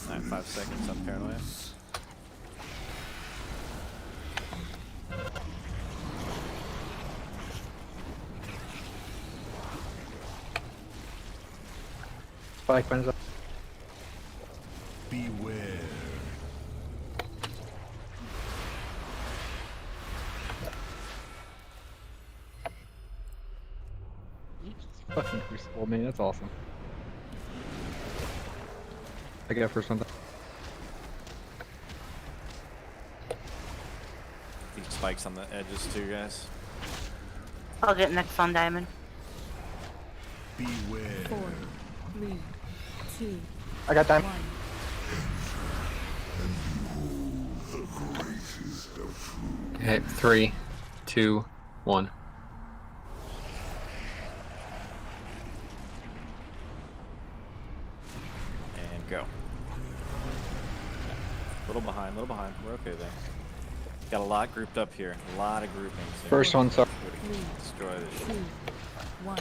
Alright, 5 seconds on paranoia. Spike runs up. Beware. Fucking crucible, man, that's awesome. I got first one. Think spikes on the edges too, guys. I'll get next on diamond. Beware. 4, 3, 2, I got time. 1. Okay, 3, 2, 1. And go. Little behind, We're okay there. Got a lot grouped up here. A lot of groupings. First one, sorry. Destroy this shit. 2, 1.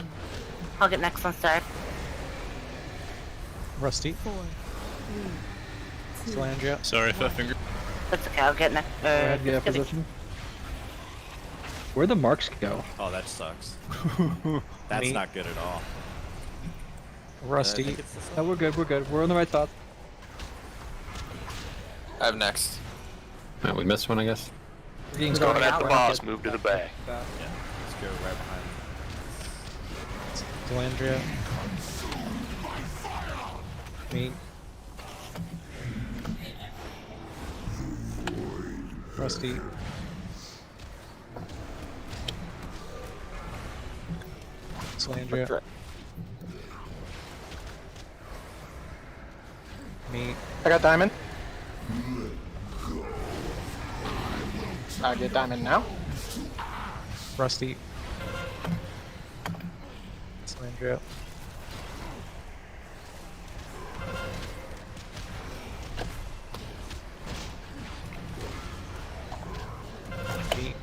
I'll get next on star. Rusty. 4, 3, 2. Salandria. Sorry, fat finger. That's okay, I'll get next. Go ahead, get a position. Where'd the marks go? Oh, that sucks. That's Me. not good at all. Rusty. No, we're good, We're on the right spot. I have next. We missed one, I guess. Getting Going started at the boss, move to the back. Yeah, let's go right behind. Delandria. Me. Rusty. Delandria. Me. I got diamond. I get diamond now. Rusty. Delandria. Me.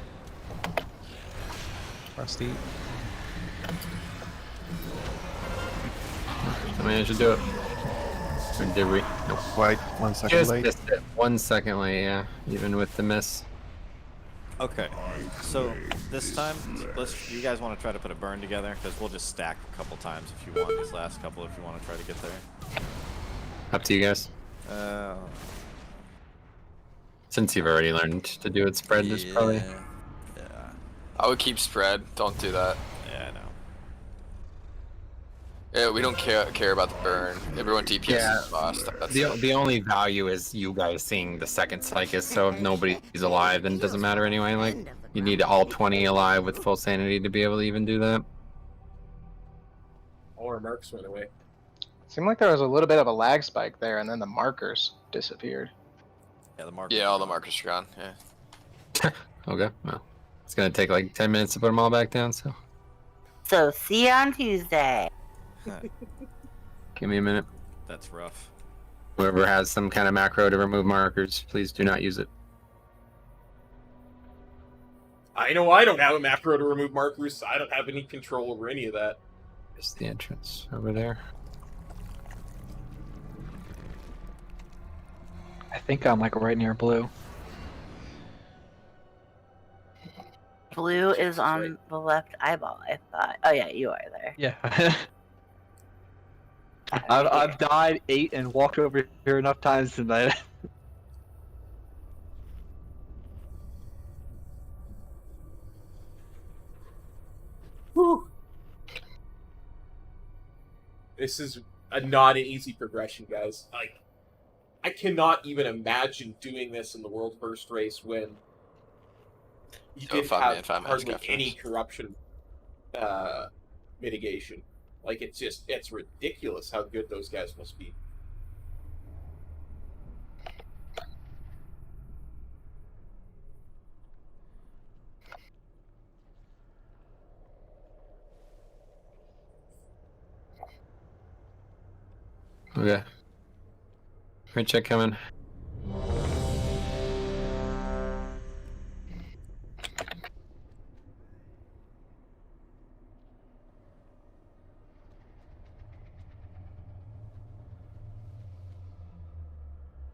Rusty. I managed to do it. Or did we? Nope. Quite 1 second Just late. missed it. 1 second late, yeah. Even with the miss. Okay, so this time, you guys want to try to put a burn together? Because we'll just stack a couple times if you want, these last couple if you want to try to get there. Up to you guys. Since you've already learned to do it spread, there's probably... Yeah. I would keep spread. Don't do that. Yeah, I know. Yeah, we don't care about the burn. Everyone DPS Yeah. is boss. That's it. The only value is you guys seeing the second Psychus, so if nobody's alive, then it doesn't matter anyway. Like, you need all 20 alive with full sanity to be able to even do that. All our marks went away. Seemed like there was a little bit of a lag spike there, and then the markers disappeared. Yeah, the markers. Yeah, all the markers are gone. Yeah. Okay, well. It's gonna take like 10 minutes to put them all back down, so... So see you on Tuesday. Give me a minute. That's rough. Whoever has some kind of macro to remove markers, please do not use it. I know I don't have a macro to remove markers, so I don't have any control over any of that. It's the entrance over there. I think I'm like right near blue. Blue is on the left eyeball, I thought. Oh yeah, you are there. Yeah. I've died 8 and walked over here enough times tonight. Whew. This is not an easy progression, guys. Like, I cannot even imagine doing this in the world first race when you didn't have hardly any corruption mitigation. Like, it's ridiculous how good those guys must be. Okay. Print check coming.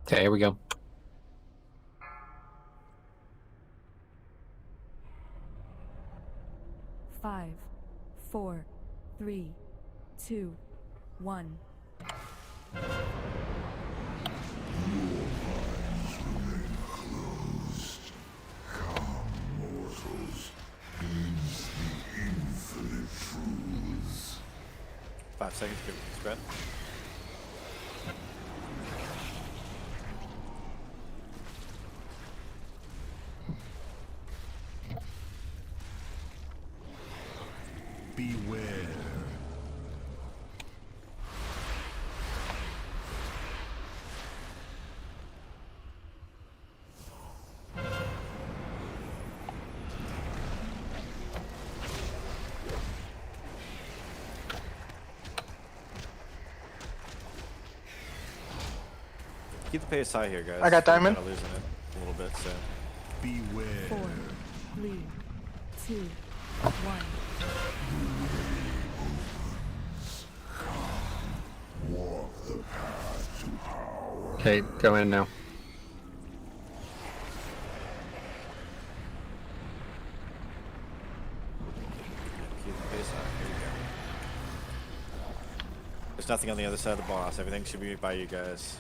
Okay, here we go. Five, 4, 3, 2, 1. Closed. Come, mortals. Gains the infinite truths. 5 seconds to spread. Beware. Keep the pace high here, guys. I got diamond. We're kinda losing it a little bit, so. Beware. 4, 3, 2, 1. Walk the path to power. Okay, go in now. Keep the pace high. Here you go. There's nothing on the other side of the boss. Everything should be by you guys.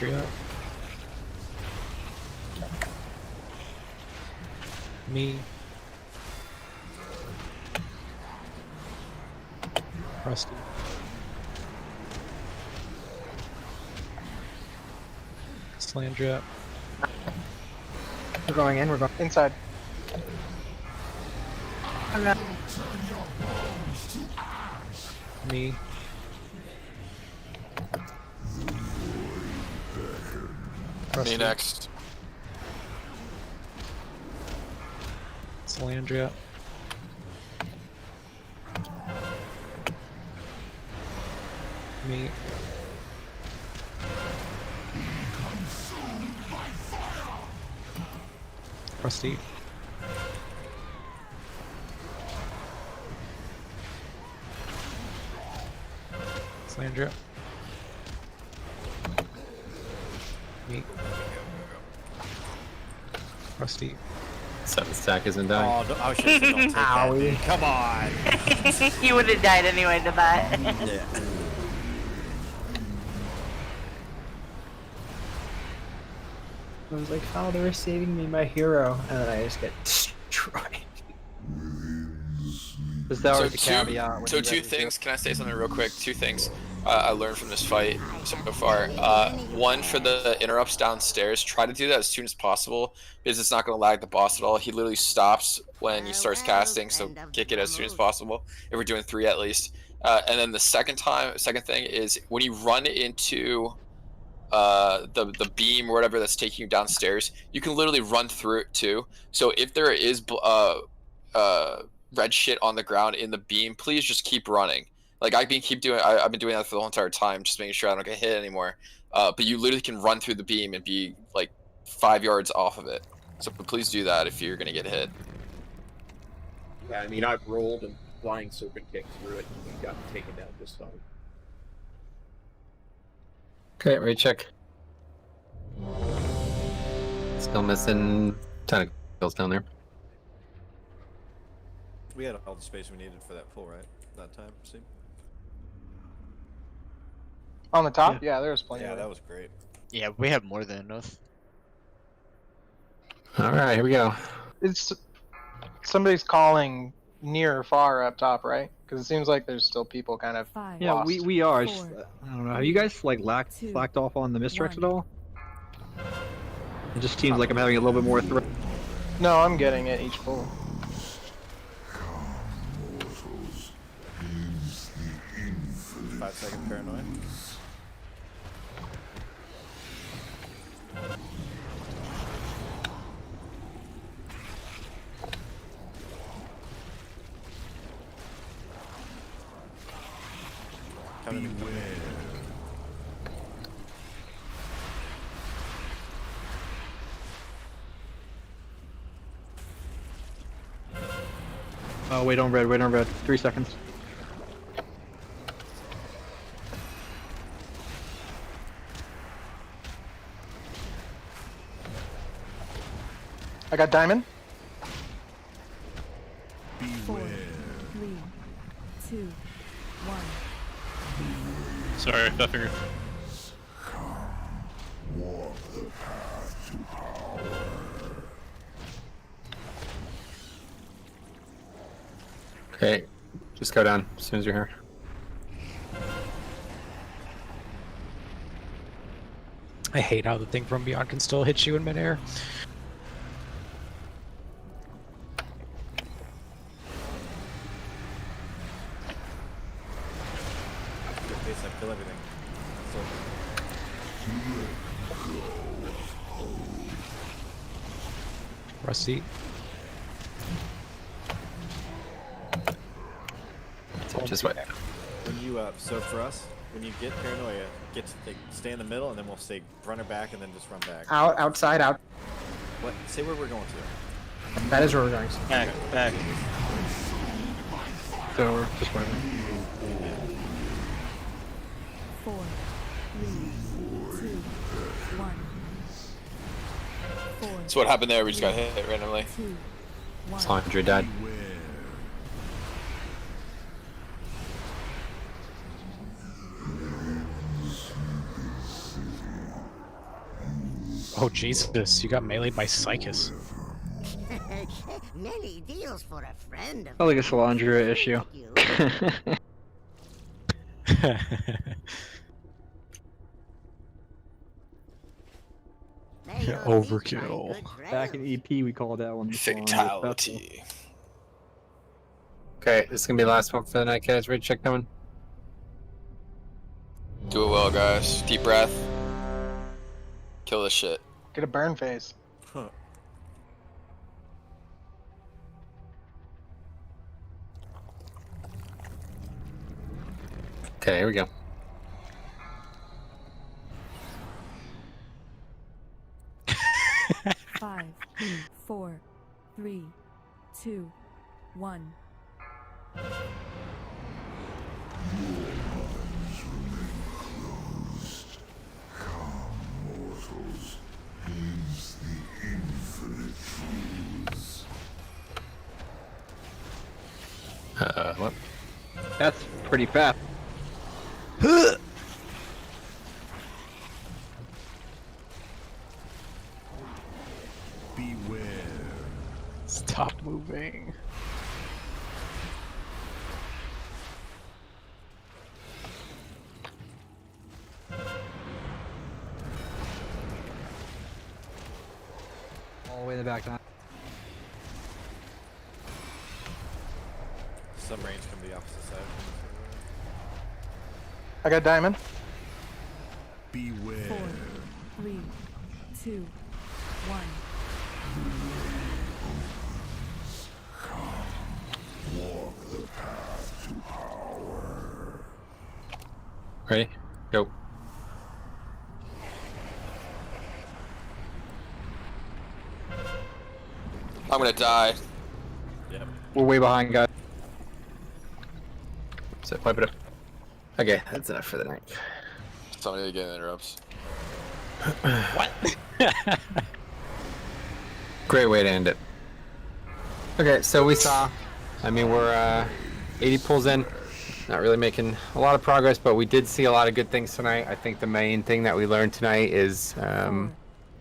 Salandria. Me. Rusty. Salandria. We're going in. We're going inside. Me. Me next. Salandria. Me. Rusty. Salandria. Me. Rusty. 7 stack isn't done. Oh, I should have don't take that, dude. Come on. He would have died anyway to that. Yeah. I was like, oh, they're saving me, my hero, and then I just get destroyed. So two things. Can I say something real quick? 2 things I learned from this fight so far. One, for the interrupts downstairs, try to do that as soon as possible because it's not going to lag the boss at all. He literally stops when he starts casting, so kick it as soon as possible. If we're doing 3 at least. And then the second thing is when you run into the beam or whatever that's taking you downstairs, you can literally run through it too. So if there is red shit on the ground in the beam, please just keep running. Like I've been doing that for the whole entire time, just making sure I don't get hit anymore. But you literally can run through the beam and be like 5 yards off of it. So please do that if you're gonna get hit. Yeah, I mean, I've rolled and flying serpent kicked through it and we got taken down just fine. Okay, recheck. Still missing tentacles down there. We had all the space we needed for that pull, right? That time, see? On the top? Yeah, there was plenty. Yeah, of that it. was great. Yeah, we have more than enough. Alright, here we go. It's somebody's calling near or far up top, right? Because it seems like there's still people kind of Yeah, lost. we are. Just, I don't know. Have you guys like slacked off on the misdirects at all? It just seems like I'm having a little bit more threat. No, I'm getting it each pull. 5-second paranoia. Oh, wait on red, wait on red. 3 seconds. I got diamond. 4, 3, 2, 1. Sorry, fat finger. Walk the path to power. Okay, just go down as soon as you're here. I hate how the thing from beyond can still hit you in midair. Good pace, I kill everything. Rusty. Just wait. When you so for us, when you get paranoia, stay in the middle, and then we'll stay run her back, and then just run back. Outside, out. What? Say where we're going to. That is where we're going. Back. So we're just waiting. 4, 3, 2, 1. 4. So what happened there? We just got hit randomly. 2, 1. Salandria died. Oh Jesus, you got meleeed by Psychus. Many deals for a friend of I like a Salandra issue. Overkill. Back in EP, we called that one the Salandra special. Fatality. Okay, this is gonna be the last one for the night, guys. Ready to check coming? Do it well, guys. Deep breath. Kill this shit. Get a burn face. Okay, here we go. Five, 4, 3, 2, 1. What? That's pretty fast. Beware. Stop moving. All the way in the back now. Some range from the opposite side. I got diamond. Beware. 4, 3, 2, 1. Walk the path to power. Ready? Go. I'm gonna die. Yep. We're way behind, guys. So wipe it up. Okay, that's enough for the night. Somebody again interrupts. What? Great way to end it. Okay, so we saw. I mean, we're 80 pulls in. Not really making a lot of progress, but we did see a lot of good things tonight. I think the main thing that we learned tonight is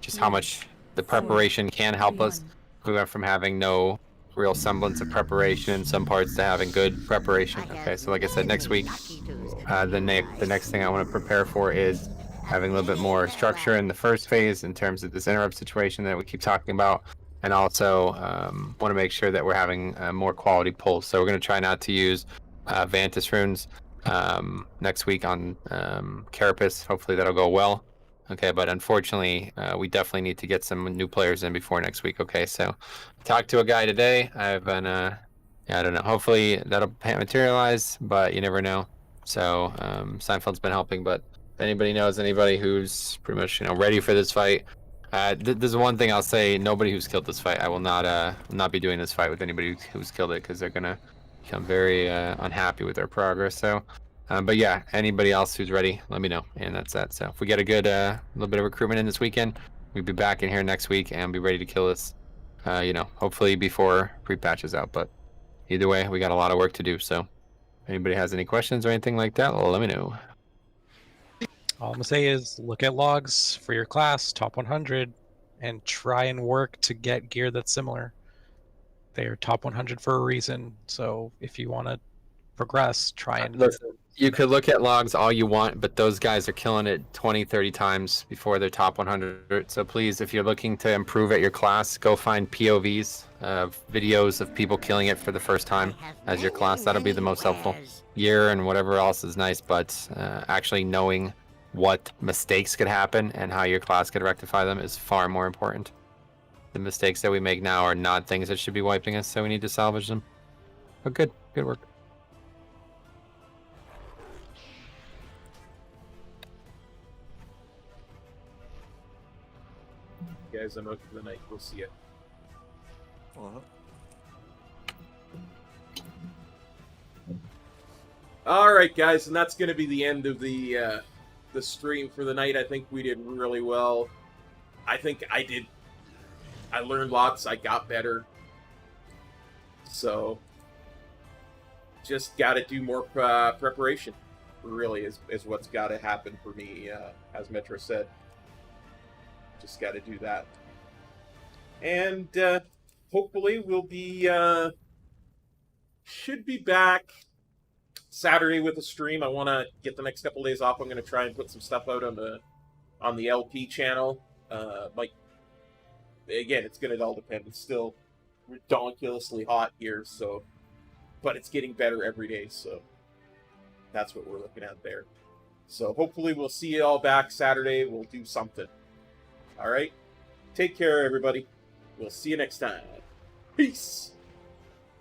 just how much the preparation can help us. We went from having no real semblance of preparation in some parts to having good preparation. Okay, so like I said, next week, the next thing I want to prepare for is having a little bit more structure in the first phase in terms of this interrupt situation that we keep talking about, and also want to make sure that we're having more quality pulls. So we're going to try not to use Vantis runes next week on Carapace. Hopefully that'll go well. Okay, but unfortunately, we definitely need to get some new players in before next week. Okay, so talked to a guy today. I've been, I don't know. Hopefully that'll materialize, but you never know. So Seinfeld's been helping, but if anybody knows anybody who's pretty much ready for this fight, there's one thing I'll say: nobody who's killed this fight. I will not be doing this fight with anybody who's killed it, because they're gonna become very unhappy with their progress. So. But yeah, anybody else who's ready, let me know. And that's that. So if we get a good little bit of recruitment in this weekend, we'll be back in here next week and be ready to kill this, hopefully before pre-patch is out. But either way, we got a lot of work to do. So if anybody has any questions or anything like that, well, let me know. All I'm gonna say is look at logs for your class, top 100, and try and work to get gear that's similar. They are top 100 for a reason. So if you want to progress, try and listen. You could look at logs all you want, but those guys are killing it 20, 30 times before they're top 100. So please, if you're looking to improve at your class, go find POVs, videos of people killing it for the first time as your class. That'll be the most helpful. Gear and whatever else is nice, but actually knowing what mistakes could happen and how your class could rectify them is far more important. The mistakes that we make now are not things that should be wiping us, so we need to salvage them. But good work. Guys, I'm out for the night. We'll see you. All right, guys, and that's going to be the end of the stream for the night. I think we did really well. I think I did. I learned lots. I got better. So, just got to do more preparation. Really, is what's got to happen for me, as Metro said. Just got to do that. And hopefully we'll be should be back Saturday with a stream. I want to get the next couple days off. I'm going to try and put some stuff out on the LP channel. Like again, it's going to all depend. It's still ridiculously hot here, so but it's getting better every day, so that's what we're looking at there. So hopefully we'll see you all back Saturday. We'll do something. All right? Take care, everybody. We'll see you next time. Peace.